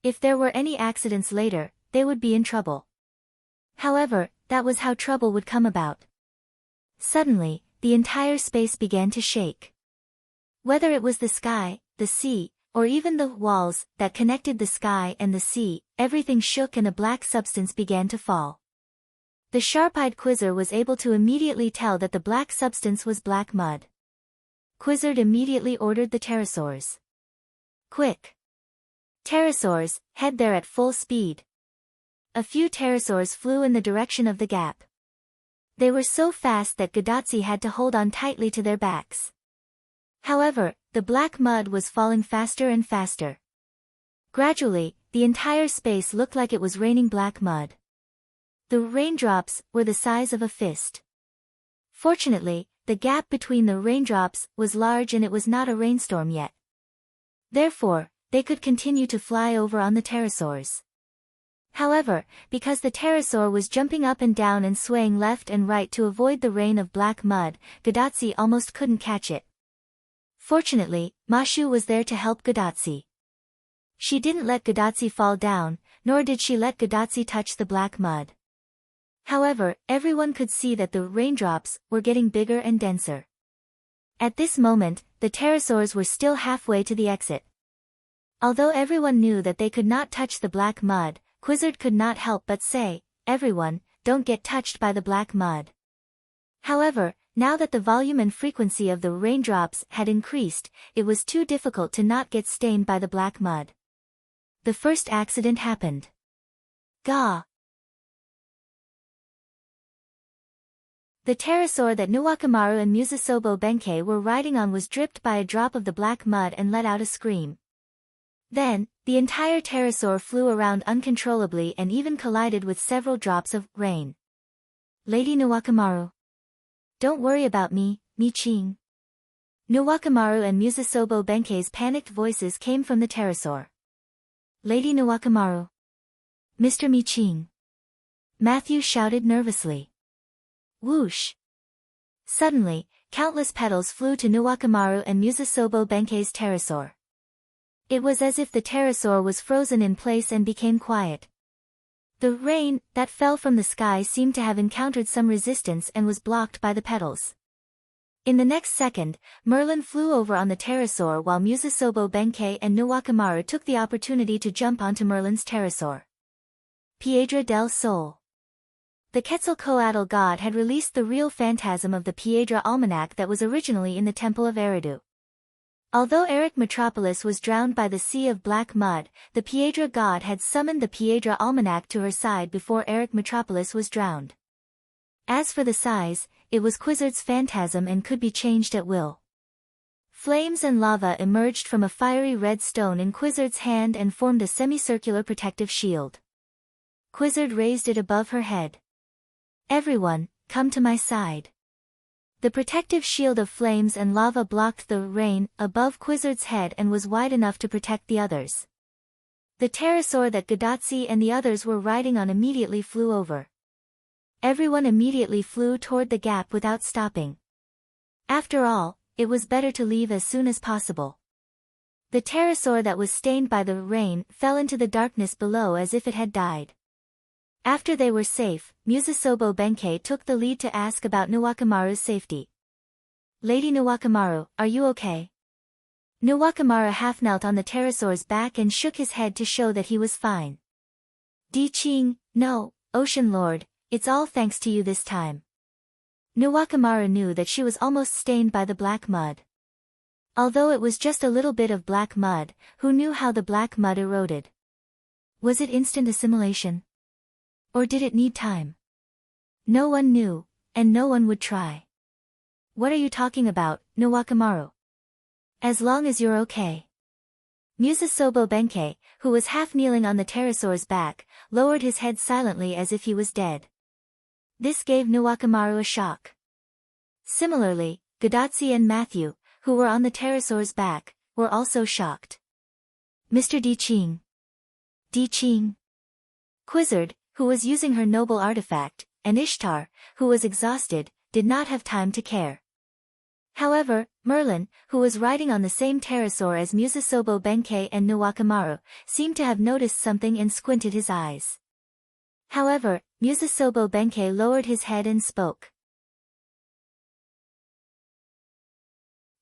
If there were any accidents later, they would be in trouble. However, that was how trouble would come about. Suddenly, the entire space began to shake. Whether it was the sky, the sea, or even the walls that connected the sky and the sea, everything shook and a black substance began to fall. The sharp-eyed Quizzer was able to immediately tell that the black substance was black mud. Quizzard immediately ordered the pterosaurs. Quick! Pterosaurs, head there at full speed. A few pterosaurs flew in the direction of the gap. They were so fast that Gadatsi had to hold on tightly to their backs. However, the black mud was falling faster and faster. Gradually, the entire space looked like it was raining black mud. The raindrops were the size of a fist. Fortunately, the gap between the raindrops was large and it was not a rainstorm yet. Therefore, they could continue to fly over on the pterosaurs. However, because the pterosaur was jumping up and down and swaying left and right to avoid the rain of black mud, Gadatsi almost couldn't catch it. Fortunately, Mashu was there to help Gadatsi. She didn't let Gadatsi fall down, nor did she let Gadatsi touch the black mud. However, everyone could see that the raindrops were getting bigger and denser. At this moment, the pterosaurs were still halfway to the exit. Although everyone knew that they could not touch the black mud, Quizzard could not help but say, "Everyone, don't get touched by the black mud." However, now that the volume and frequency of the raindrops had increased, it was too difficult to not get stained by the black mud. The first accident happened. Gah! The pterosaur that Nuwakamaru and Musasobo Benkei were riding on was dripped by a drop of the black mud and let out a scream. Then, the entire pterosaur flew around uncontrollably and even collided with several drops of rain. Lady Nuwakamaru. Don't worry about me, Mi-ching. Nuwakamaru and Musasobo Benkei's panicked voices came from the pterosaur. Lady Nuwakamaru. Mr. Mi-ching. Matthew shouted nervously. Whoosh! Suddenly, countless petals flew to Nuwakamaru and Musasobo Benkei's pterosaur. It was as if the pterosaur was frozen in place and became quiet. The rain that fell from the sky seemed to have encountered some resistance and was blocked by the petals. In the next second, Merlin flew over on the pterosaur while Musasobo Benkei and Nuwakamaru took the opportunity to jump onto Merlin's pterosaur. Piedra del Sol. The Quetzalcoatl god had released the real phantasm of the Piedra Almanac that was originally in the Temple of Eridu. Although Eric Metropolis was drowned by the sea of black mud, the Piedra god had summoned the Piedra Almanac to her side before Eric Metropolis was drowned. As for the size, it was Quizzard's phantasm and could be changed at will. Flames and lava emerged from a fiery red stone in Quizzard's hand and formed a semicircular protective shield. Quizzard raised it above her head. Everyone, come to my side. The protective shield of flames and lava blocked the rain above Quizzard's head and was wide enough to protect the others. The pterosaur that Gadatsi and the others were riding on immediately flew over. Everyone immediately flew toward the gap without stopping. After all, it was better to leave as soon as possible. The pterosaur that was stained by the rain fell into the darkness below as if it had died. After they were safe, Musasobo Benkei took the lead to ask about Nuwakamaru's safety. Lady Nuwakamaru, are you okay? Nuwakamaru half knelt on the pterosaur's back and shook his head to show that he was fine. Di-Ching, no, Ocean Lord, it's all thanks to you this time. Nuwakamaru knew that she was almost stained by the black mud. Although it was just a little bit of black mud, who knew how the black mud eroded? Was it instant assimilation? Or did it need time? No one knew, and no one would try. What are you talking about, Nuwakamaru? As long as you're okay. Musasobo Benkei, who was half kneeling on the pterosaur's back, lowered his head silently as if he was dead. This gave Nuwakamaru a shock. Similarly, Gadatsi and Matthew, who were on the pterosaur's back, were also shocked. Mr. Di-Ching. Di-Ching. Quizzard, who was using her noble artifact, and Ishtar, who was exhausted, did not have time to care. However, Merlin, who was riding on the same pterosaur as Musasobo Benkei and Nuwakamaru, seemed to have noticed something and squinted his eyes. However, Musasobo Benkei lowered his head and spoke.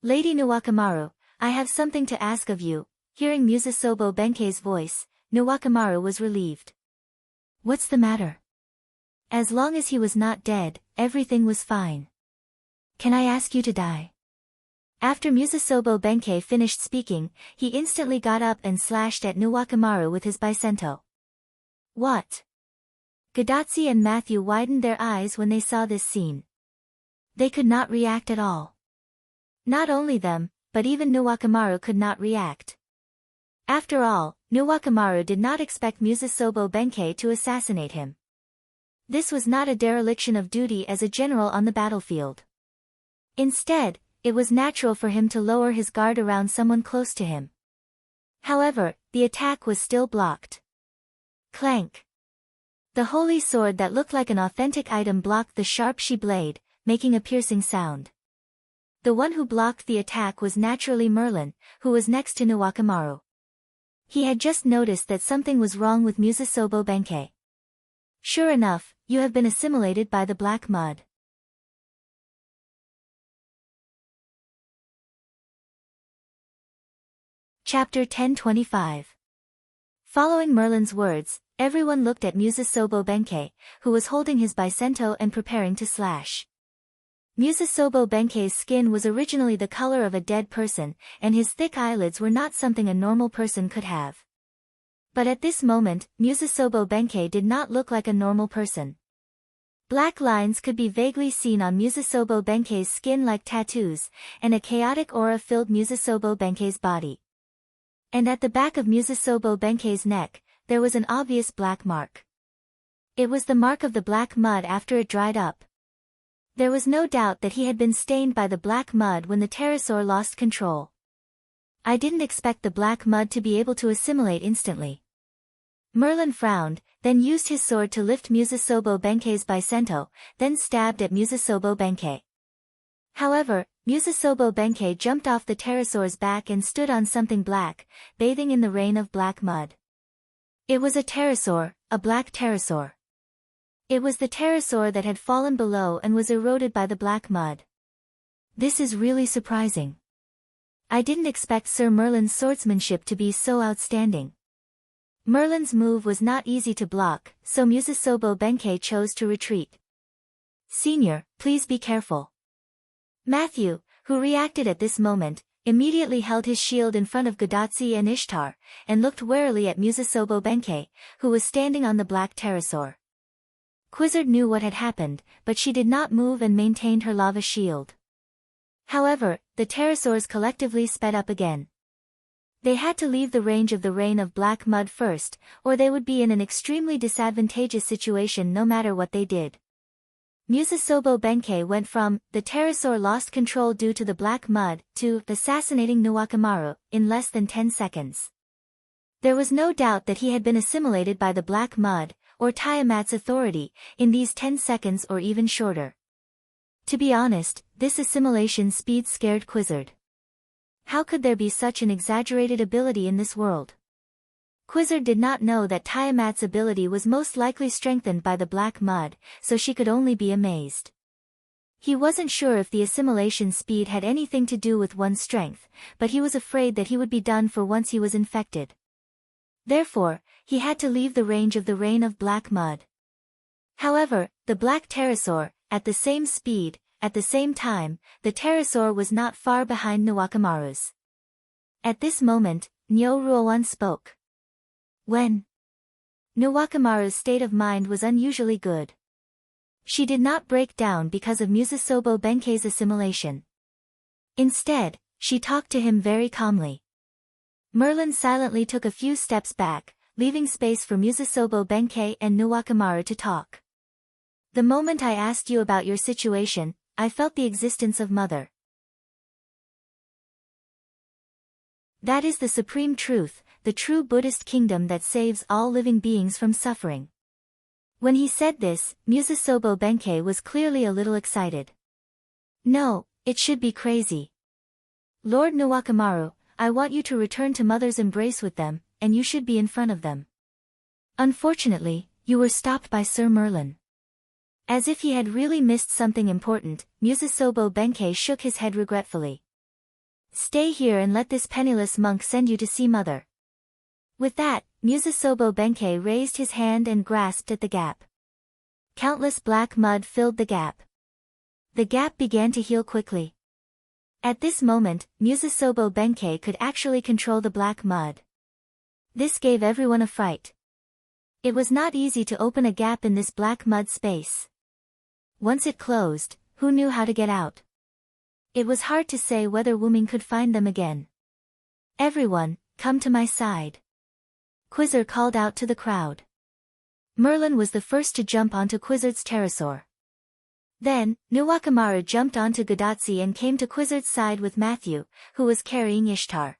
Lady Nuwakamaru, I have something to ask of you. Hearing Musasobo Benkei's voice, Nuwakamaru was relieved. What's the matter? As long as he was not dead, everything was fine. Can I ask you to die? After Musasobo Benkei finished speaking, he instantly got up and slashed at Nuwakamaru with his Bicento. What? Gadatsi and Matthew widened their eyes when they saw this scene. They could not react at all. Not only them, but even Nuwakamaru could not react. After all, Nuwakamaru did not expect Musasobo Benkei to assassinate him. This was not a dereliction of duty as a general on the battlefield. Instead, it was natural for him to lower his guard around someone close to him. However, the attack was still blocked. Clank. The holy sword that looked like an authentic item blocked the sharp she blade, making a piercing sound. The one who blocked the attack was naturally Merlin, who was next to Nuwakamaru. He had just noticed that something was wrong with Musasobo Benkei. Sure enough, you have been assimilated by the black mud. Chapter 1025. Following Merlin's words, everyone looked at Musasobo Benkei, who was holding his Bicento and preparing to slash. Musasobo Benkei's skin was originally the color of a dead person, and his thick eyelids were not something a normal person could have. But at this moment, Musasobo Benkei did not look like a normal person. Black lines could be vaguely seen on Musasobo Benkei's skin like tattoos, and a chaotic aura filled Musasobo Benkei's body. And at the back of Musasobo Benkei's neck, there was an obvious black mark. It was the mark of the black mud after it dried up. There was no doubt that he had been stained by the black mud when the pterosaur lost control. I didn't expect the black mud to be able to assimilate instantly. Merlin frowned, then used his sword to lift Musasobo Benkei's Bicento, then stabbed at Musasobo Benkei. However, Musasobo Benkei jumped off the pterosaur's back and stood on something black, bathing in the rain of black mud. It was a pterosaur, a black pterosaur. It was the pterosaur that had fallen below and was eroded by the black mud. This is really surprising. I didn't expect Sir Merlin's swordsmanship to be so outstanding. Merlin's move was not easy to block, so Musasobo Benkei chose to retreat. Senior, please be careful. Matthew, who reacted at this moment, immediately held his shield in front of Gadatsi and Ishtar, and looked warily at Musasobo Benkei, who was standing on the black pterosaur. Quizzard knew what had happened, but she did not move and maintained her lava shield. However, the pterosaurs collectively sped up again. They had to leave the range of the rain of black mud first, or they would be in an extremely disadvantageous situation no matter what they did. Musasobo Benkei went from, the pterosaur lost control due to the black mud, to, assassinating Nuwakamaru, in less than 10 seconds. There was no doubt that he had been assimilated by the black mud, or Tiamat's authority, in these 10 seconds or even shorter. To be honest, this assimilation speed scared Quizzard. How could there be such an exaggerated ability in this world? Quizzard did not know that Tiamat's ability was most likely strengthened by the black mud, so she could only be amazed. He wasn't sure if the assimilation speed had anything to do with one's strength, but he was afraid that he would be done for once he was infected. Therefore, he had to leave the range of the rain of black mud. However, the black pterosaur, at the same speed, at the same time, the pterosaur was not far behind Nuwakamaru's. At this moment, Nyo Ruoan spoke. When Nuwakamaru's state of mind was unusually good. She did not break down because of Musasobo Benkei's assimilation. Instead, she talked to him very calmly. Merlin silently took a few steps back, leaving space for Musasobo Benkei and Nuwakamaru to talk. The moment I asked you about your situation, I felt the existence of Mother. That is the supreme truth, the true Buddhist kingdom that saves all living beings from suffering. When he said this, Musasobo Benkei was clearly a little excited. No, it should be crazy. Lord Nuwakamaru, I want you to return to Mother's embrace with them, and you should be in front of them. Unfortunately, you were stopped by Sir Merlin. As if he had really missed something important, Musasobo Benkei shook his head regretfully. Stay here and let this penniless monk send you to see Mother. With that, Musasobo Benkei raised his hand and grasped at the gap. Countless black mud filled the gap. The gap began to heal quickly. At this moment, Musasobo Benkei could actually control the black mud. This gave everyone a fright. It was not easy to open a gap in this black mud space. Once it closed, who knew how to get out? It was hard to say whether Wuming could find them again. Everyone, come to my side. Quizzard called out to the crowd. Merlin was the first to jump onto Quizzard's pterosaur. Then, Nuwakamaru jumped onto Gadatsi and came to Quizzard's side with Matthew, who was carrying Ishtar.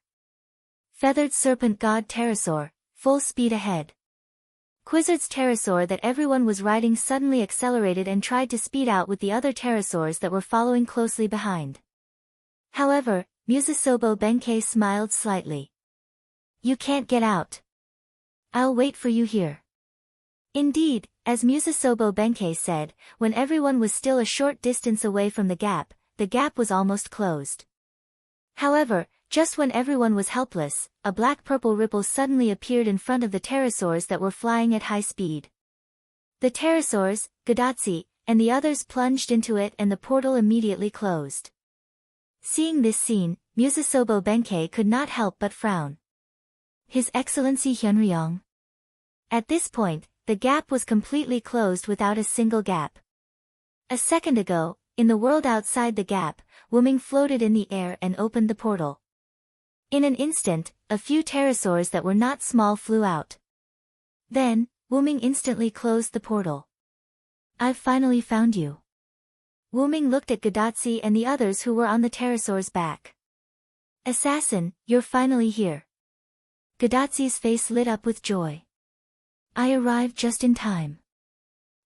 Feathered serpent god pterosaur, full speed ahead. Quizzard's pterosaur that everyone was riding suddenly accelerated and tried to speed out with the other pterosaurs that were following closely behind. However, Musasobo Benkei smiled slightly. You can't get out. I'll wait for you here. Indeed, as Musasobo Benkei said, when everyone was still a short distance away from the gap was almost closed. However, just when everyone was helpless, a black-purple ripple suddenly appeared in front of the pterosaurs that were flying at high speed. The pterosaurs, Gadatsi, and the others plunged into it and the portal immediately closed. Seeing this scene, Musasobo Benkei could not help but frown. His Excellency Hyunryong. At this point, the gap was completely closed without a single gap. A second ago, in the world outside the gap, Wuming floated in the air and opened the portal. In an instant, a few pterosaurs that were not small flew out. Then, Wuming instantly closed the portal. I've finally found you. Wuming looked at Gadatsi and the others who were on the pterosaur's back. Assassin, you're finally here. Gadatsi's face lit up with joy. I arrived just in time.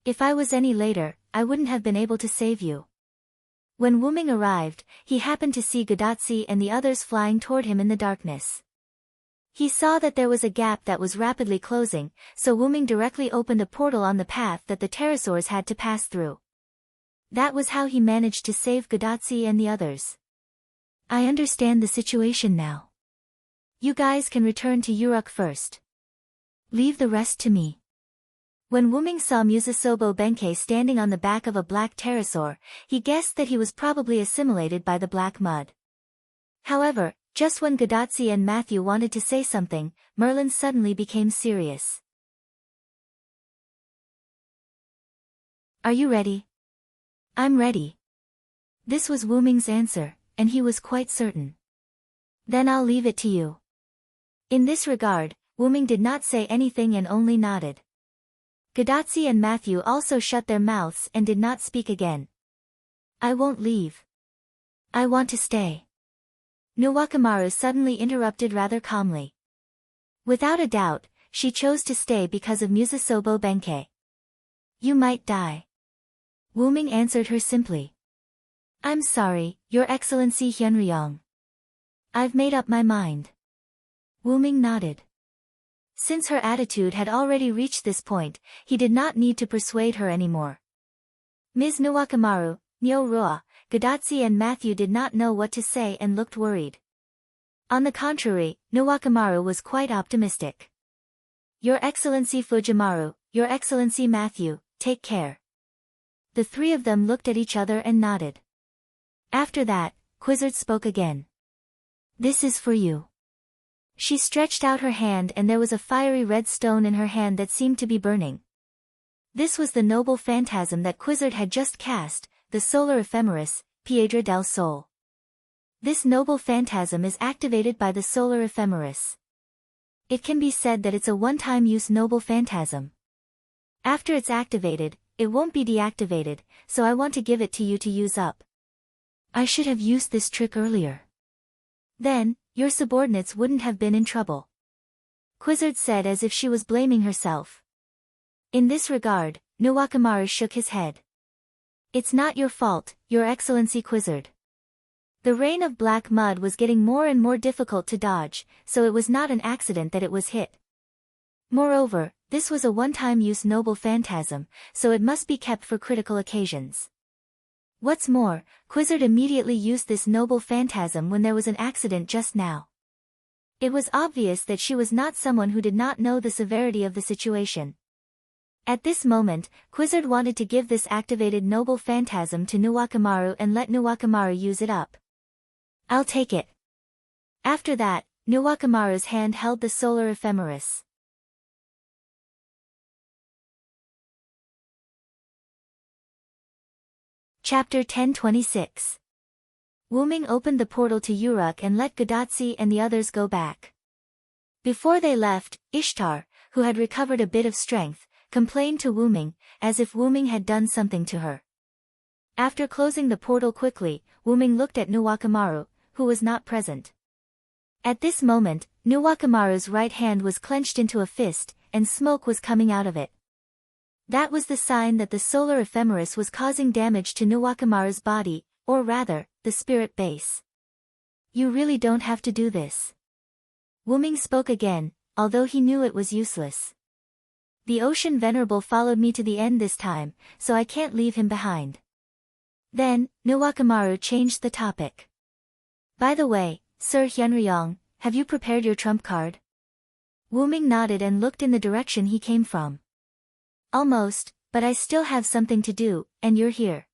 If I was any later, I wouldn't have been able to save you. When Wuming arrived, he happened to see Gadatsi and the others flying toward him in the darkness. He saw that there was a gap that was rapidly closing, so Wuming directly opened a portal on the path that the pterosaurs had to pass through. That was how he managed to save Gadatsi and the others. I understand the situation now. You guys can return to Uruk first. Leave the rest to me. When Wuming saw Musasobo Benkei standing on the back of a black pterosaur, he guessed that he was probably assimilated by the black mud. However, just when Gadatsi and Matthew wanted to say something, Merlin suddenly became serious. Are you ready? I'm ready. This was Wuming's answer, and he was quite certain. Then I'll leave it to you. In this regard, Wuming did not say anything and only nodded. Gadatsi and Matthew also shut their mouths and did not speak again. I won't leave. I want to stay. Nuwakamaru suddenly interrupted rather calmly. Without a doubt, she chose to stay because of Musasobo Benkei. You might die. Wuming answered her simply. I'm sorry, Your Excellency Hyunryong. I've made up my mind. Wuming nodded. Since her attitude had already reached this point, he did not need to persuade her anymore. Ms. Nuwakamaru, Nyo-Roa, Gadatsi and Matthew did not know what to say and looked worried. On the contrary, Nuwakamaru was quite optimistic. Your Excellency Fujimaru, Your Excellency Matthew, take care. The three of them looked at each other and nodded. After that, Quizzard spoke again. This is for you. She stretched out her hand and there was a fiery red stone in her hand that seemed to be burning. This was the noble phantasm that Quizzard had just cast, the solar ephemeris, Piedra del Sol. This noble phantasm is activated by the solar ephemeris. It can be said that it's a one-time use noble phantasm. After it's activated, it won't be deactivated, so I want to give it to you to use up. I should have used this trick earlier. Then, your subordinates wouldn't have been in trouble. Quizzard said as if she was blaming herself. In this regard, Nuwakamaru shook his head. It's not your fault, Your Excellency Quizzard. The rain of black mud was getting more and more difficult to dodge, so it was not an accident that it was hit. Moreover, this was a one-time use noble phantasm, so it must be kept for critical occasions. What's more, Quizzard immediately used this noble phantasm when there was an accident just now. It was obvious that she was not someone who did not know the severity of the situation. At this moment, Quizzard wanted to give this activated noble phantasm to Nuwakamaru and let Nuwakamaru use it up. I'll take it. After that, Nuwakamaru's hand held the solar ephemeris. Chapter 1026. Wuming opened the portal to Uruk and let Gadatsi and the others go back. Before they left, Ishtar, who had recovered a bit of strength, complained to Wuming, as if Wuming had done something to her. After closing the portal quickly, Wuming looked at Nuwakamaru, who was not present. At this moment, Nuwakamaru's right hand was clenched into a fist, and smoke was coming out of it. That was the sign that the solar ephemeris was causing damage to Nuwakamaru's body, or rather, the spirit base. You really don't have to do this. Wuming spoke again, although he knew it was useless. The Ocean Venerable followed me to the end this time, so I can't leave him behind. Then, Nuwakamaru changed the topic. By the way, Sir Hyunryong, have you prepared your trump card? Wuming nodded and looked in the direction he came from. Almost, but I still have something to do, and you're here.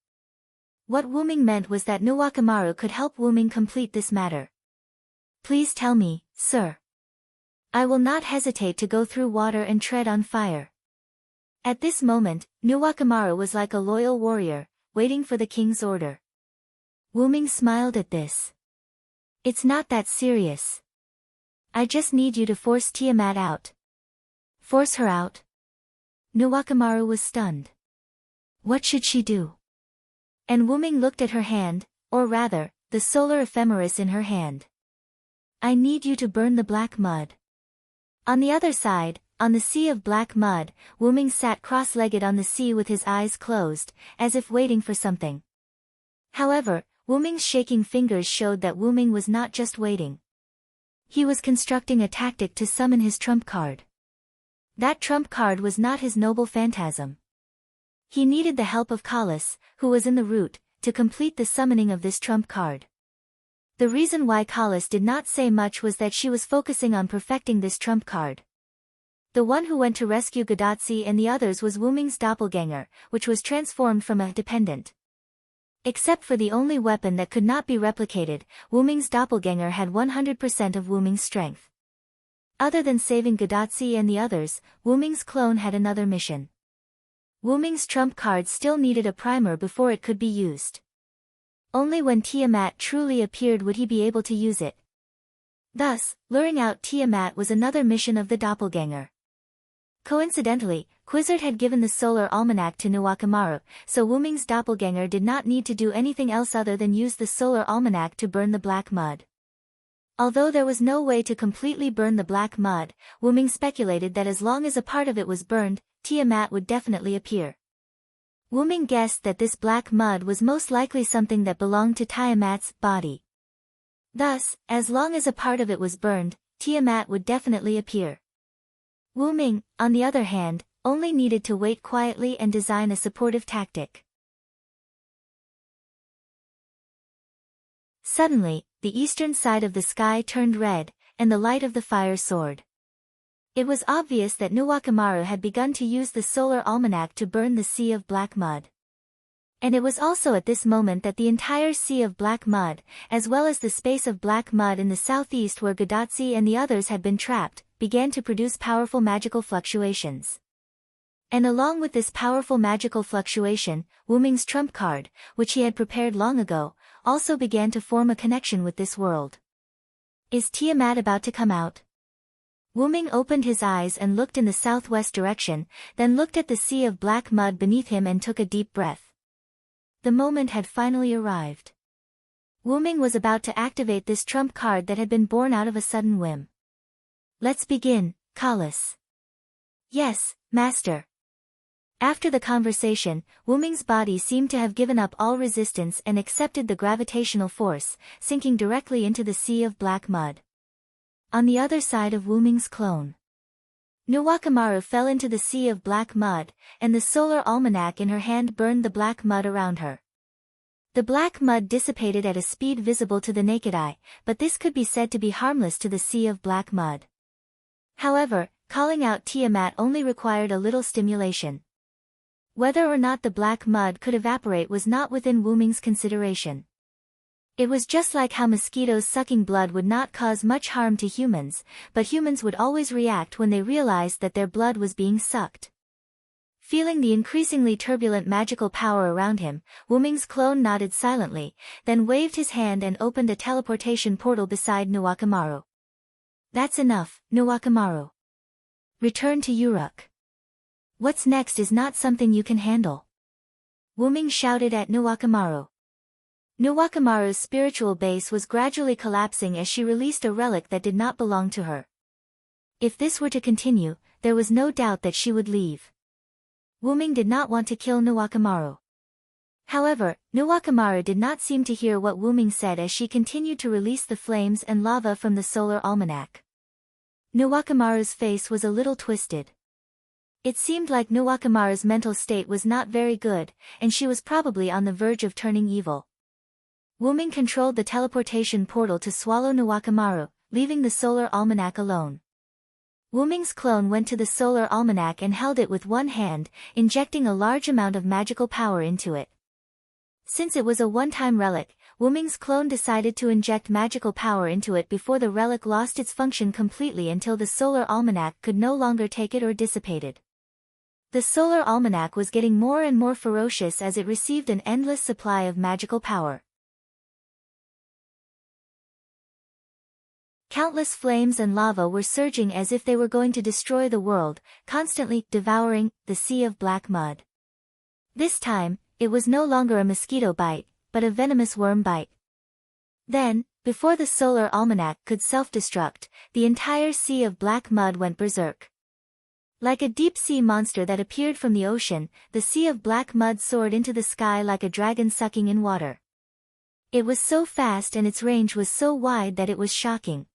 What Wuming meant was that Nuwakamaru could help Wuming complete this matter. Please tell me, sir. I will not hesitate to go through water and tread on fire. At this moment, Nuwakamaru was like a loyal warrior, waiting for the king's order. Wuming smiled at this. It's not that serious. I just need you to force Tiamat out. Force her out? Nuwakamaru was stunned. What should she do? And Wuming looked at her hand, or rather, the solar ephemeris in her hand. I need you to burn the black mud. On the other side, on the sea of black mud, Wuming sat cross-legged on the sea with his eyes closed, as if waiting for something. However, Wuming's shaking fingers showed that Wuming was not just waiting. He was constructing a tactic to summon his trump card. That trump card was not his noble phantasm. He needed the help of Kalis, who was in the route, to complete the summoning of this trump card. The reason why Kalis did not say much was that she was focusing on perfecting this trump card. The one who went to rescue Gadatsi and the others was Wuming's doppelganger, which was transformed from a dependent. Except for the only weapon that could not be replicated, Wuming's doppelganger had 100% of Wuming's strength. Other than saving Gadatsi and the others, Wuming's clone had another mission. Wuming's trump card still needed a primer before it could be used. Only when Tiamat truly appeared would he be able to use it. Thus, luring out Tiamat was another mission of the doppelganger. Coincidentally, Quizzard had given the solar almanac to Nuwakamaru, so Wuming's doppelganger did not need to do anything else other than use the solar almanac to burn the black mud. Although there was no way to completely burn the black mud, Wuming speculated that as long as a part of it was burned, Tiamat would definitely appear. Wuming guessed that this black mud was most likely something that belonged to Tiamat's body. Thus, as long as a part of it was burned, Tiamat would definitely appear. Wu Ming, on the other hand, only needed to wait quietly and design a supportive tactic. Suddenly, the eastern side of the sky turned red, and the light of the fire soared. It was obvious that Nuwakamaru had begun to use the solar almanac to burn the sea of black mud. And it was also at this moment that the entire sea of black mud, as well as the space of black mud in the southeast where Godatsi and the others had been trapped, began to produce powerful magical fluctuations. And along with this powerful magical fluctuation, Wu Ming's trump card, which he had prepared long ago, also began to form a connection with this world. Is Tiamat about to come out? Wu Ming opened his eyes and looked in the southwest direction, then looked at the sea of black mud beneath him and took a deep breath. The moment had finally arrived. Wu Ming was about to activate this trump card that had been born out of a sudden whim. Let's begin, Kalas. Yes, Master. After the conversation, Wu Ming's body seemed to have given up all resistance and accepted the gravitational force, sinking directly into the sea of black mud. On the other side of Wu Ming's clone, Nuwakamaru fell into the sea of black mud, and the solar almanac in her hand burned the black mud around her. The black mud dissipated at a speed visible to the naked eye, but this could be said to be harmless to the sea of black mud. However, calling out Tiamat only required a little stimulation. Whether or not the black mud could evaporate was not within Wu Ming's consideration. It was just like how mosquitoes sucking blood would not cause much harm to humans, but humans would always react when they realized that their blood was being sucked. Feeling the increasingly turbulent magical power around him, Wu Ming's clone nodded silently, then waved his hand and opened a teleportation portal beside Nuwakamaru. That's enough, Nuwakamaru. Return to Uruk. What's next is not something you can handle. Wu Ming shouted at Nuwakamaru. Nuwakamaru's spiritual base was gradually collapsing as she released a relic that did not belong to her. If this were to continue, there was no doubt that she would leave. Wu Ming did not want to kill Nuwakamaru. However, Nuwakamaru did not seem to hear what Wu Ming said as she continued to release the flames and lava from the solar almanac. Nuwakamaru's face was a little twisted. It seemed like Nuwakamaru's mental state was not very good, and she was probably on the verge of turning evil. Wu Ming controlled the teleportation portal to swallow Nuwakamaru, leaving the solar almanac alone. Wu Ming's clone went to the solar almanac and held it with one hand, injecting a large amount of magical power into it. Since it was a one-time relic, Wu Ming's clone decided to inject magical power into it before the relic lost its function completely until the solar almanac could no longer take it or dissipate it. The solar almanac was getting more and more ferocious as it received an endless supply of magical power. Countless flames and lava were surging as if they were going to destroy the world, constantly devouring the sea of black mud. This time, it was no longer a mosquito bite, but a venomous worm bite. Then, before the solar almanac could self-destruct, the entire sea of black mud went berserk. Like a deep-sea monster that appeared from the ocean, the sea of black mud soared into the sky like a dragon sucking in water. It was so fast and its range was so wide that it was shocking.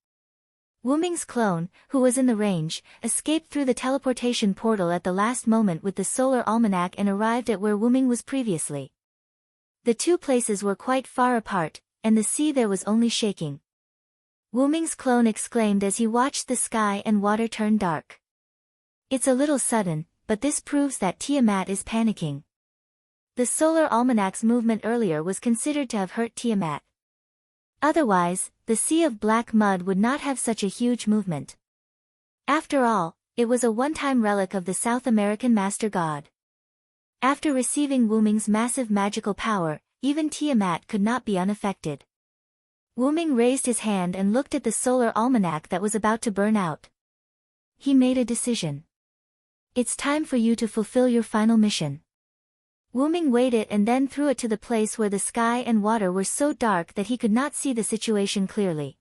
Wu Ming's clone, who was in the range, escaped through the teleportation portal at the last moment with the solar almanac and arrived at where Wu Ming was previously. The two places were quite far apart, and the sea there was only shaking. Wu Ming's clone exclaimed as he watched the sky and water turn dark. It's a little sudden, but this proves that Tiamat is panicking. The solar almanac's movement earlier was considered to have hurt Tiamat. Otherwise, the sea of black mud would not have such a huge movement. After all, it was a one-time relic of the South American Master God. After receiving Wu Ming's massive magical power, even Tiamat could not be unaffected. Wu Ming raised his hand and looked at the solar almanac that was about to burn out. He made a decision. It's time for you to fulfill your final mission. Wu Ming weighed it and then threw it to the place where the sky and water were so dark that he could not see the situation clearly.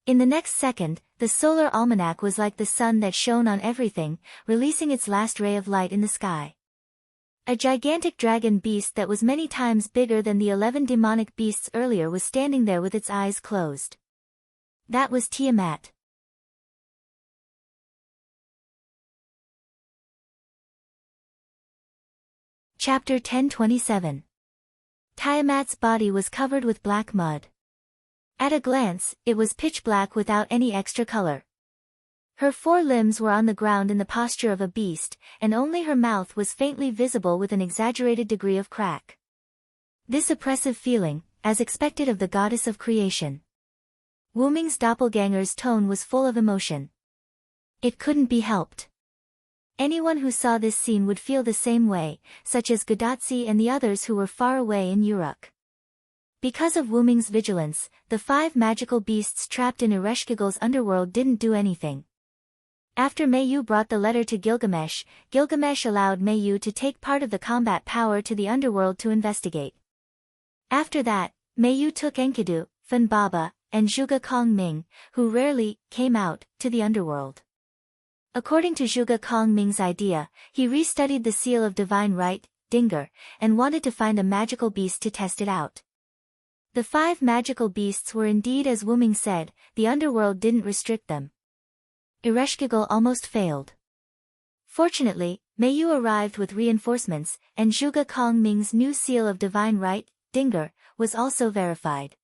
In the next second, the solar almanac was like the sun that shone on everything, releasing its last ray of light in the sky. A gigantic dragon beast that was many times bigger than the 11 demonic beasts earlier was standing there with its eyes closed. That was Tiamat. Chapter 1027. Tiamat's body was covered with black mud. At a glance, it was pitch black without any extra color. Her 4 limbs were on the ground in the posture of a beast, and only her mouth was faintly visible with an exaggerated degree of crack. This oppressive feeling, as expected of the goddess of creation. Wu Ming's doppelganger's tone was full of emotion. It couldn't be helped. Anyone who saw this scene would feel the same way, such as Gudatsi and the others who were far away in Uruk. Because of Wu Ming's vigilance, the 5 magical beasts trapped in Ereshkigal's underworld didn't do anything. After Mayu brought the letter to Gilgamesh, Gilgamesh allowed Mayu to take part of the combat power to the underworld to investigate. After that, Mayu took Enkidu, Fan Baba, and Zhuge Kong Ming, who rarely came out, to the underworld. According to Zhuge Kong Ming's idea, he restudied the seal of divine right, Dinger, and wanted to find a magical beast to test it out. The 5 magical beasts were indeed as Wu Ming said, the underworld didn't restrict them. Ereshkigal almost failed. Fortunately, Mayu arrived with reinforcements, and Zhuge Kong Ming's new seal of divine right, Dinger, was also verified.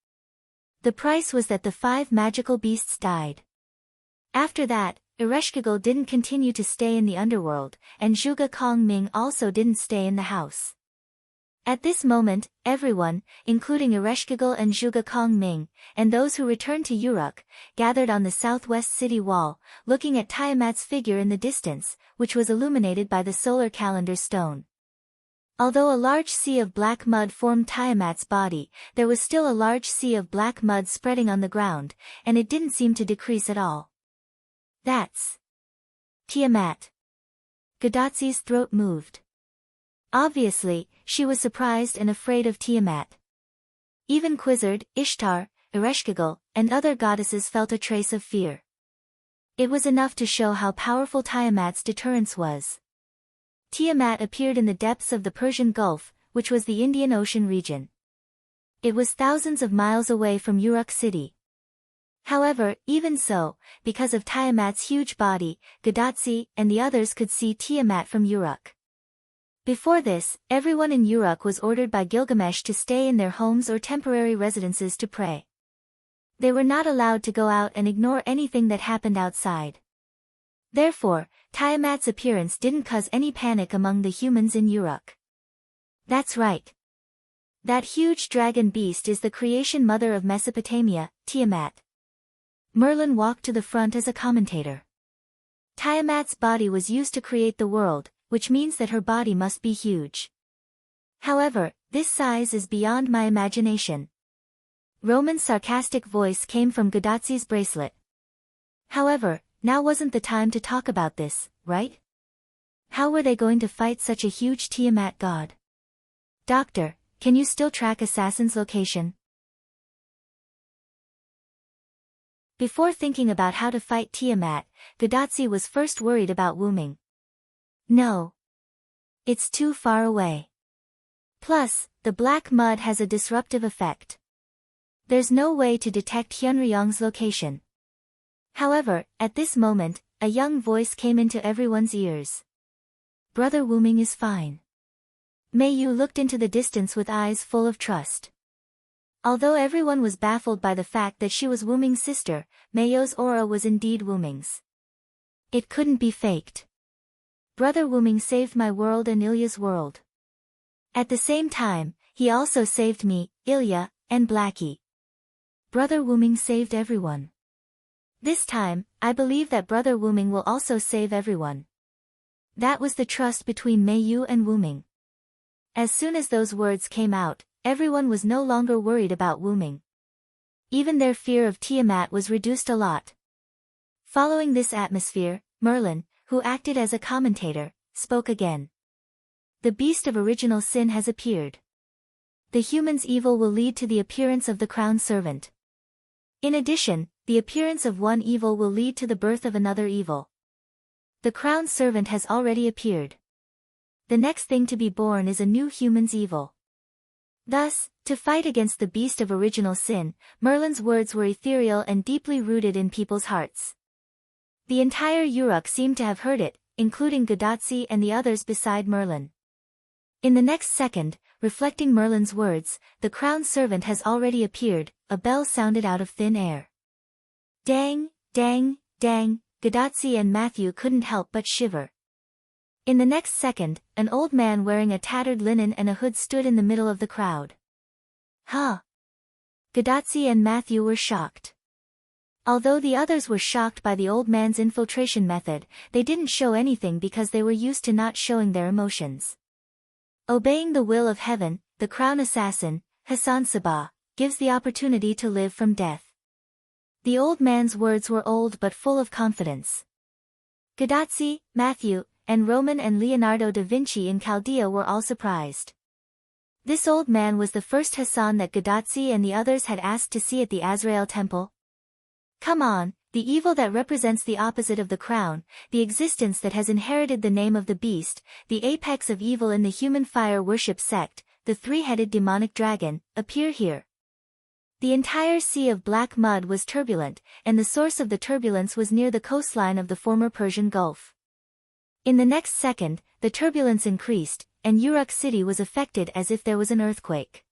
The price was that the 5 magical beasts died. After that, Ereshkigal didn't continue to stay in the underworld, and Zhuge Kong Ming also didn't stay in the house. At this moment, everyone, including Ereshkigal and Zhuge Kong Ming, and those who returned to Uruk, gathered on the southwest city wall, looking at Tiamat's figure in the distance, which was illuminated by the solar calendar stone. Although a large sea of black mud formed Tiamat's body, there was still a large sea of black mud spreading on the ground, and it didn't seem to decrease at all. That's Tiamat. Gudatsi's throat moved. Obviously, she was surprised and afraid of Tiamat. Even Quizzard, Ishtar, Ereshkigal, and other goddesses felt a trace of fear. It was enough to show how powerful Tiamat's deterrence was. Tiamat appeared in the depths of the Persian Gulf, which was the Indian Ocean region. It was thousands of miles away from Uruk city. However, even so, because of Tiamat's huge body, Gudatsi and the others could see Tiamat from Uruk. Before this, everyone in Uruk was ordered by Gilgamesh to stay in their homes or temporary residences to pray. They were not allowed to go out and ignore anything that happened outside. Therefore, Tiamat's appearance didn't cause any panic among the humans in Uruk. That's right. That huge dragon beast is the creation mother of Mesopotamia, Tiamat. Merlin walked to the front as a commentator. Tiamat's body was used to create the world, which means that her body must be huge. However, this size is beyond my imagination. Roman's sarcastic voice came from Gudatsi's bracelet. However, now wasn't the time to talk about this, right? How were they going to fight such a huge Tiamat god? Doctor, can you still track Assassin's location? Before thinking about how to fight Tiamat, Gudatsi was first worried about Wu Ming. No. It's too far away. Plus, the black mud has a disruptive effect. There's no way to detect Hyunryong's location. However, at this moment, a young voice came into everyone's ears. Brother Wu Ming is fine. Mayu looked into the distance with eyes full of trust. Although everyone was baffled by the fact that she was Wu Ming's sister, Mayu's aura was indeed Wu Ming's. It couldn't be faked. Brother Wu Ming saved my world and Ilya's world. At the same time, he also saved me, Ilya, and Blackie. Brother Wu Ming saved everyone. This time, I believe that Brother Wu Ming will also save everyone. That was the trust between Mayu and Wu Ming. As soon as those words came out, everyone was no longer worried about Wu Ming. Even their fear of Tiamat was reduced a lot. Following this atmosphere, Merlin, who acted as a commentator, spoke again. The beast of original sin has appeared. The human's evil will lead to the appearance of the crown servant. In addition, the appearance of one evil will lead to the birth of another evil. The crown servant has already appeared. The next thing to be born is a new human's evil. Thus, to fight against the beast of original sin, Merlin's words were ethereal and deeply rooted in people's hearts. The entire Uruk seemed to have heard it, including Gudatsi and the others beside Merlin. In the next second, reflecting Merlin's words, the crown servant has already appeared. A bell sounded out of thin air. Dang, dang, dang, Gadotsi and Matthew couldn't help but shiver. In the next second, an old man wearing a tattered linen and a hood stood in the middle of the crowd. Huh? Gadotsi and Matthew were shocked. Although the others were shocked by the old man's infiltration method, they didn't show anything because they were used to not showing their emotions. Obeying the will of heaven, the crown assassin, Hassan Sabah, gives the opportunity to live from death. The old man's words were old but full of confidence. Gadotsi, Matthew, and Roman and Leonardo da Vinci in Chaldea were all surprised. This old man was the first Hassan that Gadotsi and the others had asked to see at the Azrael temple. Come on, the evil that represents the opposite of the crown, the existence that has inherited the name of the beast, the apex of evil in the human fire worship sect, the three-headed demonic dragon, appear here. The entire sea of black mud was turbulent, and the source of the turbulence was near the coastline of the former Persian Gulf. In the next second, the turbulence increased, and Uruk city was affected as if there was an earthquake.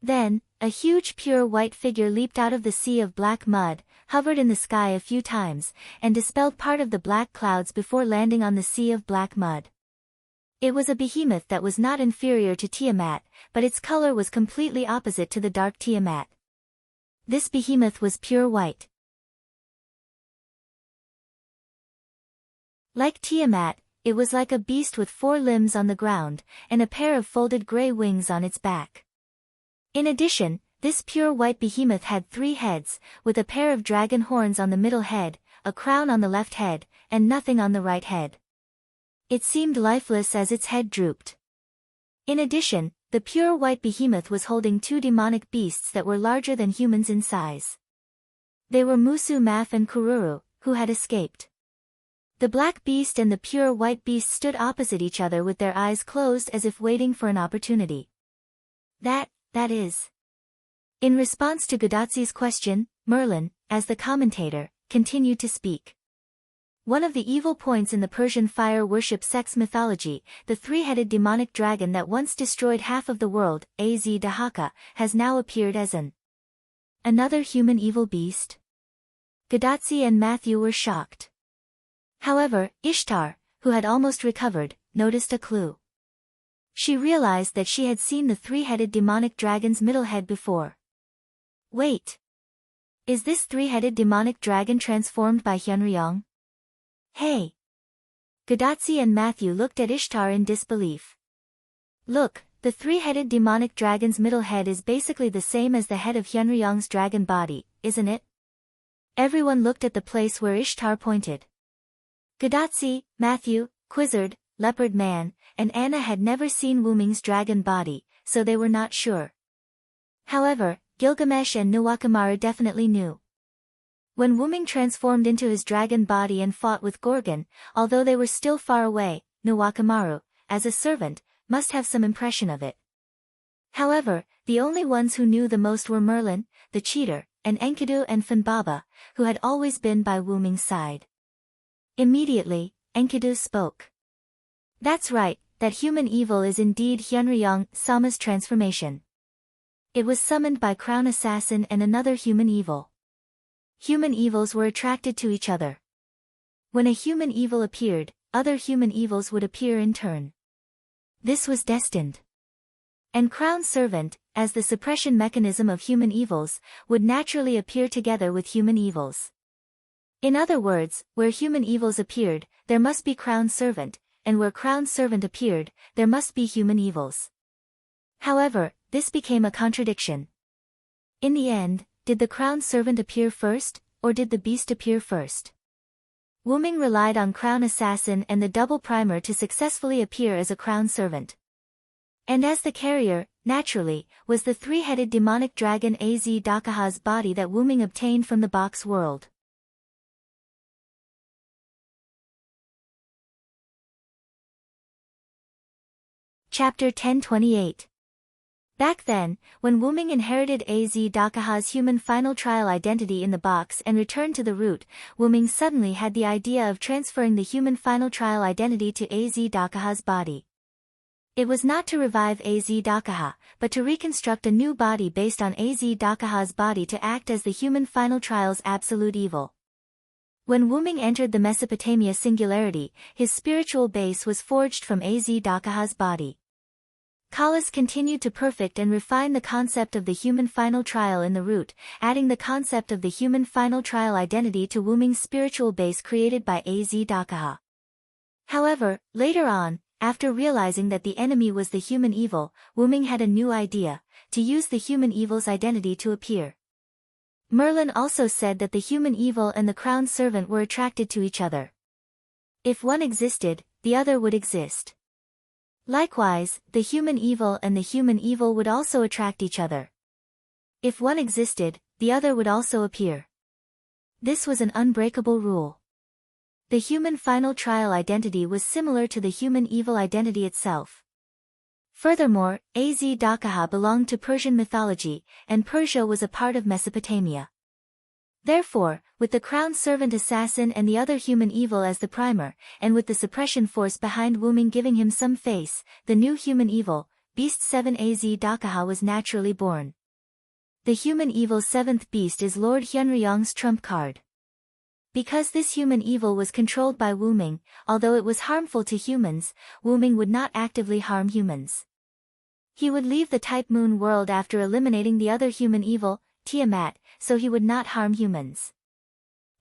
Then, a huge pure white figure leaped out of the sea of black mud, hovered in the sky a few times, and dispelled part of the black clouds before landing on the sea of black mud. It was a behemoth that was not inferior to Tiamat, but its color was completely opposite to the dark Tiamat. This behemoth was pure white. Like Tiamat, it was like a beast with 4 limbs on the ground, and a pair of folded gray wings on its back. In addition, this pure white behemoth had 3 heads, with a pair of dragon horns on the middle head, a crown on the left head, and nothing on the right head. It seemed lifeless as its head drooped. In addition, the pure white behemoth was holding 2 demonic beasts that were larger than humans in size. They were Musu Maf and Kururu, who had escaped. The black beast and the pure white beast stood opposite each other with their eyes closed as if waiting for an opportunity. That is. In response to Gadotsi's question, Merlin, as the commentator, continued to speak. One of the evil points in the Persian fire worship sect's mythology, the 3-headed demonic dragon that once destroyed half of the world, Az-Dahaka, has now appeared as another human evil beast. Gadotsi and Matthew were shocked. However, Ishtar, who had almost recovered, noticed a clue. She realized that she had seen the 3-headed demonic dragon's middle head before. Wait. Is this 3-headed demonic dragon transformed by Hyunryong? Hey! Gadotsi and Matthew looked at Ishtar in disbelief. Look, the 3-headed demonic dragon's middle head is basically the same as the head of Hyunryong's dragon body, isn't it? Everyone looked at the place where Ishtar pointed. Gadotsi, Matthew, Quizzard, Leopard Man, and Anna had never seen Wuming's dragon body, so they were not sure. However, Gilgamesh and Nuwakamaru definitely knew. When Wuming transformed into his dragon body and fought with Gorgon, although they were still far away, Nuwakamaru, as a servant, must have some impression of it. However, the only ones who knew the most were Merlin, the cheater, and Enkidu and Funbaba, who had always been by Wuming's side. Immediately, Enkidu spoke. That's right, that human evil is indeed Hyunryong Sama's transformation. It was summoned by Crown Assassin and another human evil. Human evils were attracted to each other. When a human evil appeared, other human evils would appear in turn. This was destined. And Crown Servant, as the suppression mechanism of human evils, would naturally appear together with human evils. In other words, where human evils appeared, there must be Crown Servant, and where Crown Servant appeared, there must be human evils. However, this became a contradiction. In the end, did the Crown Servant appear first, or did the beast appear first? Wuming relied on Crown Assassin and the double primer to successfully appear as a Crown Servant. And as the carrier, naturally, was the 3-headed demonic dragon Az-Dakaha's body that Wuming obtained from the box world. Chapter 1028. Back then, when Wuming inherited Az-Dakaha's human final trial identity in the box and returned to the root, Wuming suddenly had the idea of transferring the human final trial identity to Az-Dakaha's body. It was not to revive Azdakaha, but to reconstruct a new body based on Azdakaha's body to act as the human final trial's absolute evil. When Wuming entered the Mesopotamia singularity, his spiritual base was forged from Azdakaha's body. Kalas continued to perfect and refine the concept of the human final trial in the root, adding the concept of the human final trial identity to Wuming's spiritual base created by Azdakaha. However, later on, after realizing that the enemy was the human evil, Wuming had a new idea, to use the human evil's identity to appear. Merlin also said that the human evil and the crown servant were attracted to each other. If one existed, the other would exist. Likewise, the human evil and the human evil would also attract each other. If one existed, the other would also appear. This was an unbreakable rule. The human final trial identity was similar to the human evil identity itself. Furthermore, Azdakaha belonged to Persian mythology, and Persia was a part of Mesopotamia. Therefore, with the crown servant assassin and the other human evil as the primer, and with the suppression force behind Wuming giving him some face, the new human evil, Beast 7 Azdakaha was naturally born. The human evil's seventh beast is Lord Hyunryong's trump card. Because this human evil was controlled by Wuming, although it was harmful to humans, Wuming would not actively harm humans. He would leave the Type Moon world after eliminating the other human evil, Tiamat, so he would not harm humans.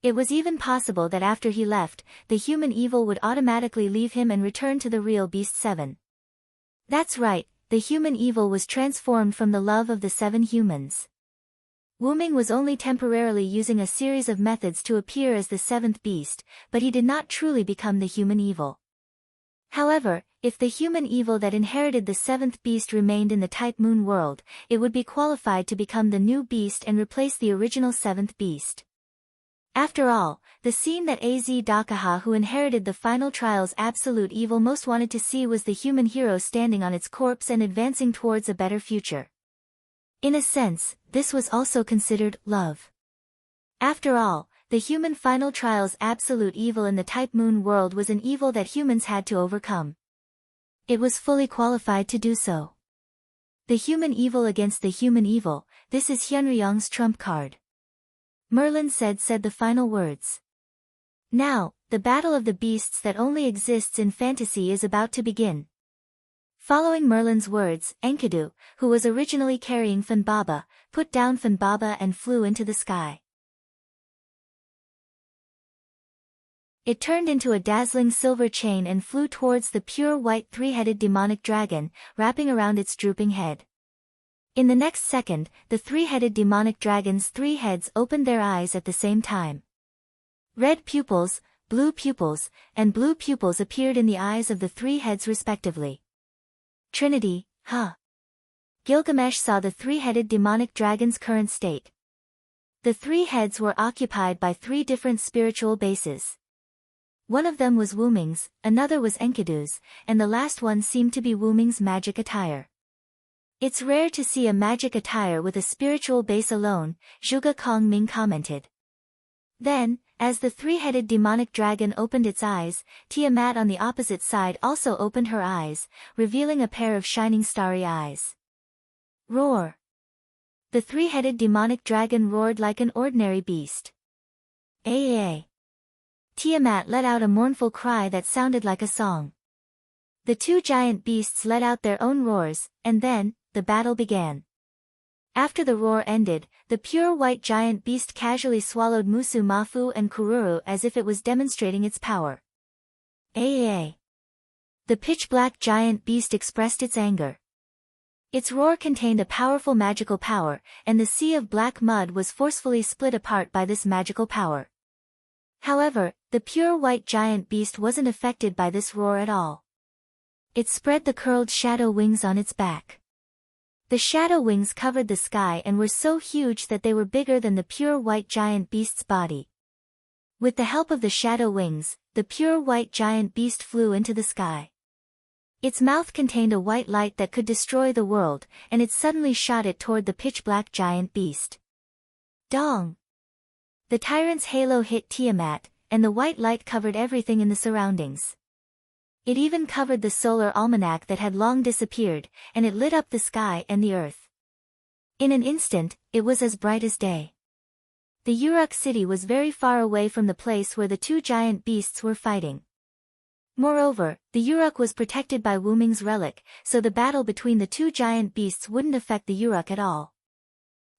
It was even possible that after he left, the human evil would automatically leave him and return to the real Beast 7. That's right, the human evil was transformed from the love of the 7 humans. Wuming was only temporarily using a series of methods to appear as the 7th beast, but he did not truly become the human evil. However, if the human evil that inherited the 7th beast remained in the Type Moon world, it would be qualified to become the new beast and replace the original 7th beast. After all, the scene that Azdakaha who inherited the final trial's absolute evil most wanted to see was the human hero standing on its corpse and advancing towards a better future. In a sense, this was also considered love. After all, the human final trial's absolute evil in the Type Moon world was an evil that humans had to overcome. It was fully qualified to do so. The human evil against the human evil, this is Hyunryong's trump card. Merlin said the final words. Now, the battle of the beasts that only exists in fantasy is about to begin. Following Merlin's words, Enkidu, who was originally carrying Funbaba, put down Funbaba and flew into the sky. It turned into a dazzling silver chain and flew towards the pure white three-headed demonic dragon, wrapping around its drooping head. In the next second, the three-headed demonic dragon's 3 heads opened their eyes at the same time. Red pupils, blue pupils, and blue pupils appeared in the eyes of the 3 heads respectively. Trinity, huh? Gilgamesh saw the 3-headed demonic dragon's current state. The 3 heads were occupied by 3 different spiritual bases. One of them was Wuming's, another was Enkidu's, and the last one seemed to be Wuming's magic attire. It's rare to see a magic attire with a spiritual base alone, Zhuge Kongming commented. Then, as the 3-headed demonic dragon opened its eyes, Tiamat on the opposite side also opened her eyes, revealing a pair of shining starry eyes. Roar! The 3-headed demonic dragon roared like an ordinary beast. Aaa! Tiamat let out a mournful cry that sounded like a song. The 2 giant beasts let out their own roars, and then, the battle began. After the roar ended, the pure white giant beast casually swallowed Musu Mafu and Kururu as if it was demonstrating its power. Aaa! The pitch-black giant beast expressed its anger. Its roar contained a powerful magical power, and the sea of black mud was forcefully split apart by this magical power. However, the pure white giant beast wasn't affected by this roar at all. It spread the curled shadow wings on its back. The shadow wings covered the sky and were so huge that they were bigger than the pure white giant beast's body. With the help of the shadow wings, the pure white giant beast flew into the sky. Its mouth contained a white light that could destroy the world, and it suddenly shot it toward the pitch-black giant beast. Dong! The tyrant's halo hit Tiamat, and the white light covered everything in the surroundings. It even covered the solar almanac that had long disappeared, and it lit up the sky and the earth. In an instant, it was as bright as day. The Uruk city was very far away from the place where the two giant beasts were fighting. Moreover, the Uruk was protected by Wu Ming's relic, so the battle between the two giant beasts wouldn't affect the Uruk at all.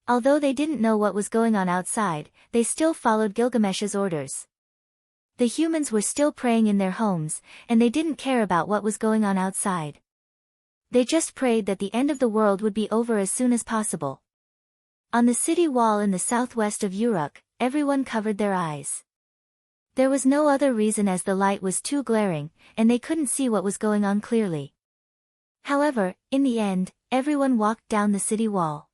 Although they didn't know what was going on outside, they still followed Gilgamesh's orders. The humans were still praying in their homes, and they didn't care about what was going on outside. They just prayed that the end of the world would be over as soon as possible. On the city wall in the southwest of Uruk, everyone covered their eyes. There was no other reason as the light was too glaring, and they couldn't see what was going on clearly. However, in the end, everyone walked down the city wall.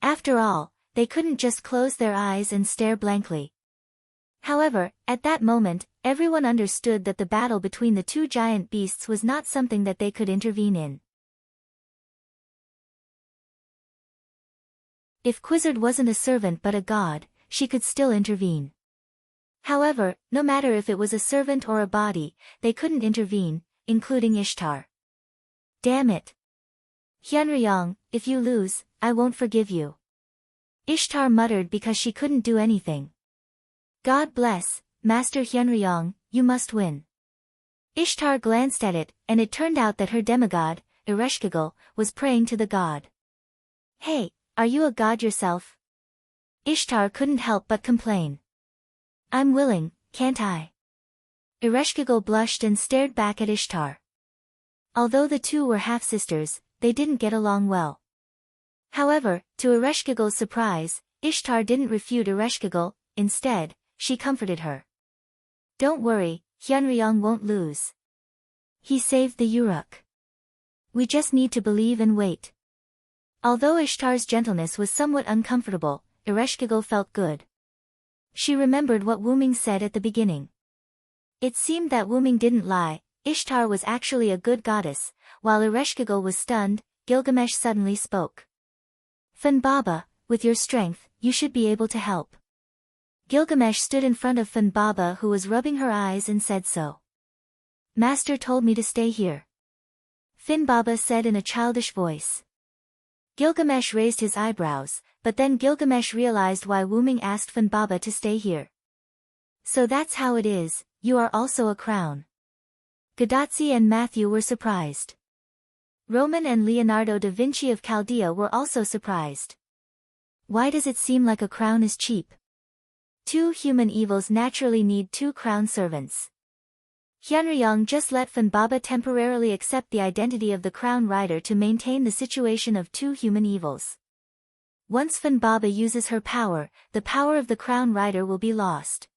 After all, they couldn't just close their eyes and stare blankly. However, at that moment, everyone understood that the battle between the two giant beasts was not something that they could intervene in. If Quizzard wasn't a servant but a god, she could still intervene. However, no matter if it was a servant or a body, they couldn't intervene, including Ishtar. Damn it! Hyunryong, if you lose, I won't forgive you. Ishtar muttered because she couldn't do anything. God bless, Master Hyunryong, you must win. Ishtar glanced at it, and it turned out that her demigod, Ereshkigal, was praying to the god. Hey, are you a god yourself? Ishtar couldn't help but complain. I'm willing, can't I? Ereshkigal blushed and stared back at Ishtar. Although the two were half-sisters, they didn't get along well. However, to Ereshkigal's surprise, Ishtar didn't refute Ereshkigal. Instead, she comforted her. Don't worry, Hyunryong won't lose. He saved the Uruk. We just need to believe and wait. Although Ishtar's gentleness was somewhat uncomfortable, Ereshkigal felt good. She remembered what Wu Ming said at the beginning. It seemed that Wu Ming didn't lie, Ishtar was actually a good goddess. While Ereshkigal was stunned, Gilgamesh suddenly spoke. Fun Baba, with your strength, you should be able to help. Gilgamesh stood in front of Fun Baba who was rubbing her eyes and said so. Master told me to stay here. Fin Baba said in a childish voice. Gilgamesh raised his eyebrows, but then Gilgamesh realized why Wu Ming asked Fun Baba to stay here. So that's how it is, you are also a crown. Gadotzi and Matthew were surprised. Roman and Leonardo da Vinci of Chaldea were also surprised. Why does it seem like a crown is cheap? Two human evils naturally need two crown servants. Hyunryong just let Fun Baba temporarily accept the identity of the crown rider to maintain the situation of two human evils. Once Fun Baba uses her power, the power of the crown rider will be lost.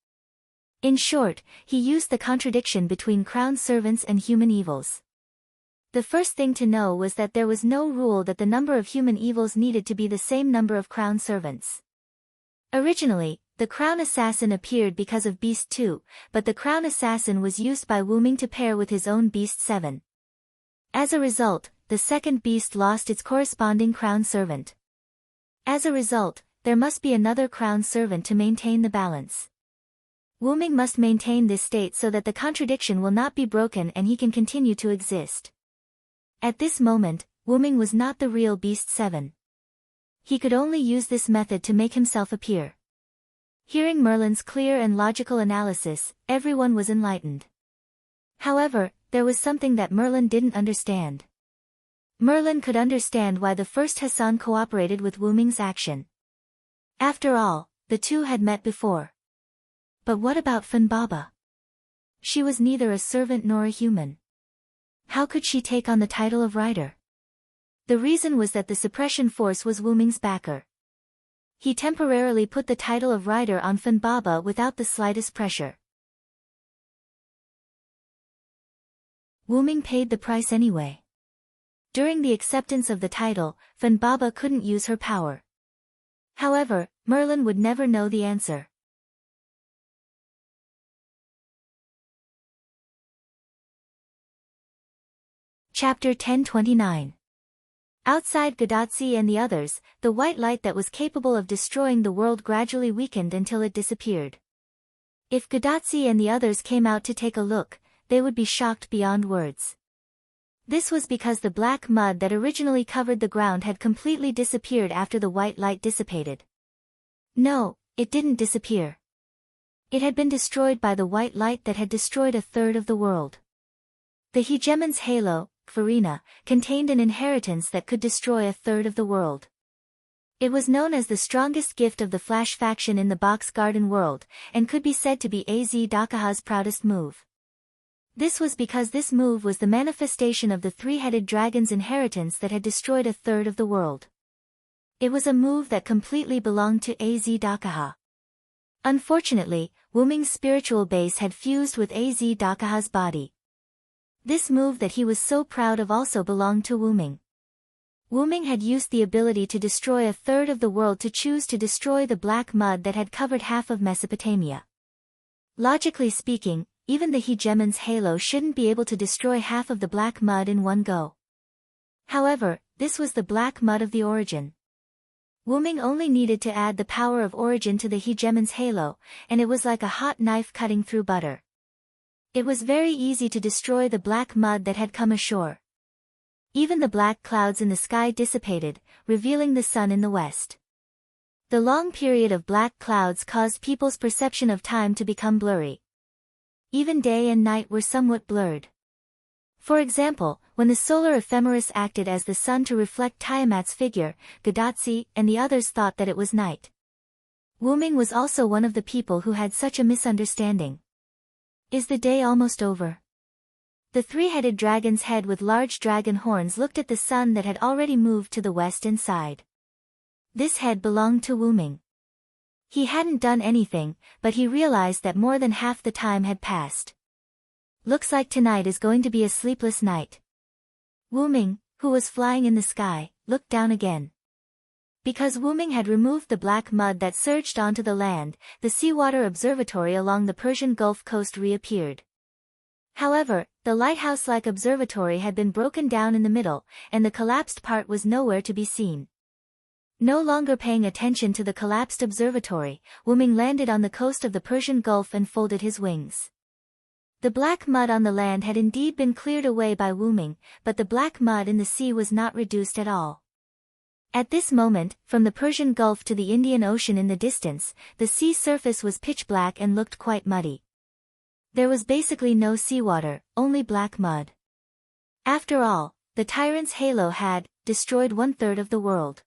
In short, he used the contradiction between crown servants and human evils. The first thing to know was that there was no rule that the number of human evils needed to be the same number of crown servants. Originally, the crown assassin appeared because of Beast 2, but the crown assassin was used by Wu Ming to pair with his own Beast 7. As a result, the second beast lost its corresponding crown servant. As a result, there must be another crown servant to maintain the balance. Wu Ming must maintain this state so that the contradiction will not be broken and he can continue to exist. At this moment, Wu Ming was not the real Beast 7. He could only use this method to make himself appear. Hearing Merlin's clear and logical analysis, everyone was enlightened. However, there was something that Merlin didn't understand. Merlin could understand why the first Hassan cooperated with Wu Ming's action. After all, the two had met before. But what about Fun Baba? She was neither a servant nor a human. How could she take on the title of rider? The reason was that the suppression force was Wu Ming's backer. He temporarily put the title of rider on Fun Baba without the slightest pressure. Wu Ming paid the price anyway. During the acceptance of the title, Fun Baba couldn't use her power. However, Merlin would never know the answer. Chapter 1029. Outside Gadotzi and the others, the white light that was capable of destroying the world gradually weakened until it disappeared. If Gadotzi and the others came out to take a look, they would be shocked beyond words. This was because the black mud that originally covered the ground had completely disappeared after the white light dissipated. No, it didn't disappear. It had been destroyed by the white light that had destroyed a third of the world. The hegemon's halo, Farina, contained an inheritance that could destroy a third of the world. It was known as the strongest gift of the Flash faction in the Box Garden world, and could be said to be AZ Dakaha's proudest move. This was because this move was the manifestation of the three-headed dragon's inheritance that had destroyed a third of the world. It was a move that completely belonged to AZ Dakaha. Unfortunately, Wuming's spiritual base had fused with AZ Dakaha's body. This move that he was so proud of also belonged to Wuming. Wuming had used the ability to destroy a third of the world to choose to destroy the black mud that had covered half of Mesopotamia. Logically speaking, even the hegemon's halo shouldn't be able to destroy half of the black mud in one go. However, this was the black mud of the origin. Wuming only needed to add the power of origin to the hegemon's halo, and it was like a hot knife cutting through butter. It was very easy to destroy the black mud that had come ashore. Even the black clouds in the sky dissipated, revealing the sun in the west. The long period of black clouds caused people's perception of time to become blurry. Even day and night were somewhat blurred. For example, when the solar ephemeris acted as the sun to reflect Tiamat's figure, Gadatsi and the others thought that it was night. Wuming was also one of the people who had such a misunderstanding. Is the day almost over? The three-headed dragon's head with large dragon horns looked at the sun that had already moved to the west and sighed. This head belonged to Wuming. He hadn't done anything, but he realized that more than half the time had passed. Looks like tonight is going to be a sleepless night. Wuming, who was flying in the sky, looked down again. Because Wuming had removed the black mud that surged onto the land, the seawater observatory along the Persian Gulf coast reappeared. However, the lighthouse-like observatory had been broken down in the middle, and the collapsed part was nowhere to be seen. No longer paying attention to the collapsed observatory, Wuming landed on the coast of the Persian Gulf and folded his wings. The black mud on the land had indeed been cleared away by Wuming, but the black mud in the sea was not reduced at all. At this moment, from the Persian Gulf to the Indian Ocean in the distance, the sea surface was pitch black and looked quite muddy. There was basically no seawater, only black mud. After all, the tyrant's halo had destroyed one-third of the world.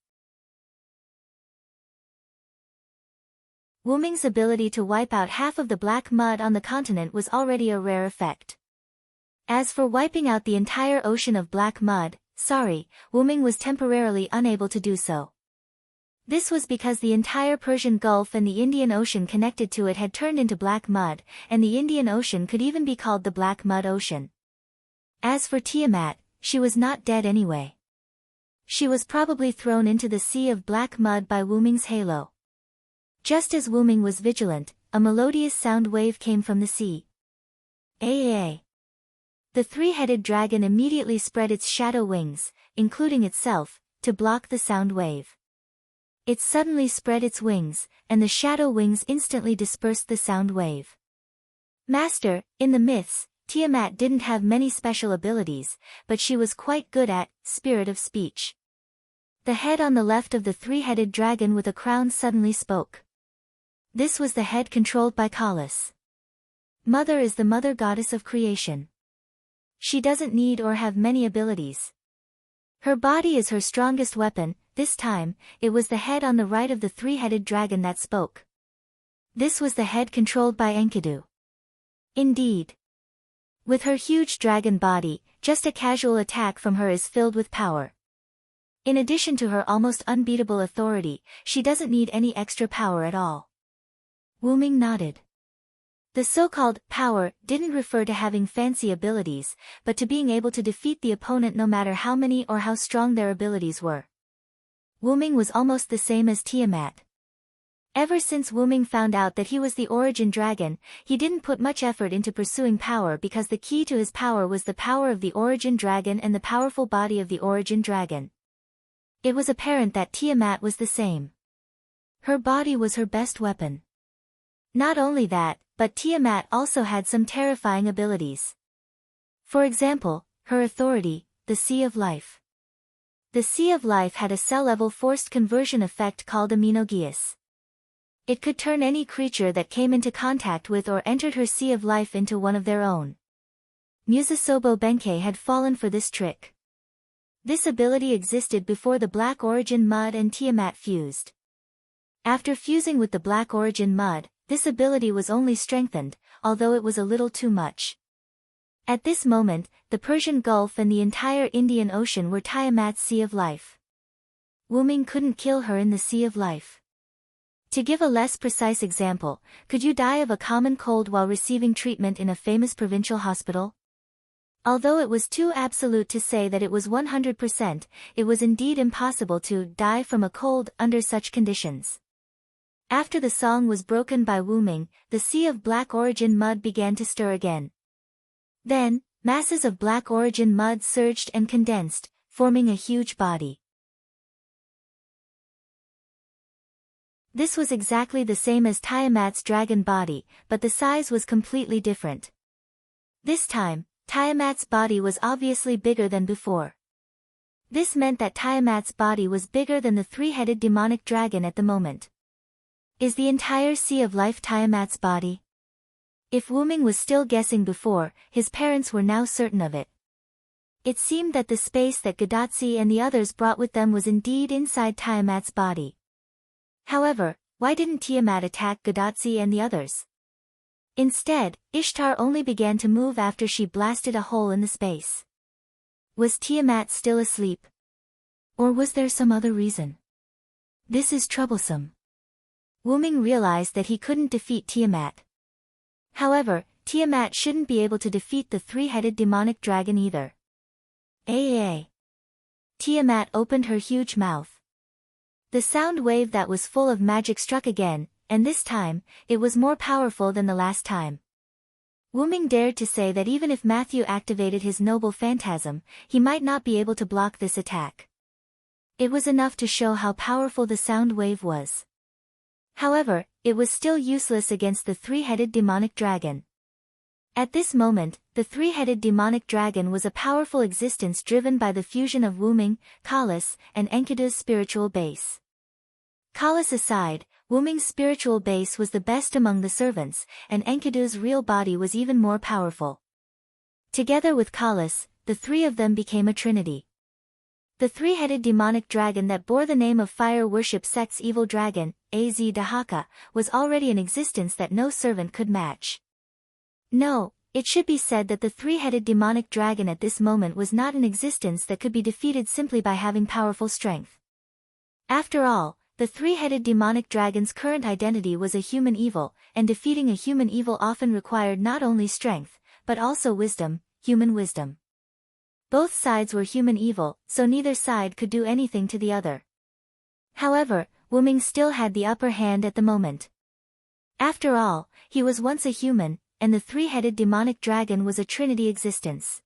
Wuming's ability to wipe out half of the black mud on the continent was already a rare effect. As for wiping out the entire ocean of black mud, Wuming was temporarily unable to do so. This was because the entire Persian Gulf and the Indian Ocean connected to it had turned into black mud, and the Indian Ocean could even be called the Black Mud Ocean. As for Tiamat, she was not dead anyway. She was probably thrown into the sea of black mud by Wuming's halo. Just as Wuming was vigilant, a melodious sound wave came from the sea. Aa. The three-headed dragon immediately spread its shadow wings, including itself, to block the sound wave. It suddenly spread its wings, and the shadow wings instantly dispersed the sound wave. Master, in the myths, Tiamat didn't have many special abilities, but she was quite good at spirit of speech. The head on the left of the three-headed dragon with a crown suddenly spoke. This was the head controlled by Kalis. Mother is the mother goddess of creation. She doesn't need or have many abilities. Her body is her strongest weapon. This time, it was the head on the right of the three-headed dragon that spoke. This was the head controlled by Enkidu. Indeed. With her huge dragon body, just a casual attack from her is filled with power. In addition to her almost unbeatable authority, she doesn't need any extra power at all. Wuming nodded. The so-called power didn't refer to having fancy abilities, but to being able to defeat the opponent no matter how many or how strong their abilities were. Wuming was almost the same as Tiamat. Ever since Wuming found out that he was the origin dragon, he didn't put much effort into pursuing power because the key to his power was the power of the origin dragon and the powerful body of the origin dragon. It was apparent that Tiamat was the same. Her body was her best weapon. Not only that, but Tiamat also had some terrifying abilities. For example, her authority, the Sea of Life. The Sea of Life had a cell-level forced conversion effect called aminogeas. It could turn any creature that came into contact with or entered her Sea of Life into one of their own. Musasobo Benkei had fallen for this trick. This ability existed before the Black Origin Mud and Tiamat fused. After fusing with the Black Origin Mud, this ability was only strengthened, although it was a little too much. At this moment, the Persian Gulf and the entire Indian Ocean were Tiamat's Sea of Life. Wuming couldn't kill her in the Sea of Life. To give a less precise example, could you die of a common cold while receiving treatment in a famous provincial hospital? Although it was too absolute to say that it was 100%, it was indeed impossible to die from a cold under such conditions. After the song was broken by Wuming, the Sea of Black Origin Mud began to stir again. Then, masses of Black Origin Mud surged and condensed, forming a huge body. This was exactly the same as Tiamat's dragon body, but the size was completely different. This time, Tiamat's body was obviously bigger than before. This meant that Tiamat's body was bigger than the three-headed demonic dragon at the moment. Is the entire Sea of Life Tiamat's body? If Wuming was still guessing before, his parents were now certain of it. It seemed that the space that Gadatsi and the others brought with them was indeed inside Tiamat's body. However, why didn't Tiamat attack Gadatsi and the others? Instead, Ishtar only began to move after she blasted a hole in the space. Was Tiamat still asleep? Or was there some other reason? This is troublesome. Wuming realized that he couldn't defeat Tiamat. However, Tiamat shouldn't be able to defeat the three-headed demonic dragon either. Tiamat opened her huge mouth. The sound wave that was full of magic struck again, and this time, it was more powerful than the last time. Wuming dared to say that even if Matthew activated his noble phantasm, he might not be able to block this attack. It was enough to show how powerful the sound wave was. However, it was still useless against the three-headed demonic dragon. At this moment, the three-headed demonic dragon was a powerful existence driven by the fusion of Wuming, Kalas, and Enkidu's spiritual base. Kalas aside, Wuming's spiritual base was the best among the servants, and Enkidu's real body was even more powerful. Together with Kalas, the three of them became a trinity. The three-headed demonic dragon that bore the name of fire worship sect's evil dragon, Az Dahaka, was already an existence that no servant could match. No, it should be said that the three-headed demonic dragon at this moment was not an existence that could be defeated simply by having powerful strength. After all, the three-headed demonic dragon's current identity was a human evil, and defeating a human evil often required not only strength, but also wisdom, human wisdom. Both sides were human evil, so neither side could do anything to the other. However, Wuming still had the upper hand at the moment. After all, he was once a human, and the three-headed demonic dragon was a trinity existence.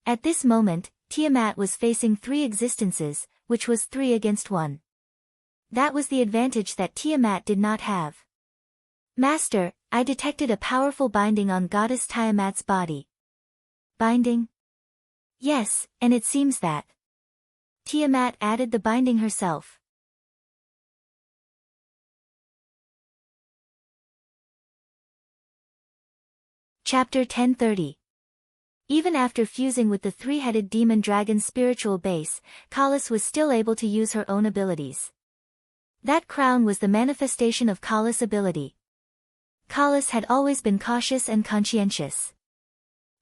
At this moment, Tiamat was facing three existences, which was 3 against 1. That was the advantage that Tiamat did not have. Master, I detected a powerful binding on Goddess Tiamat's body. Binding? Yes, and it seems that Tiamat added the binding herself. Chapter 1030. Even after fusing with the three-headed demon dragon's spiritual base, Kalas was still able to use her own abilities. That crown was the manifestation of Kalas' ability. Kalas had always been cautious and conscientious.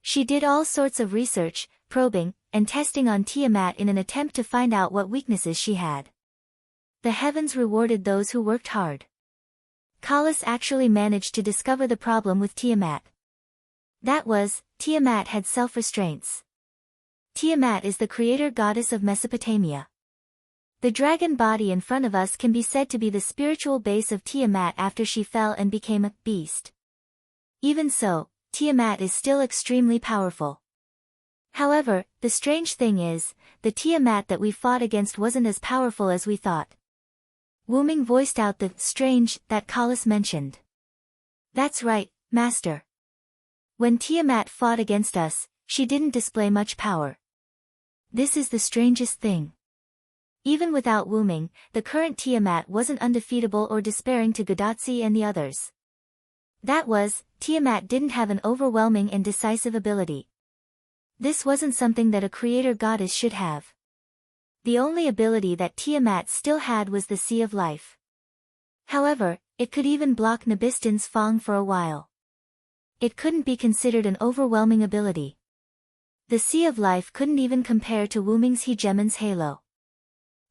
She did all sorts of research, probing, and testing on Tiamat in an attempt to find out what weaknesses she had. The heavens rewarded those who worked hard. Kalas actually managed to discover the problem with Tiamat. That was, Tiamat had self-restraints. Tiamat is the creator goddess of Mesopotamia. The dragon body in front of us can be said to be the spiritual base of Tiamat after she fell and became a beast. Even so, Tiamat is still extremely powerful. However, the strange thing is, the Tiamat that we fought against wasn't as powerful as we thought. Wuming voiced out the strange that Kalas mentioned. That's right, Master. When Tiamat fought against us, she didn't display much power. This is the strangest thing. Even without Wuming, the current Tiamat wasn't undefeatable or despairing to Godatsi and the others. That was, Tiamat didn't have an overwhelming and decisive ability. This wasn't something that a creator goddess should have. The only ability that Tiamat still had was the Sea of Life. However, it could even block Nabistin's Fang for a while. It couldn't be considered an overwhelming ability. The Sea of Life couldn't even compare to Wuming's Hegemon's halo.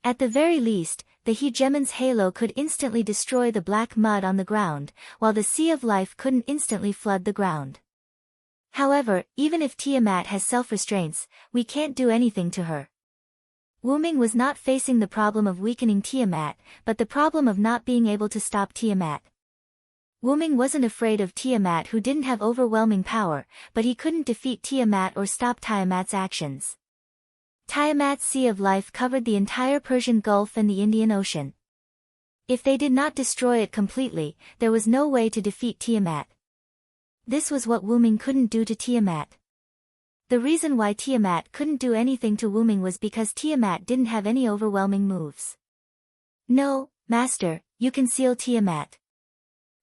At the very least, the Hegemon's halo could instantly destroy the black mud on the ground, while the Sea of Life couldn't instantly flood the ground. However, even if Tiamat has self-restraints, we can't do anything to her. Wuming was not facing the problem of weakening Tiamat, but the problem of not being able to stop Tiamat. Wuming wasn't afraid of Tiamat, who didn't have overwhelming power, but he couldn't defeat Tiamat or stop Tiamat's actions. Tiamat's Sea of Life covered the entire Persian Gulf and the Indian Ocean. If they did not destroy it completely, there was no way to defeat Tiamat. This was what Wuming couldn't do to Tiamat. The reason why Tiamat couldn't do anything to Wuming was because Tiamat didn't have any overwhelming moves. No, Master, you can seal Tiamat.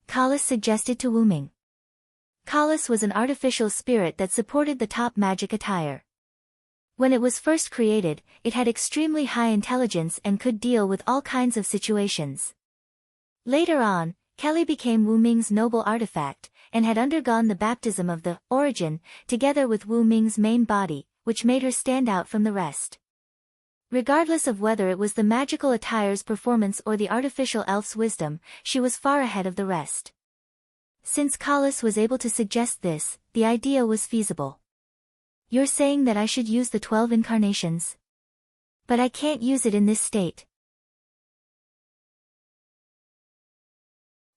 Kalas suggested to Wuming. Kalas was an artificial spirit that supported the top magic attire. When it was first created, it had extremely high intelligence and could deal with all kinds of situations. Later on, Kelly became Wuming's noble artifact, and had undergone the baptism of the origin, together with Wuming's main body, which made her stand out from the rest. Regardless of whether it was the magical attire's performance or the artificial elf's wisdom, she was far ahead of the rest. Since Kalas was able to suggest this, the idea was feasible. You're saying that I should use the 12 incarnations? But I can't use it in this state.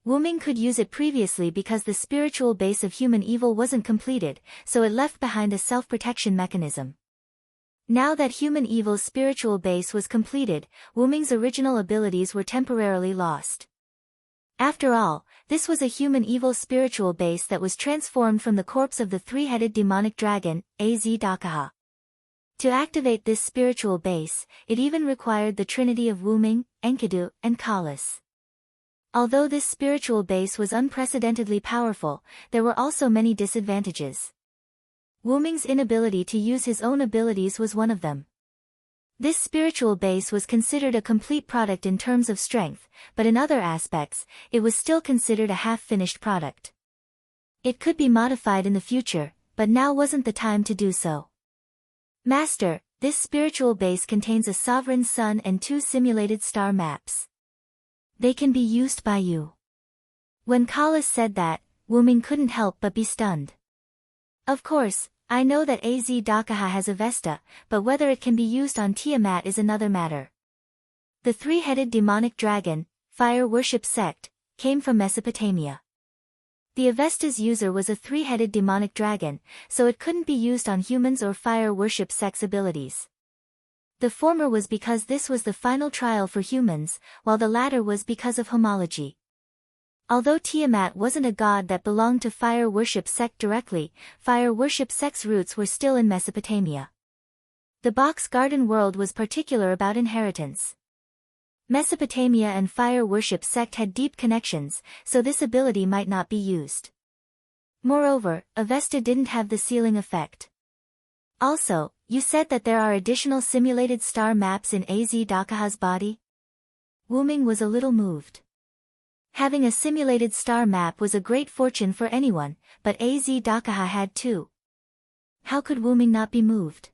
Wuming could use it previously because the spiritual base of human evil wasn't completed, so it left behind a self-protection mechanism. Now that human evil's spiritual base was completed, Wuming's original abilities were temporarily lost. After all, this was a human evil spiritual base that was transformed from the corpse of the three-headed demonic dragon, Az-Dakaha. To activate this spiritual base, it even required the trinity of Wuming, Enkidu, and Kalas. Although this spiritual base was unprecedentedly powerful, there were also many disadvantages. Wuming's inability to use his own abilities was one of them. This spiritual base was considered a complete product in terms of strength, but in other aspects, it was still considered a half-finished product. It could be modified in the future, but now wasn't the time to do so. Master, this spiritual base contains a sovereign sun and 2 simulated star maps. They can be used by you. When Kalas said that, Wuming couldn't help but be stunned. Of course, I know that Az-Dakaha has a Vesta, but whether it can be used on Tiamat is another matter. The three-headed demonic dragon, fire worship sect, came from Mesopotamia. The Avesta's user was a three-headed demonic dragon, so it couldn't be used on humans or fire worship sect's abilities. The former was because this was the final trial for humans, while the latter was because of homology. Although Tiamat wasn't a god that belonged to fire worship sect directly, fire worship sect's roots were still in Mesopotamia. The box garden world was particular about inheritance. Mesopotamia and fire worship sect had deep connections, so this ability might not be used. Moreover, Avesta didn't have the sealing effect. Also, you said that there are additional simulated star maps in Az-Dakaha's body? Wuming was a little moved. Having a simulated star map was a great fortune for anyone, but Az-Dakaha had too. How could Wuming not be moved?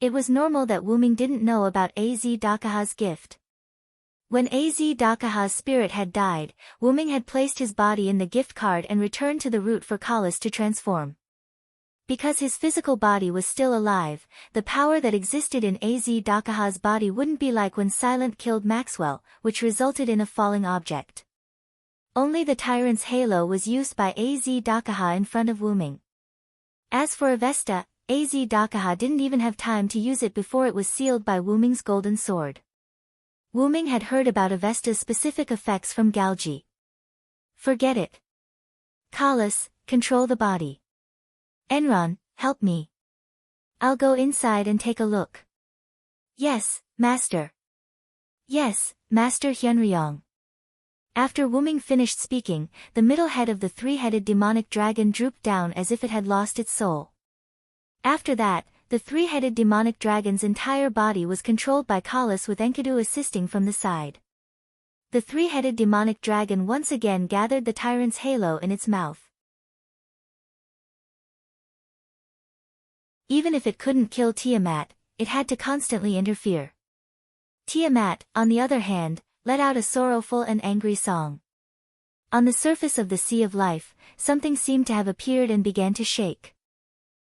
It was normal that Wuming didn't know about Az-Dakaha's gift. When Az-Dakaha's spirit had died, Wuming had placed his body in the gift card and returned to the root for Kalas to transform. Because his physical body was still alive, the power that existed in Az-Dakaha's body wouldn't be like when Silent killed Maxwell, which resulted in a falling object. Only the tyrant's halo was used by Az-Dakaha in front of Wuming. As for Avesta, Az-Dakaha didn't even have time to use it before it was sealed by Wuming's golden sword. Wuming had heard about Avesta's specific effects from Galji. Forget it. Kalas, control the body. Enron, help me. I'll go inside and take a look. Yes, Master. Yes, Master Hyunryong. After Wuming finished speaking, the middle head of the three-headed demonic dragon drooped down as if it had lost its soul. After that, the three-headed demonic dragon's entire body was controlled by Kalas with Enkidu assisting from the side. The three-headed demonic dragon once again gathered the tyrant's halo in its mouth. Even if it couldn't kill Tiamat, it had to constantly interfere. Tiamat, on the other hand, let out a sorrowful and angry song. On the surface of the Sea of Life, something seemed to have appeared and began to shake.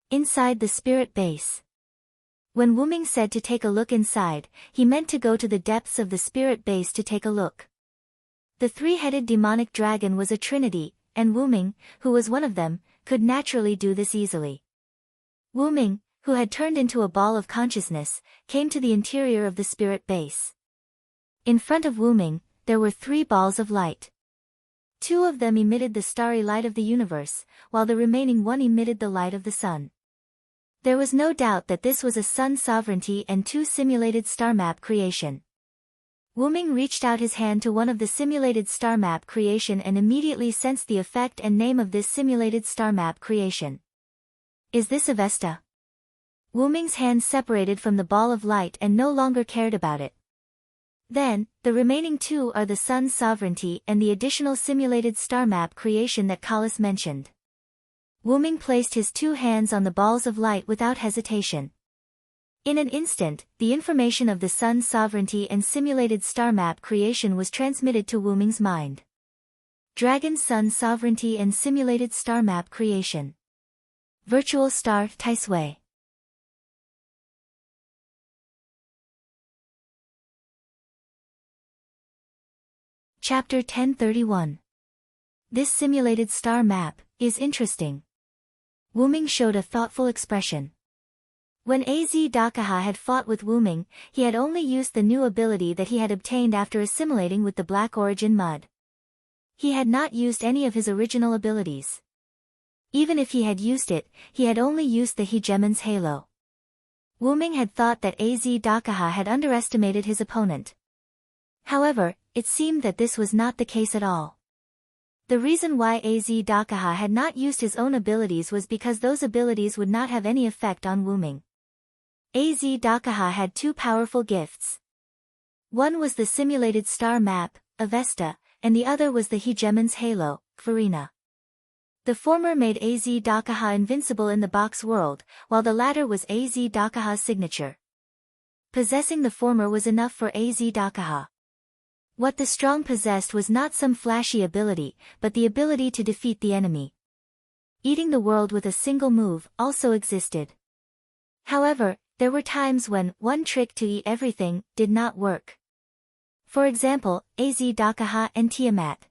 Inside the spirit base. When Wuming said to take a look inside, he meant to go to the depths of the spirit base to take a look. The three-headed demonic dragon was a trinity, and Wuming, who was one of them, could naturally do this easily. Wuming, who had turned into a ball of consciousness, came to the interior of the spirit base. In front of Wuming, there were 3 balls of light. 2 of them emitted the starry light of the universe, while the remaining 1 emitted the light of the sun. There was no doubt that this was a sun sovereignty and 2 simulated star map creation. Wuming reached out his hand to one of the simulated star map creation and immediately sensed the effect and name of this simulated star map creation. Is this Avesta? Wuming's hand separated from the ball of light and no longer cared about it. Then, the remaining 2 are the sun's sovereignty and the additional simulated star map creation that Kalas mentioned. Wuming placed his 2 hands on the balls of light without hesitation. In an instant, the information of the sun's sovereignty and simulated star map creation was transmitted to Wuming's mind. Dragon Sun sovereignty and simulated star map creation. Virtual star Taisui. Chapter 1031. This simulated star map is interesting. Wuming showed a thoughtful expression. When Az Dakaha had fought with Wuming, he had only used the new ability that he had obtained after assimilating with the Black Origin Mud. He had not used any of his original abilities. Even if he had used it, he had only used the Hegemon's halo. Wuming had thought that Az Dakaha had underestimated his opponent. However, it seemed that this was not the case at all. The reason why Az Dakaha had not used his own abilities was because those abilities would not have any effect on Wuming. Az Dakaha had 2 powerful gifts. One was the simulated star map, Avesta, and the other was the Hegemon's halo, Farina. The former made Az Dakaha invincible in the box world, while the latter was Az Dakaha's signature. Possessing the former was enough for Az Dakaha. What the strong possessed was not some flashy ability, but the ability to defeat the enemy. Eating the world with a single move also existed. However, there were times when one trick to eat everything did not work. For example, Az Dakaha and Tiamat.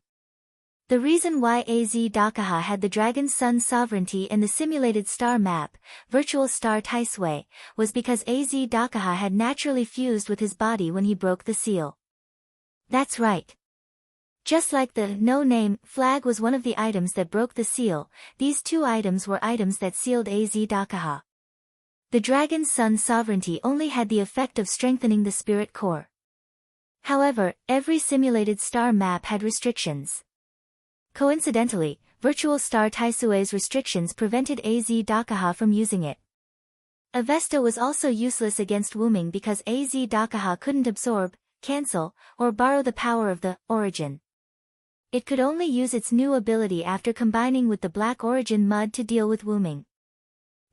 The reason why Az Dakaha had the Dragon Sun sovereignty and the simulated star map, Virtual Star Taisui, was because Az Dakaha had naturally fused with his body when he broke the seal. That's right. Just like the no-name flag was one of the items that broke the seal, these 2 items were items that sealed Az Dakaha. The Dragon Sun sovereignty only had the effect of strengthening the spirit core. However, every simulated star map had restrictions. Coincidentally, Virtual Star Taisui's restrictions prevented Az Dakaha from using it. Avesta was also useless against Wuming because Az Dakaha couldn't absorb, cancel, or borrow the power of the origin. It could only use its new ability after combining with the Black Origin Mud to deal with Wuming.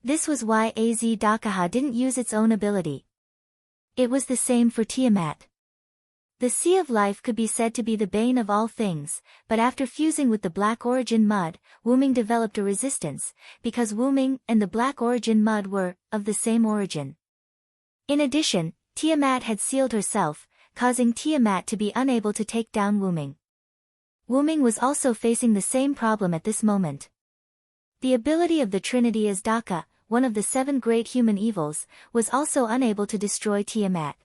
This was why Az Dakaha didn't use its own ability. It was the same for Tiamat. The Sea of Life could be said to be the bane of all things, but after fusing with the Black Origin Mud, Wuming developed a resistance, because Wuming and the Black Origin Mud were of the same origin. In addition, Tiamat had sealed herself, causing Tiamat to be unable to take down Wuming. Wuming was also facing the same problem at this moment. The ability of the Trinity as Daka, one of the 7 great human evils, was also unable to destroy Tiamat.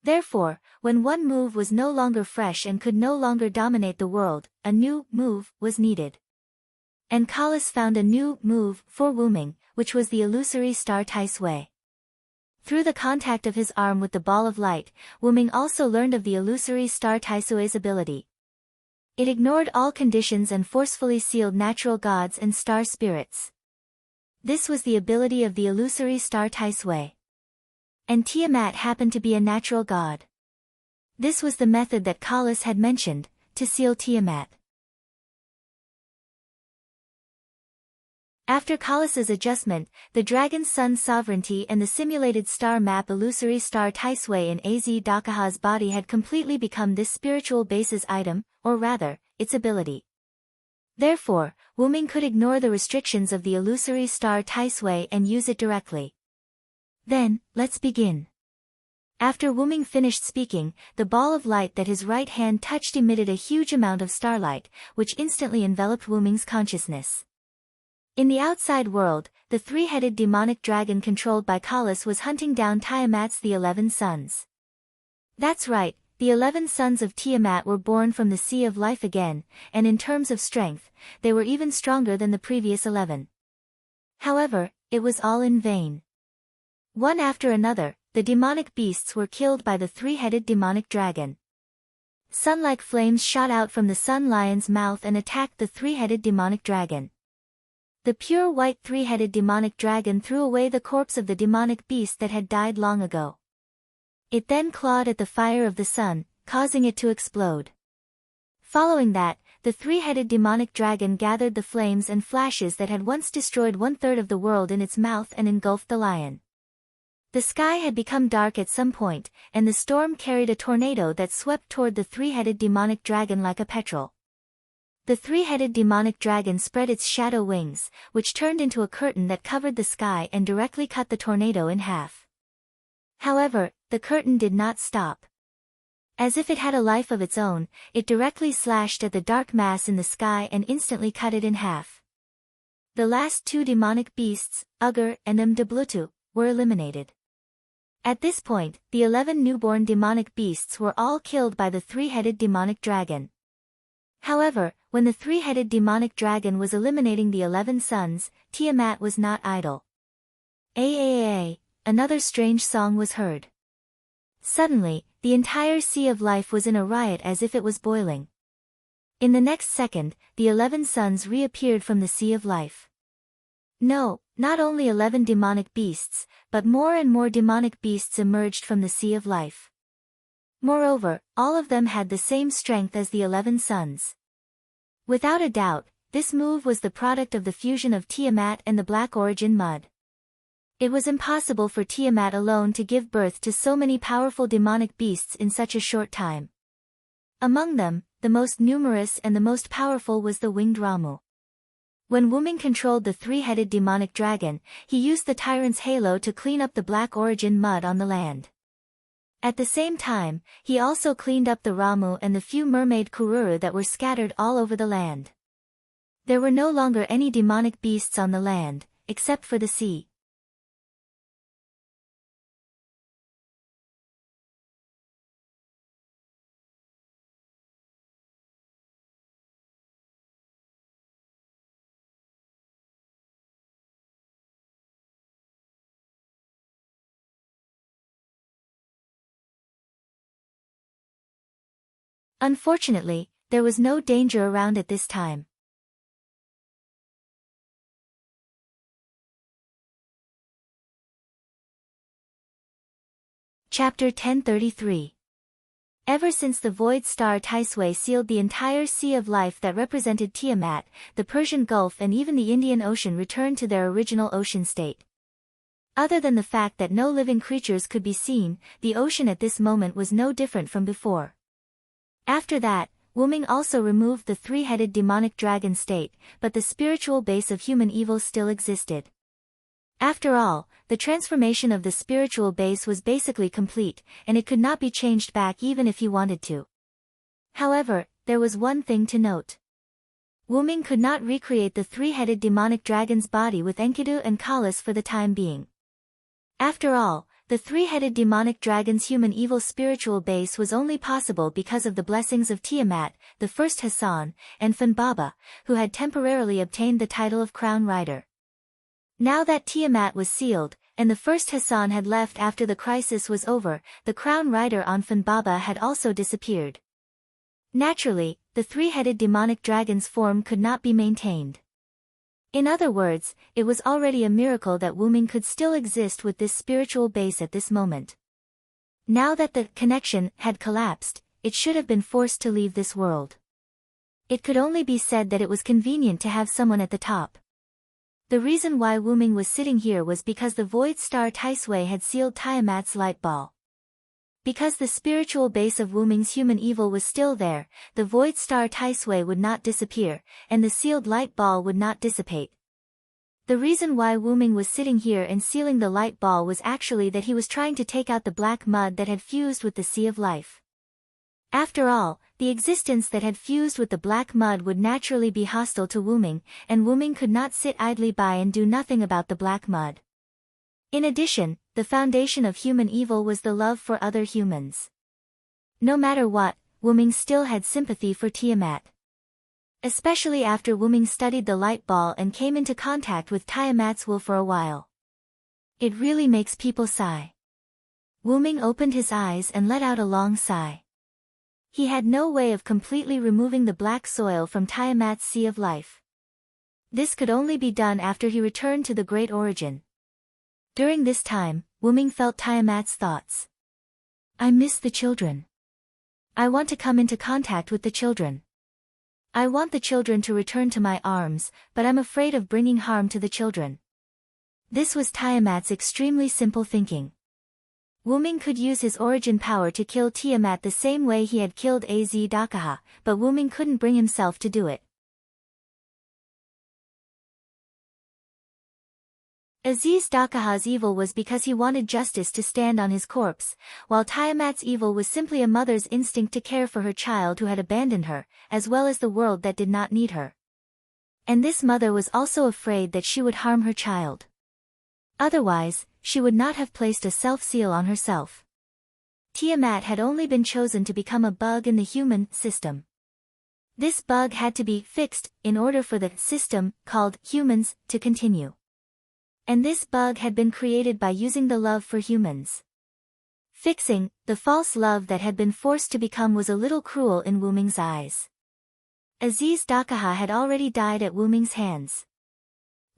Therefore, when one move was no longer fresh and could no longer dominate the world, a new move was needed. And Kalas found a new move for Wuming, which was the illusory star Tai Sui. Through the contact of his arm with the ball of light, Wuming also learned of the illusory star Tai Sui's ability. It ignored all conditions and forcefully sealed natural gods and star spirits. This was the ability of the illusory star Tai Sui. And Tiamat happened to be a natural god. This was the method that Kalas had mentioned, to seal Tiamat. After Kalas's adjustment, the dragon's sun's sovereignty and the simulated star map illusory star Tai Sui in Az Dakaha's body had completely become this spiritual base's item, or rather, its ability. Therefore, Wuming could ignore the restrictions of the illusory star Tai Sui and use it directly. Then, let's begin. After Wuming finished speaking, the ball of light that his right hand touched emitted a huge amount of starlight, which instantly enveloped Wuming's consciousness. In the outside world, the three-headed demonic dragon controlled by Kalas was hunting down Tiamat's the 11 sons. That's right, the 11 sons of Tiamat were born from the Sea of Life again, and in terms of strength, they were even stronger than the previous 11. However, it was all in vain. One after another, the demonic beasts were killed by the three-headed demonic dragon. Sun-like flames shot out from the Sun Lion's mouth and attacked the three-headed demonic dragon. The pure white three-headed demonic dragon threw away the corpse of the demonic beast that had died long ago. It then clawed at the fire of the sun, causing it to explode. Following that, the three-headed demonic dragon gathered the flames and flashes that had once destroyed one-third of the world in its mouth and engulfed the lion. The sky had become dark at some point, and the storm carried a tornado that swept toward the three-headed demonic dragon like a petrel. The three-headed demonic dragon spread its shadow wings, which turned into a curtain that covered the sky and directly cut the tornado in half. However, the curtain did not stop. As if it had a life of its own, it directly slashed at the dark mass in the sky and instantly cut it in half. The last two demonic beasts, Ugur and Mdblutu, were eliminated. At this point, the 11 newborn demonic beasts were all killed by the three-headed demonic dragon. However, when the three-headed demonic dragon was eliminating the 11 sons, Tiamat was not idle. Another strange song was heard. Suddenly, the entire Sea of Life was in a riot as if it was boiling. In the next second, the 11 sons reappeared from the Sea of Life. No, not only 11 demonic beasts, but more and more demonic beasts emerged from the Sea of Life. Moreover, all of them had the same strength as the 11 sons. Without a doubt, this move was the product of the fusion of Tiamat and the Black Origin Mud. It was impossible for Tiamat alone to give birth to so many powerful demonic beasts in such a short time. Among them, the most numerous and the most powerful was the winged Ramu. When Wuming controlled the three-headed demonic dragon, he used the tyrant's halo to clean up the Black Origin Mud on the land. At the same time, he also cleaned up the Ramu and the few mermaid kururu that were scattered all over the land. There were no longer any demonic beasts on the land, except for the sea. Unfortunately, there was no danger around at this time. Chapter 1033. Ever since the void star Tai Sui sealed the entire Sea of Life that represented Tiamat, the Persian Gulf and even the Indian Ocean returned to their original ocean state. Other than the fact that no living creatures could be seen, the ocean at this moment was no different from before. After that, Wuming also removed the three-headed demonic dragon state, but the spiritual base of human evil still existed. After all, the transformation of the spiritual base was basically complete, and it could not be changed back even if he wanted to. However, there was one thing to note. Wuming could not recreate the three-headed demonic dragon's body with Enkidu and Kalas for the time being. After all, The three-headed demonic dragon's human evil spiritual base was only possible because of the blessings of Tiamat, the first Hassan, and Funbaba, who had temporarily obtained the title of Crown Rider. Now that Tiamat was sealed, and the first Hassan had left after the crisis was over, the Crown Rider on Funbaba had also disappeared. Naturally, the three-headed demonic dragon's form could not be maintained. In other words, it was already a miracle that Wuming could still exist with this spiritual base at this moment. Now that the connection had collapsed, it should have been forced to leave this world. It could only be said that it was convenient to have someone at the top. The reason why Wuming was sitting here was because the Void Star Taisui had sealed Tiamat's light ball. Because the spiritual base of Wuming's human evil was still there, the Void Star Taisui would not disappear, and the sealed light ball would not dissipate. The reason why Wuming was sitting here and sealing the light ball was actually that he was trying to take out the black mud that had fused with the Sea of Life. After all, the existence that had fused with the black mud would naturally be hostile to Wuming, and Wuming could not sit idly by and do nothing about the black mud. In addition, the foundation of human evil was the love for other humans. No matter what, Wuming still had sympathy for Tiamat. Especially after Wuming studied the light ball and came into contact with Tiamat's will for a while. It really makes people sigh. Wuming opened his eyes and let out a long sigh. He had no way of completely removing the black soil from Tiamat's Sea of Life. This could only be done after he returned to the Great Origin. During this time, Wuming felt Tiamat's thoughts. I miss the children. I want to come into contact with the children. I want the children to return to my arms, but I'm afraid of bringing harm to the children. This was Tiamat's extremely simple thinking. Wuming could use his origin power to kill Tiamat the same way he had killed Az Dakaha, but Wuming couldn't bring himself to do it. Aziz Dakaha's evil was because he wanted justice to stand on his corpse, while Tiamat's evil was simply a mother's instinct to care for her child who had abandoned her, as well as the world that did not need her. And this mother was also afraid that she would harm her child. Otherwise, she would not have placed a self-seal on herself. Tiamat had only been chosen to become a bug in the human system. This bug had to be fixed in order for the system, called humans, to continue. And this bug had been created by using the love for humans. Fixing the false love that had been forced to become was a little cruel in Wuming's eyes. Aziz Dakaha had already died at Wuming's hands.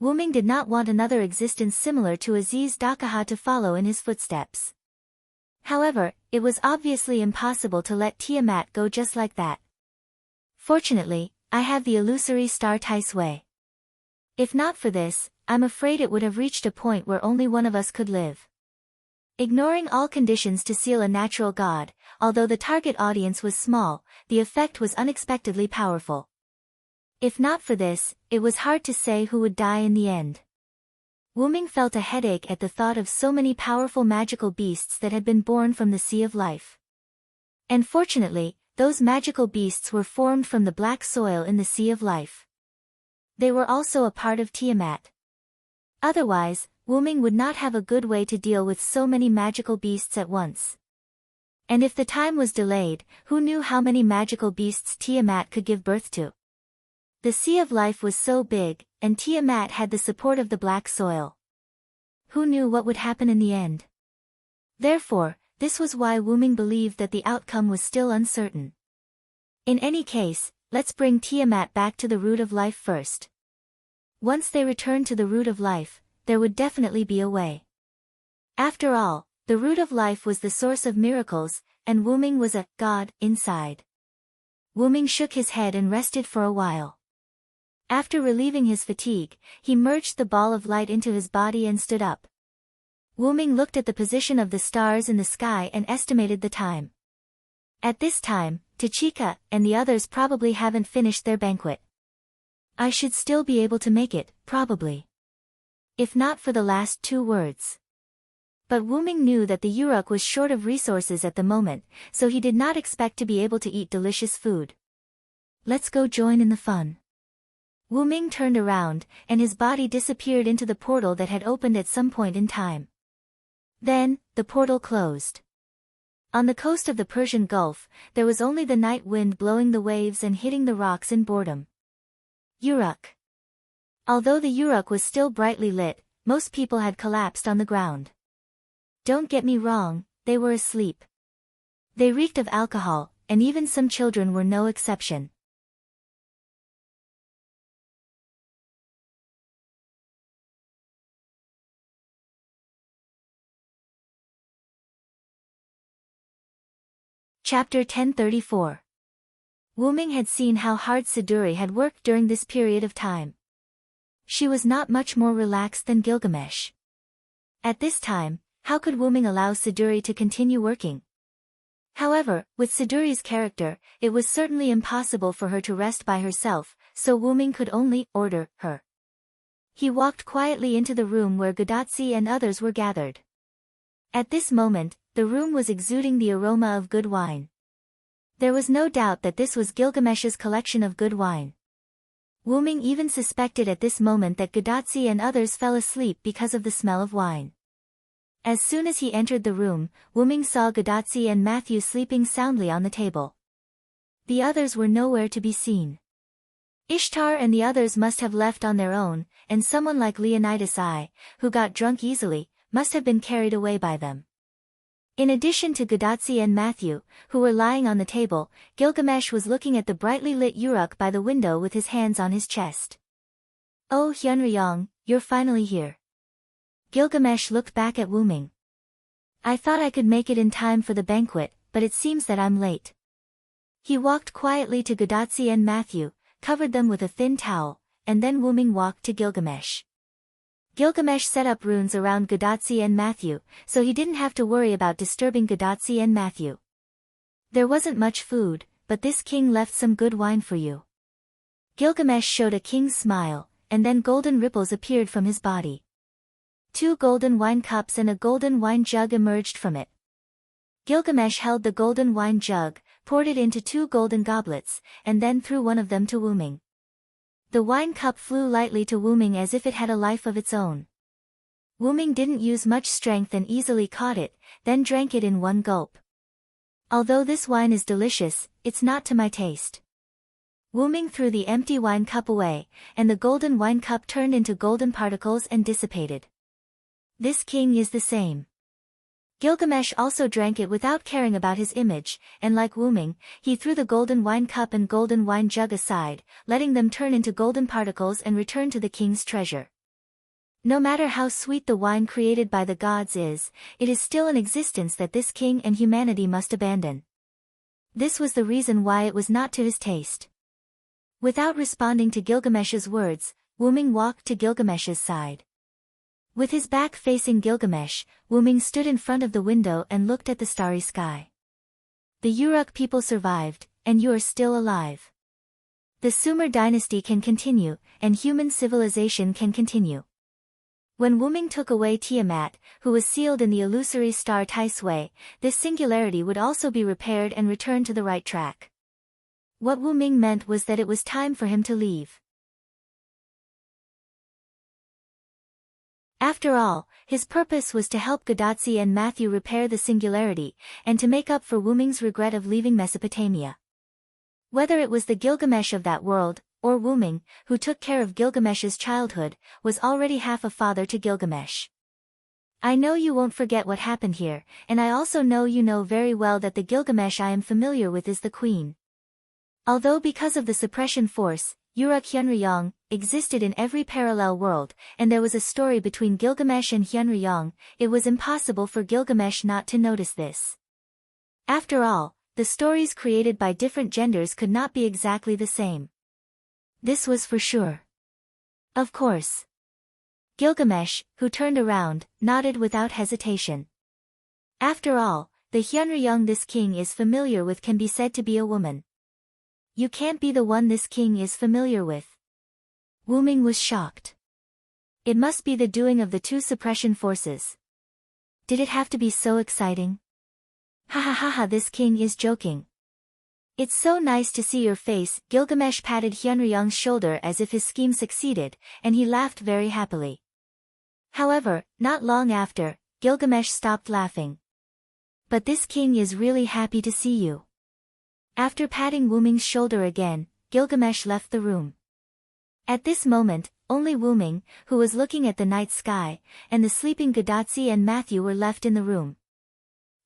Wuming did not want another existence similar to Aziz Dakaha to follow in his footsteps. However, it was obviously impossible to let Tiamat go just like that. Fortunately, I have the illusory Star Taisui. If not for this, I'm afraid it would have reached a point where only one of us could live. Ignoring all conditions to seal a natural god, although the target audience was small, the effect was unexpectedly powerful. If not for this, it was hard to say who would die in the end. Wuming felt a headache at the thought of so many powerful magical beasts that had been born from the Sea of Life. And fortunately, those magical beasts were formed from the black soil in the Sea of Life. They were also a part of Tiamat. Otherwise, Wuming would not have a good way to deal with so many magical beasts at once. And if the time was delayed, who knew how many magical beasts Tiamat could give birth to? The Sea of Life was so big, and Tiamat had the support of the black soil. Who knew what would happen in the end? Therefore, this was why Wuming believed that the outcome was still uncertain. In any case, let's bring Tiamat back to the root of life first. Once they returned to the root of life, there would definitely be a way. After all, the root of life was the source of miracles, and Wuming was a god inside. Wuming shook his head and rested for a while. After relieving his fatigue, he merged the ball of light into his body and stood up. Wuming looked at the position of the stars in the sky and estimated the time. At this time, Tachika and the others probably haven't finished their banquet. I should still be able to make it, probably. If not for the last 2 words. But Wuming knew that the Uruk was short of resources at the moment, so he did not expect to be able to eat delicious food. Let's go join in the fun. Wuming turned around, and his body disappeared into the portal that had opened at some point in time. Then, the portal closed. On the coast of the Persian Gulf, there was only the night wind blowing the waves and hitting the rocks in boredom. Uruk. Although the Uruk was still brightly lit, most people had collapsed on the ground. Don't get me wrong, they were asleep. They reeked of alcohol, and even some children were no exception. Chapter 1034. Wuming had seen how hard Siduri had worked during this period of time. She was not much more relaxed than Gilgamesh. At this time, how could Wuming allow Siduri to continue working? However, with Siduri's character, it was certainly impossible for her to rest by herself, so Wuming could only order her. He walked quietly into the room where Gudatsi and others were gathered. At this moment, the room was exuding the aroma of good wine. There was no doubt that this was Gilgamesh's collection of good wine. Wuming even suspected at this moment that Gudatsi and others fell asleep because of the smell of wine. As soon as he entered the room, Wuming saw Gudatsi and Matthew sleeping soundly on the table. The others were nowhere to be seen. Ishtar and the others must have left on their own, and someone like Leonidas I, who got drunk easily, must have been carried away by them. In addition to Gudatsi and Matthew, who were lying on the table, Gilgamesh was looking at the brightly lit Uruk by the window with his hands on his chest. "Oh Hyunryong, you're finally here." Gilgamesh looked back at Wuming. "I thought I could make it in time for the banquet, but it seems that I'm late." He walked quietly to Gudatsi and Matthew, covered them with a thin towel, and then Wuming walked to Gilgamesh. Gilgamesh set up runes around Gudatsi and Matthew, so he didn't have to worry about disturbing Gudatsi and Matthew. "There wasn't much food, but this king left some good wine for you." Gilgamesh showed a king's smile, and then golden ripples appeared from his body. 2 golden wine cups and a golden wine jug emerged from it. Gilgamesh held the golden wine jug, poured it into 2 golden goblets, and then threw one of them to Wuming. The wine cup flew lightly to Wuming as if it had a life of its own. Wuming didn't use much strength and easily caught it, then drank it in one gulp. "Although this wine is delicious, it's not to my taste." Wuming threw the empty wine cup away, and the golden wine cup turned into golden particles and dissipated. "This king is the same." Gilgamesh also drank it without caring about his image, and like Wuming, he threw the golden wine cup and golden wine jug aside, letting them turn into golden particles and return to the king's treasure. No matter how sweet the wine created by the gods is, it is still an existence that this king and humanity must abandon. This was the reason why it was not to his taste. Without responding to Gilgamesh's words, Wuming walked to Gilgamesh's side. With his back facing Gilgamesh, Wuming stood in front of the window and looked at the starry sky. "The Uruk people survived, and you're still alive. The Sumer dynasty can continue, and human civilization can continue." When Wuming took away Tiamat, who was sealed in the illusory star Taisui, this singularity would also be repaired and return to the right track. What Wuming meant was that it was time for him to leave. After all, his purpose was to help Gudatsi and Matthew repair the singularity, and to make up for Wuming's regret of leaving Mesopotamia. Whether it was the Gilgamesh of that world, or Wuming, who took care of Gilgamesh's childhood, was already half a father to Gilgamesh. "I know you won't forget what happened here, and I also know you know very well that the Gilgamesh I am familiar with is the queen." Although because of the suppression force, Uruk Hyunryong existed in every parallel world, and there was a story between Gilgamesh and Hyunryong, it was impossible for Gilgamesh not to notice this. After all, the stories created by different genders could not be exactly the same. This was for sure. Of course. Gilgamesh, who turned around, nodded without hesitation. After all, the Hyunryong this king is familiar with can be said to be a woman. You can't be the one this king is familiar with. Wuming was shocked. It must be the doing of the 2 suppression forces. Did it have to be so exciting? Ha ha ha ha, this king is joking. It's so nice to see your face. Gilgamesh patted Hyunryong's shoulder as if his scheme succeeded, and he laughed very happily. However, not long after, Gilgamesh stopped laughing. But this king is really happy to see you. After patting Wu Ming's shoulder again, Gilgamesh left the room. At this moment, only Wu Ming, who was looking at the night sky, and the sleeping Gadotsi and Matthew were left in the room.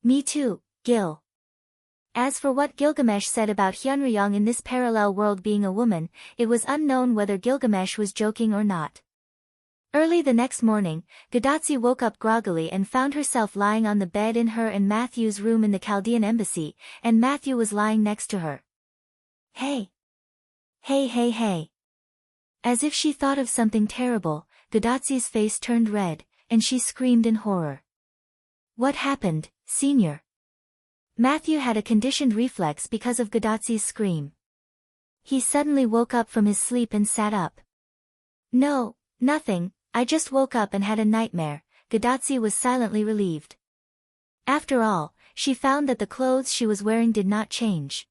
Me too, Gil. As for what Gilgamesh said about Hyunryong in this parallel world being a woman, it was unknown whether Gilgamesh was joking or not. Early the next morning, Gadotsi woke up groggily and found herself lying on the bed in her and Matthew's room in the Chaldean embassy, and Matthew was lying next to her. Hey! Hey hey hey! As if she thought of something terrible, Gadotsi's face turned red, and she screamed in horror. What happened, Senior? Matthew had a conditioned reflex because of Gadotsi's scream. He suddenly woke up from his sleep and sat up. No, nothing, I just woke up and had a nightmare. Gadotsi was silently relieved. After all, she found that the clothes she was wearing did not change.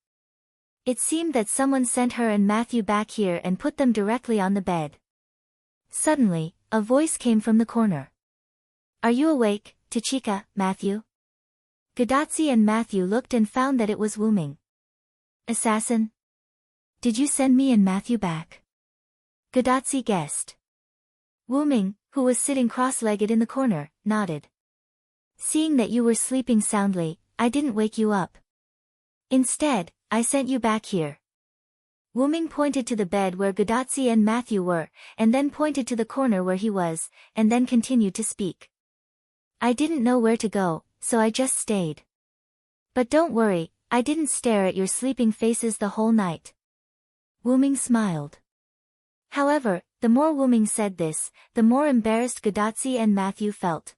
It seemed that someone sent her and Matthew back here and put them directly on the bed. Suddenly, a voice came from the corner. Are you awake, Tachika, Matthew? Gadotsi and Matthew looked and found that it was Wu Ming. Assassin? Did you send me and Matthew back? Gadotsi guessed. Wu Ming, who was sitting cross-legged in the corner, nodded. Seeing that you were sleeping soundly, I didn't wake you up. Instead, I sent you back here. Wu Ming pointed to the bed where Gadotsi and Matthew were, and then pointed to the corner where he was, and then continued to speak. I didn't know where to go, so I just stayed. But don't worry, I didn't stare at your sleeping faces the whole night. Wu Ming smiled. However, the more Wu Ming said this, the more embarrassed Gadotsi and Matthew felt.